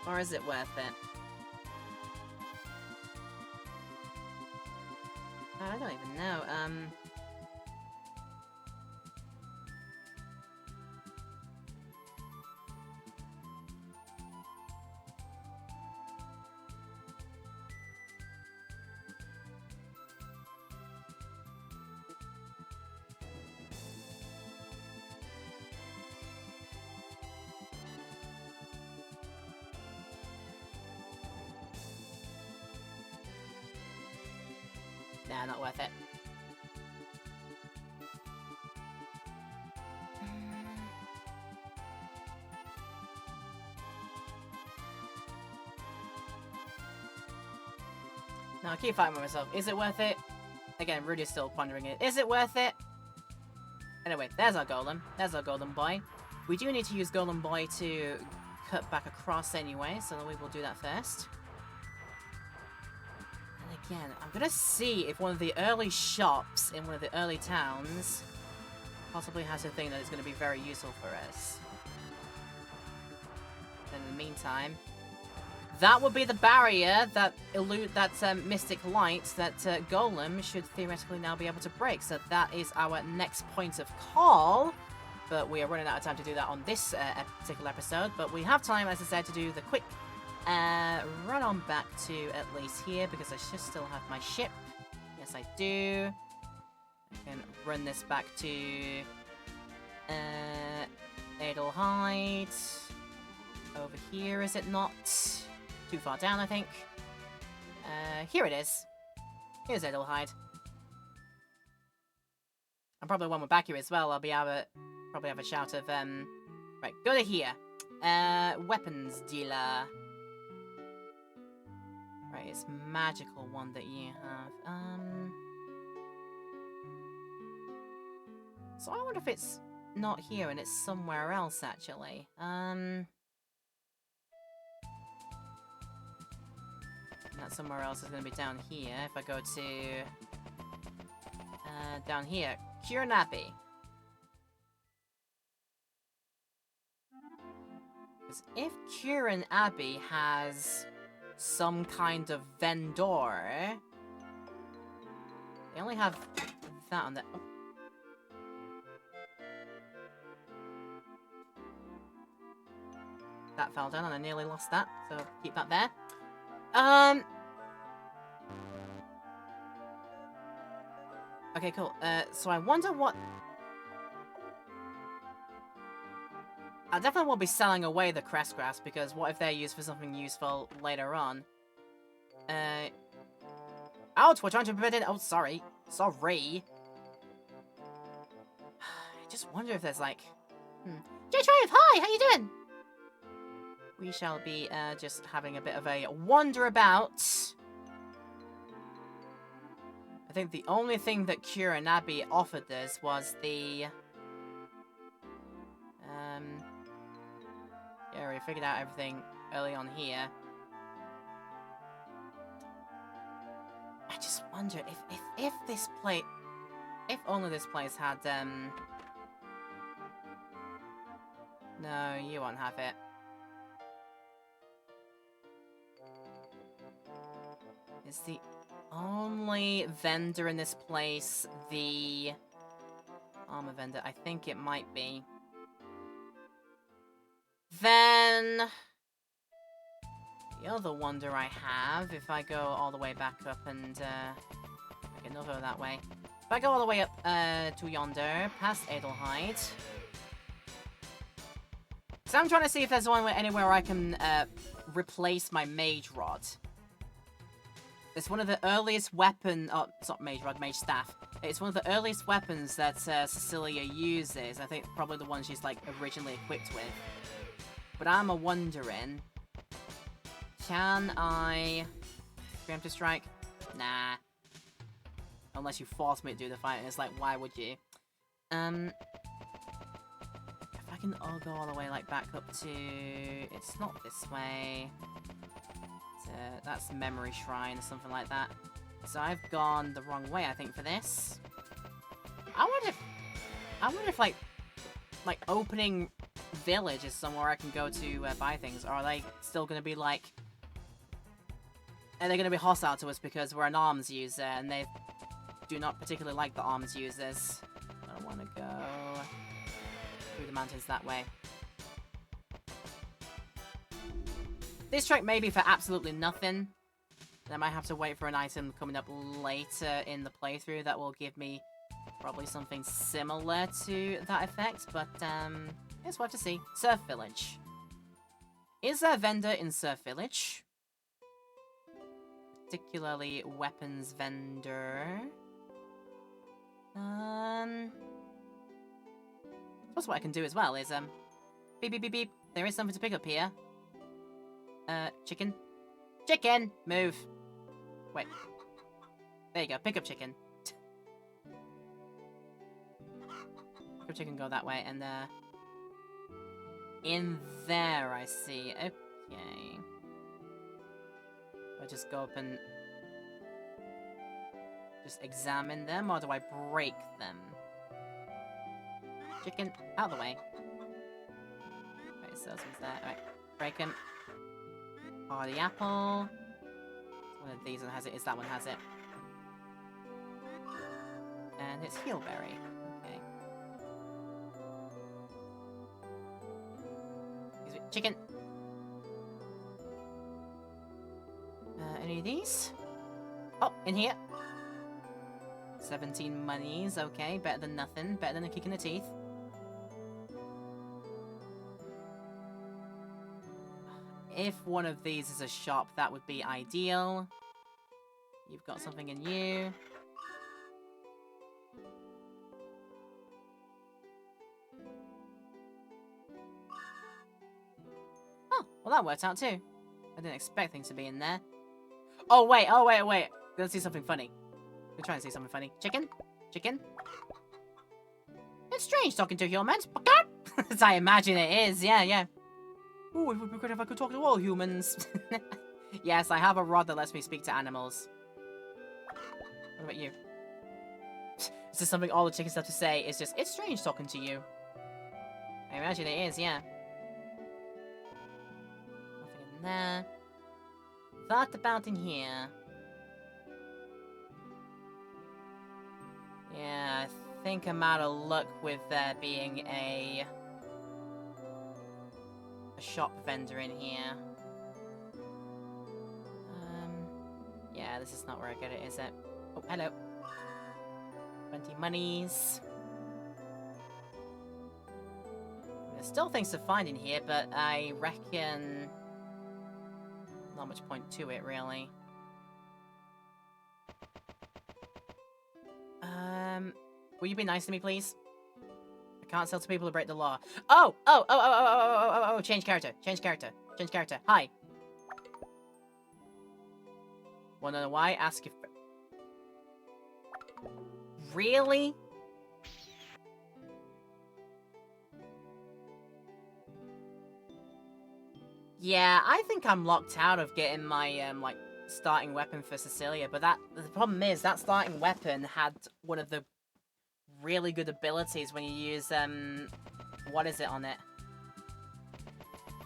Or is it worth it? I don't even know. Nah, not worth it. No, I keep fighting with myself. Is it worth it? Again, Rudy's still pondering it. Is it worth it? Anyway, there's our golem. There's our golem boy. We do need to use golem boy to cut back across anyway, so we will do that first. And again, I'm gonna see if one of the early shops in one of the early towns possibly has a thing that is gonna be very useful for us. And in the meantime, that would be the barrier that mystic light that Golem should theoretically now be able to break. So that is our next point of call. But we are running out of time to do that on this particular episode. But we have time, as I said, to do the quick run on back to at least here, because I should still have my ship. Yes, I do. I can run this back to Adelheid. Over here, is it not? Too far down, I think. Here it is. Here's Adelheid. And probably when we're back here as well, I'll be able to probably have a shout of, right, go to here. Weapons dealer. Right, it's magical one that you have. So I wonder if it's not here and it's somewhere else, actually. That somewhere else is going to be down here. If I go to down here, Kieran Abbey. Because if Kieran Abbey has some kind of vendor, they only have that on the. Oh. That fell down and I nearly lost that, so keep that there. Okay, cool. So I wonder what. I definitely won't be selling away the crest grass, because what if they're used for something useful later on? Ouch! We're trying to prevent it. Oh, sorry. Sorry. I just wonder if there's like. J-Trive, hi! How you doing? We shall be just having a bit of a wander about. I think the only thing that Kieran Abbey offered us was the. Yeah, we figured out everything early on here. I just wonder if this place, if only this place had No, you won't have it. Is the only vendor in this place the armor vendor? I think it might be. Then the other wonder I have, if I go all the way back up and I can over that way. If I go all the way up to yonder, past Adelheid. So I'm trying to see if there's anywhere I can replace my mage rod. It's one of the earliest weapon. Oh, it's not mage rod, mage staff. It's one of the earliest weapons that Cecilia uses. I think probably the one she's like originally equipped with. But I'm wondering, can I preemptive strike? Nah. Unless you force me to do the fight, and it's like, why would you? If I can go all the way like back up to, it's not this way. That's Memory Shrine or something like that. So I've gone the wrong way, I think, for this. I wonder if like opening village is somewhere I can go to buy things, or are they still going to be like... Are they going to be hostile to us because we're an arms user, and they do not particularly like the arms users? I don't want to go through the mountains that way. This trek may be for absolutely nothing. And I might have to wait for an item coming up later in the playthrough that will give me probably something similar to that effect, but it's worth to see. Surf Village. Is there a vendor in Surf Village? Particularly weapons vendor. I suppose what I can do as well is beep beep beep beep. There is something to pick up here. Chicken. Chicken! Move. Wait. There you go, pick up chicken. Pick up chicken, go that way, and in there, I see. Okay. I just go up and just examine them, or do I break them? Chicken, out of the way. Right, so this one's there. Alright, break him. Oh, the apple. One of these one has it. Is that one has it? And it's Heelberry. Okay. Excuse me. Chicken. Any of these? Oh, in here. 17 monies. Okay, better than nothing. Better than a kick in the teeth. If one of these is a shop, that would be ideal. You've got something in you. Oh, well that worked out too. I didn't expect things to be in there. Oh wait, wait. Let's see something funny. We're trying to see something funny. Chicken? Chicken? It's strange talking to humans. As I imagine it is, yeah. Ooh, it would be good if I could talk to all humans. Yes, I have a rod that lets me speak to animals. What about you? Is this something all the chickens have to say? It's just, it's strange talking to you. I imagine it is, yeah. Nothing in there. What about in here? Yeah, I think I'm out of luck with there being a shop vendor in here. Yeah, this is not where I get it, is it? Oh, hello. 20 monies. There's still things to find in here, but I reckon not much point to it, really. Will you be nice to me, please? I can't sell to people who break the law. Oh, change character. Hi. Wanna know why? Ask if... Really? Yeah, I think I'm locked out of getting my, like, starting weapon for Cecilia, but the problem is that starting weapon had one of the really good abilities when you use, what is it on it?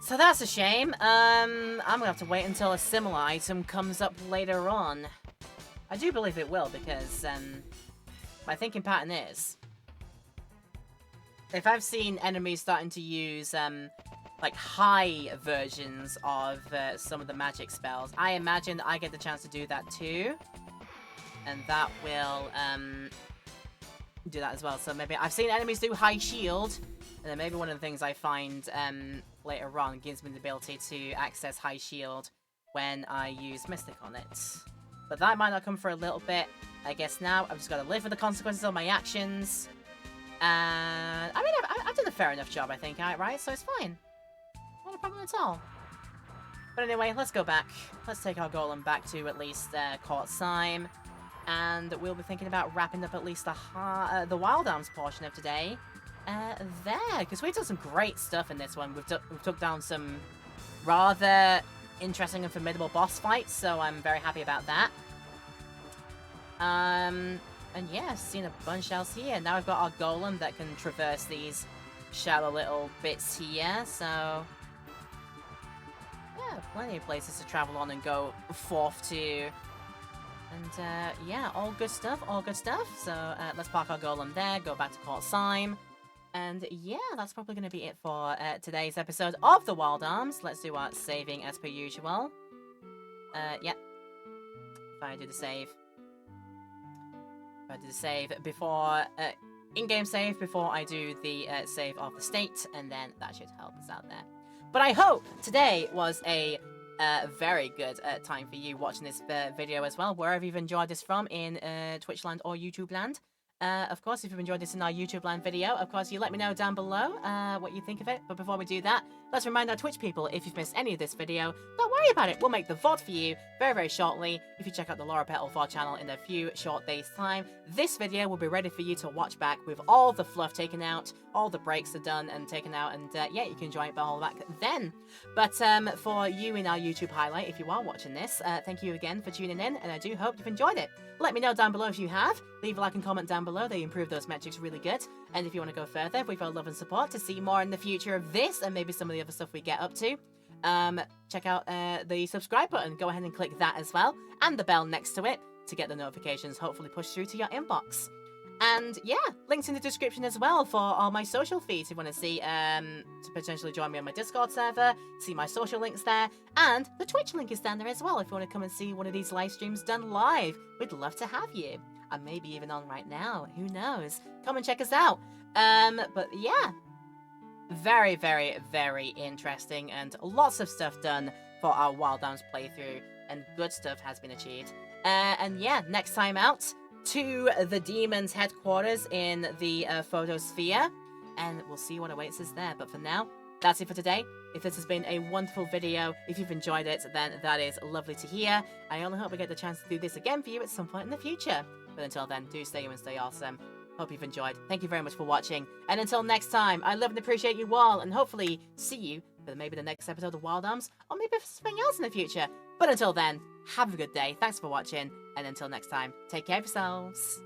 So that's a shame. I'm gonna have to wait until a similar item comes up later on. I do believe it will, because, my thinking pattern is, if I've seen enemies starting to use, like, high versions of some of the magic spells, I imagine I get the chance to do that too. And that will, do that as well. So maybe I've seen enemies do high shield, and then maybe one of the things I find later on gives me the ability to access high shield when I use Mystic on it. But that might not come for a little bit. I guess now I've just got to live with the consequences of my actions. And I mean, I've done a fair enough job, I think, right? So it's fine. Not a problem at all. But anyway, let's go back. Let's take our golem back to at least Kortzheim. And we'll be thinking about wrapping up at least the Wild Arms portion of today there. Because we've done some great stuff in this one. We've took down some rather interesting and formidable boss fights, so I'm very happy about that. And yeah, seen a bunch else here. Now we've got our golem that can traverse these shallow little bits here, so yeah, plenty of places to travel on and go forth to. And yeah, all good stuff, all good stuff. So let's park our golem there, go back to Port Syme. And yeah, that's probably going to be it for today's episode of the Wild Arms. Let's do our saving as per usual. Yeah. If I do the save. If I do the save before... in-game save before I do the save of the state, and then that should help us out there. But I hope today was a very good time for you watching this video as well, wherever you've enjoyed this from in Twitch land or YouTube land. Of course, if you've enjoyed this in our YouTube land video, of course, you let me know down below what you think of it. But before we do that, let's remind our Twitch people, if you've missed any of this video, don't worry about it. We'll make the VOD for you very, very shortly. If you check out the Laura Petal VOD channel in a few short days' time, this video will be ready for you to watch back with all the fluff taken out, all the breaks are done and taken out, and yeah, you can enjoy it all back then. But for you in our YouTube highlight, if you are watching this, thank you again for tuning in, and I do hope you've enjoyed it. Let me know down below if you have. Leave a like and comment down below. They improve those metrics really good. And if you want to go further with our love and support to see more in the future of this and maybe some of the other stuff we get up to, check out the subscribe button. Go ahead and click that as well. And the bell next to it to get the notifications hopefully pushed through to your inbox. And yeah, links in the description as well for all my social feeds if you want to see, to potentially join me on my Discord server, see my social links there, and the Twitch link is down there as well if you want to come and see one of these live streams done live. We'd love to have you. And maybe even on right now, who knows? Come and check us out. But yeah, very, very, very interesting and lots of stuff done for our Wild Arms playthrough, and good stuff has been achieved. And yeah, next time out, to the Demon's headquarters in the Photosphere, and we'll see what awaits us there. But for now, that's it for today. If this has been a wonderful video, if you've enjoyed it, then that is lovely to hear. I only hope I get the chance to do this again for you at some point in the future. But until then, do stay and stay awesome. Hope you've enjoyed. Thank you very much for watching. And until next time, I love and appreciate you all, and hopefully see you for maybe the next episode of Wild Arms, or maybe for something else in the future. But until then, have a good day. Thanks for watching. And until next time, take care of yourselves.